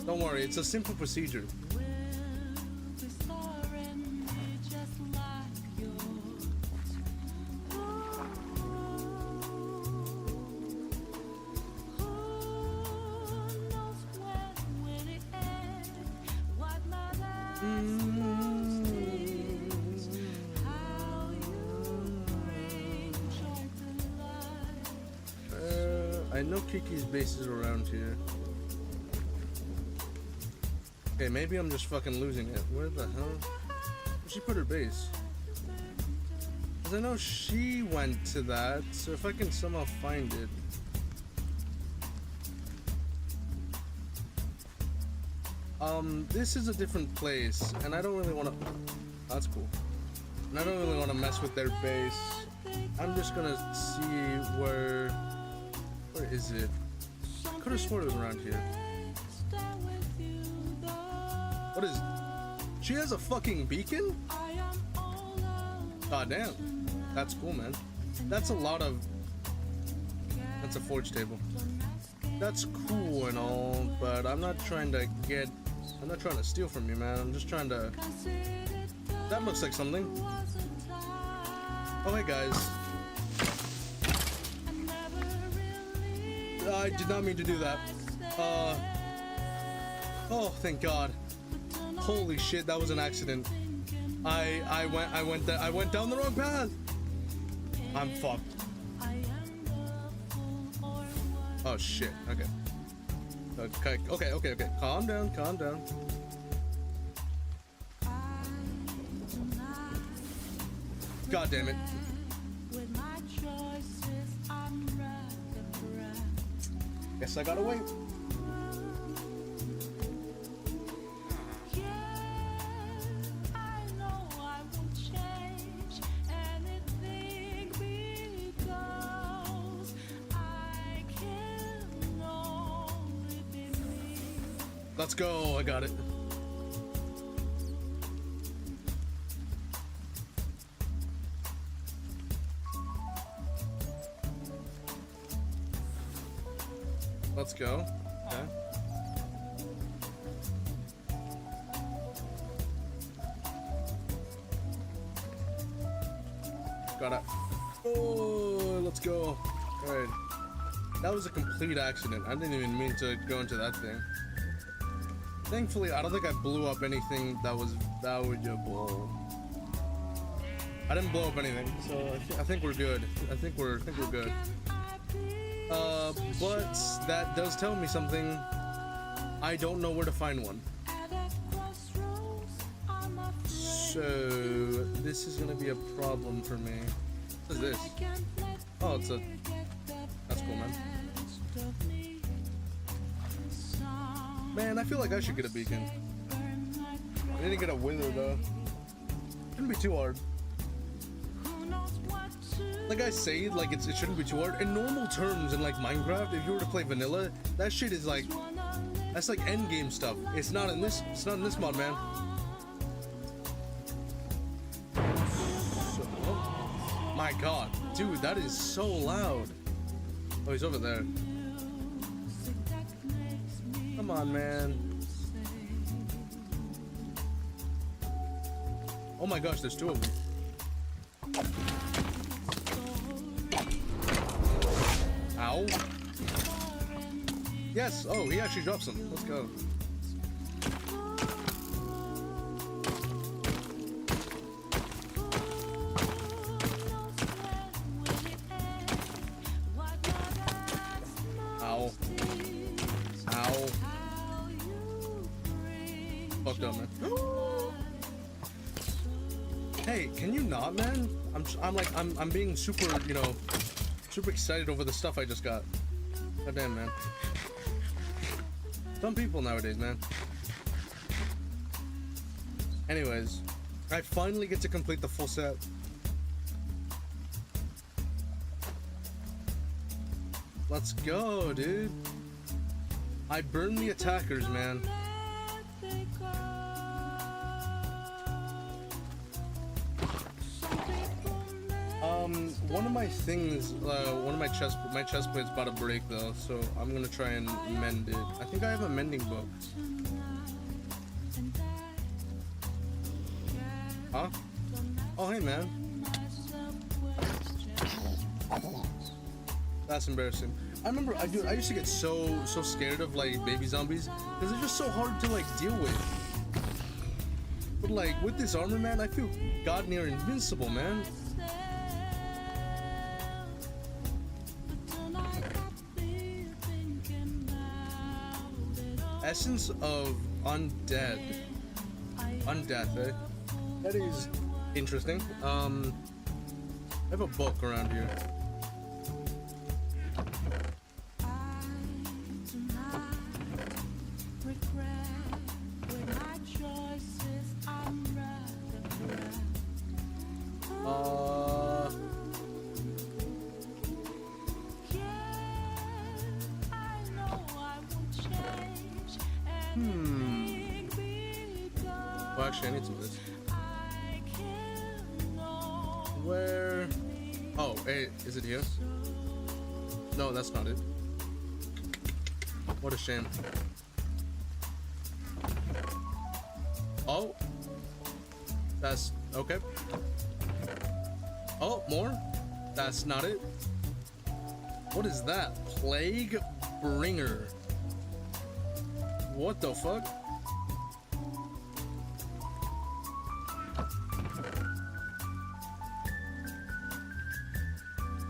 S1: Don't worry, it's a simple procedure. I know Kiki's base is around here. Okay, maybe I'm just fucking losing it. Where the hell? Where'd she put her base? Because I know she went to that, so if I can somehow find it. This is a different place, and I don't really want to... That's cool. And I don't really want to mess with their base. I'm just gonna see where... Where is it? I could have sworn it was around here. What is... She has a fucking beacon? God damn. That's cool, man. That's a lot of... That's a forge table. That's cool and all, but I'm not trying to get... I'm not trying to steal from you, man. I'm just trying to... That looks like something. Oh, hey, guys. I did not mean to do that. Oh, thank God. Holy shit, that was an accident. I went down the wrong path. I'm fucked. Oh shit. Okay. Okay. Calm down. God damn it. Guess I gotta wait. Let's go, I got it. Let's go. Okay. Got it. Oh, let's go. Alright. That was a complete accident. I didn't even mean to go into that thing. Thankfully, I don't think I blew up anything that was valuable. I didn't blow up anything, so I think we're good. I think we're good. But that does tell me something. I don't know where to find one. So this is gonna be a problem for me. What is this? Oh, it's a. That's cool, man. Man, I feel like I should get a beacon. I didn't get a wither though. Shouldn't be too hard. Like I say, like it shouldn't be too hard. In normal terms, in like Minecraft, if you were to play vanilla, that shit is like, that's like end game stuff. It's not in this. It's not in this mod, man. So, oh, my God, dude, that is so loud. Oh, he's over there. Come on, man. Oh my gosh, there's two of them. Ow. Yes. Oh, he actually dropped some. Let's go. Ow. Ow. Fucked up, man. Hey, can you not, man? I'm being super, you know, super excited over the stuff I just got. God damn, man. Some people nowadays, man. Anyways, I finally get to complete the full set. Let's go, dude. I burned the attackers, man. One of my things, one of my chest plate's about to break though, so I'm gonna try and mend it. I think I have a mending book. Huh? Oh, hey, man. That's embarrassing. I remember, I used to get so scared of like baby zombies because they're just so hard to like deal with. But like with this armor, man, I feel god near invincible, man. Essence of undead. Undeath, eh? That is interesting. I have a book around here. Well, actually, I need some of this. Where? Oh, hey, is it here? No, that's not it. What a shame. Oh, that's okay. Oh, more? That's not it. What is that? Plague Bringer. What the fuck?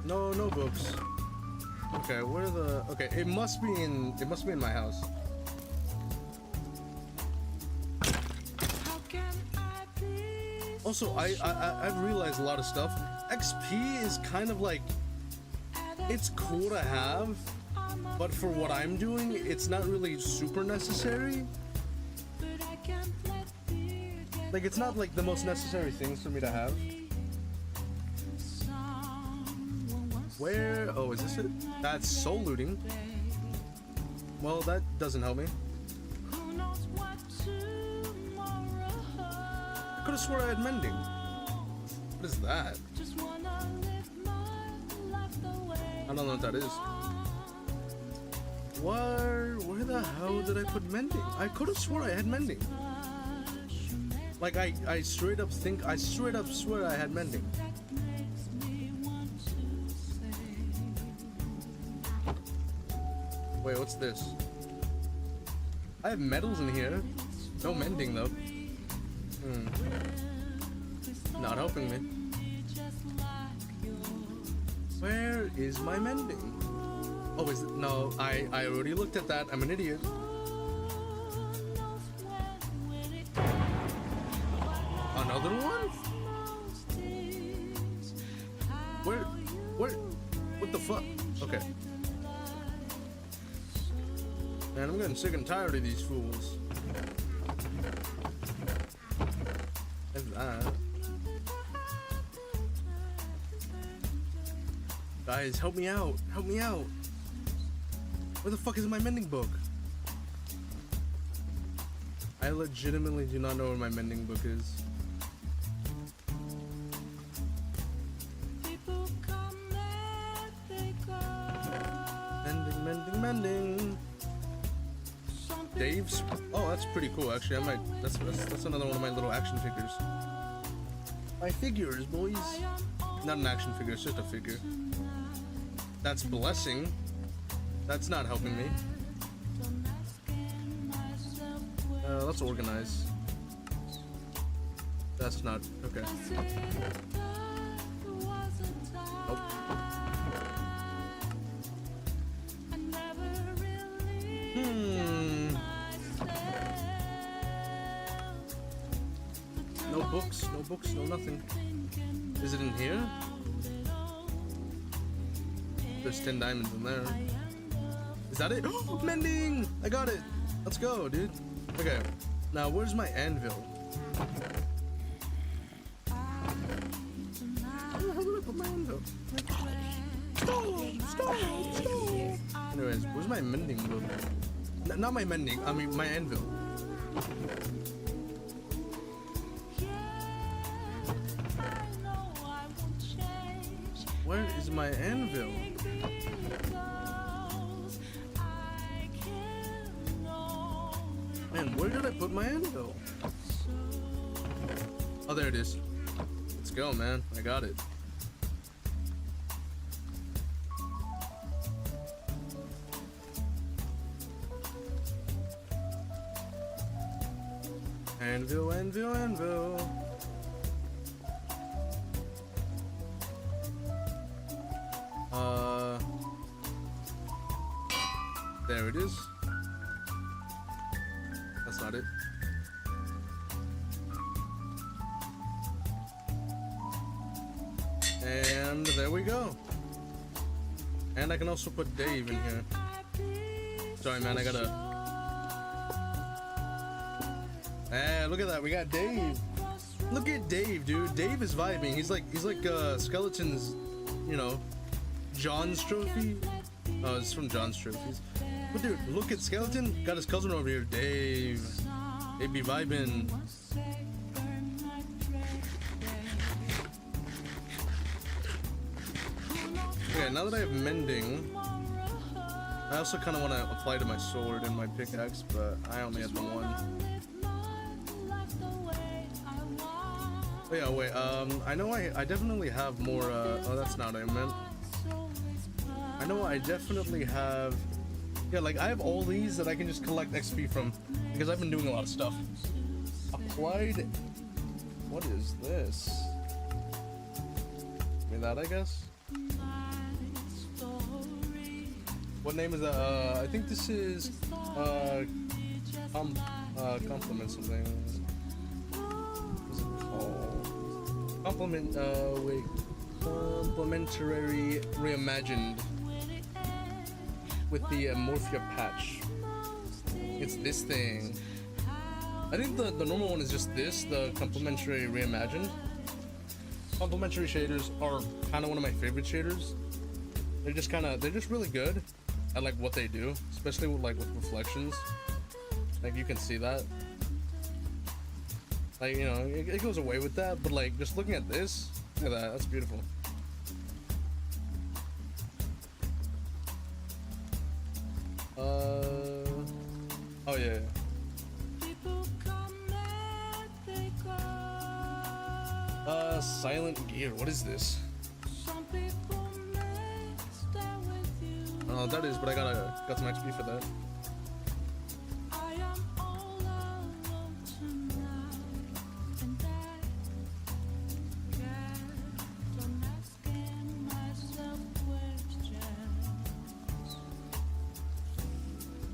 S1: No books. Okay, where are the? Okay, it must be in my house. Also, I've realized a lot of stuff. XP is kind of like, it's cool to have, but for what I'm doing, it's not really super necessary. Like, it's not like the most necessary things for me to have. Where? Oh, is this it? That's soul looting. Well, that doesn't help me. I could have swore I had mending. What is that? I don't know what that is. Where the hell did I put mending? I could have swore I had mending. Like I straight up swear I had mending. Wait, what's this? I have metals in here. No mending though. Not helping me. Where is my mending? Oh, is it? No, I already looked at that. I'm an idiot. Another one? Where? What the fuck? Okay. Man, I'm getting sick and tired of these fools. There's that. Guys, help me out. Help me out. Where the fuck is my mending book? I legitimately do not know where my mending book is. Mending. Dave's. Oh, that's pretty cool. Actually, I might. That's another one of my little action figures. My figures, boys. Not an action figure. It's just a figure. That's blessing. That's not helping me. Let's organize. That's not okay. Nope. No books, no nothing. Is it in here? There's 10 diamonds in there. Is that it? Oh, mending! I got it! Let's go, dude. Okay, now where's my anvil? Where the hell did I put my anvil? Stop! Anyways, where's my mending book? Not my mending, I mean my anvil. Where is my anvil? Man, where did I put my anvil? Oh, there it is. Let's go, man. I got it. Anvil, anvil, anvil. There it is. That's not it. And there we go. And I can also put Dave in here. Sorry, man, I gotta... Hey, look at that, we got Dave. Look at Dave, dude. Dave is vibing. He's like Skeleton's, you know, John's trophy. Oh, it's from John's trophies. But dude, look at Skeleton. Got his cousin over here, Dave. They be vibing. Okay, now that I have mending, I also kind of want to apply to my sword and my pickaxe, but I only have the one. Oh yeah, wait, I know I definitely have more, oh, that's not what I meant. I know I definitely have, yeah, like I have all these that I can just collect XP from, because I've been doing a lot of stuff. Applied, what is this? I mean that, I guess? What name is that? I think this is, compliment something. What's it called? Wait. Complementary Reimagined. With the Morphia patch. It's this thing. I think the normal one is just this, the Complementary Reimagined. Complementary shaders are kind of one of my favorite shaders. They're just really good at like what they do, especially with with reflections. Like you can see that. Like, you know, it goes away with that, but like just looking at this, look at that, that's beautiful. Oh yeah.
S2: People come and they go.
S1: Silent Gear. What is this?
S2: Some people may stay with you.
S1: I don't know what that is, but I got some XP for that.
S2: I am all alone tonight, and I kept on asking myself questions.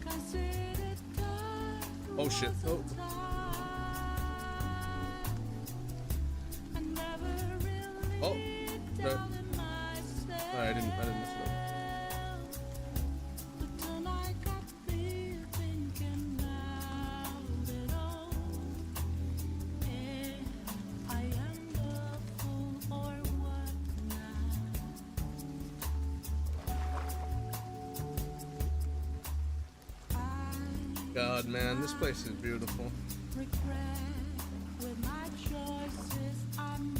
S2: Consider time
S1: Oh shit.
S2: was a
S1: Oh.
S2: time I never really
S1: Oh. Right.
S2: doubted myself.
S1: I didn't mess it up.
S2: But tonight got me thinking about it all. If I am the fool or what now?
S1: God, man, this place is beautiful.
S2: Regret with my choices, I'm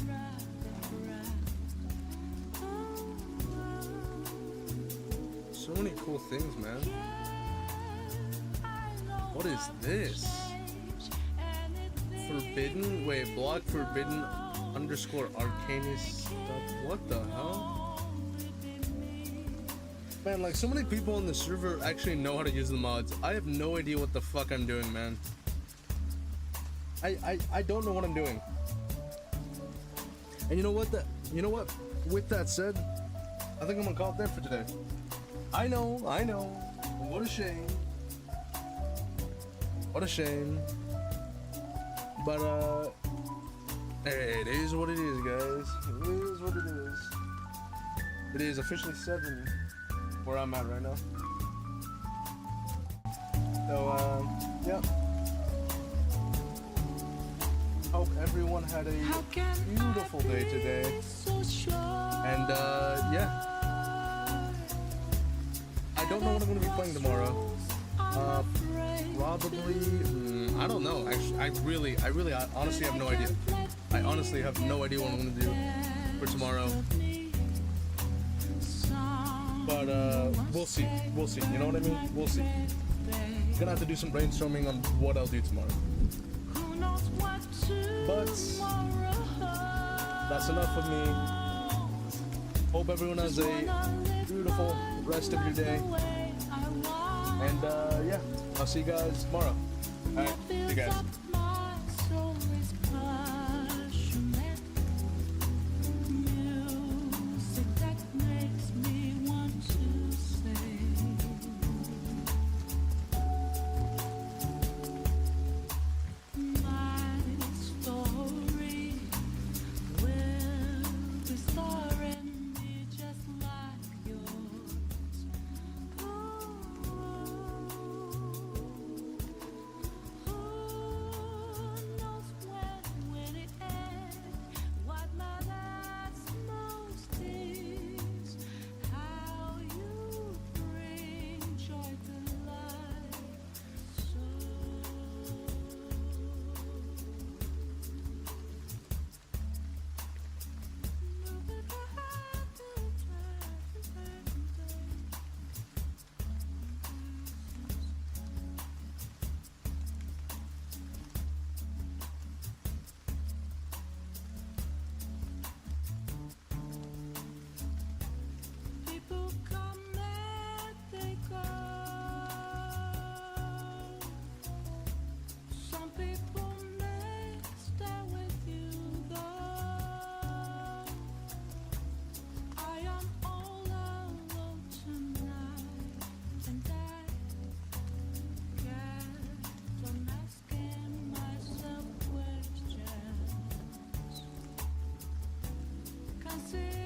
S1: So many cool things, man. What is this? Forbidden? Wait, block forbidden underscore arcanist stuff. What the hell? Man, like so many people on the server actually know how to use the mods. I have no idea what the fuck I'm doing, man. I don't know what I'm doing. And you know what? With that said, I think I'm gonna call it there for today. I know. What a shame. What a shame. But hey, it is what it is, guys. It is what it is. It is officially 7 where I'm at right now. So yeah. Hope everyone had a beautiful day today. And yeah. I don't know what I'm going to be playing tomorrow. Probably, I don't know. Actually, I honestly have no idea. I honestly have no idea what I'm going to do for tomorrow. But we'll see. We'll see. You know what I mean? We'll see. Gonna have to do some brainstorming on what I'll do tomorrow. But that's enough of me. Hope everyone has a beautiful rest of your day. And yeah, I'll see you guys tomorrow. Alright, see you guys. See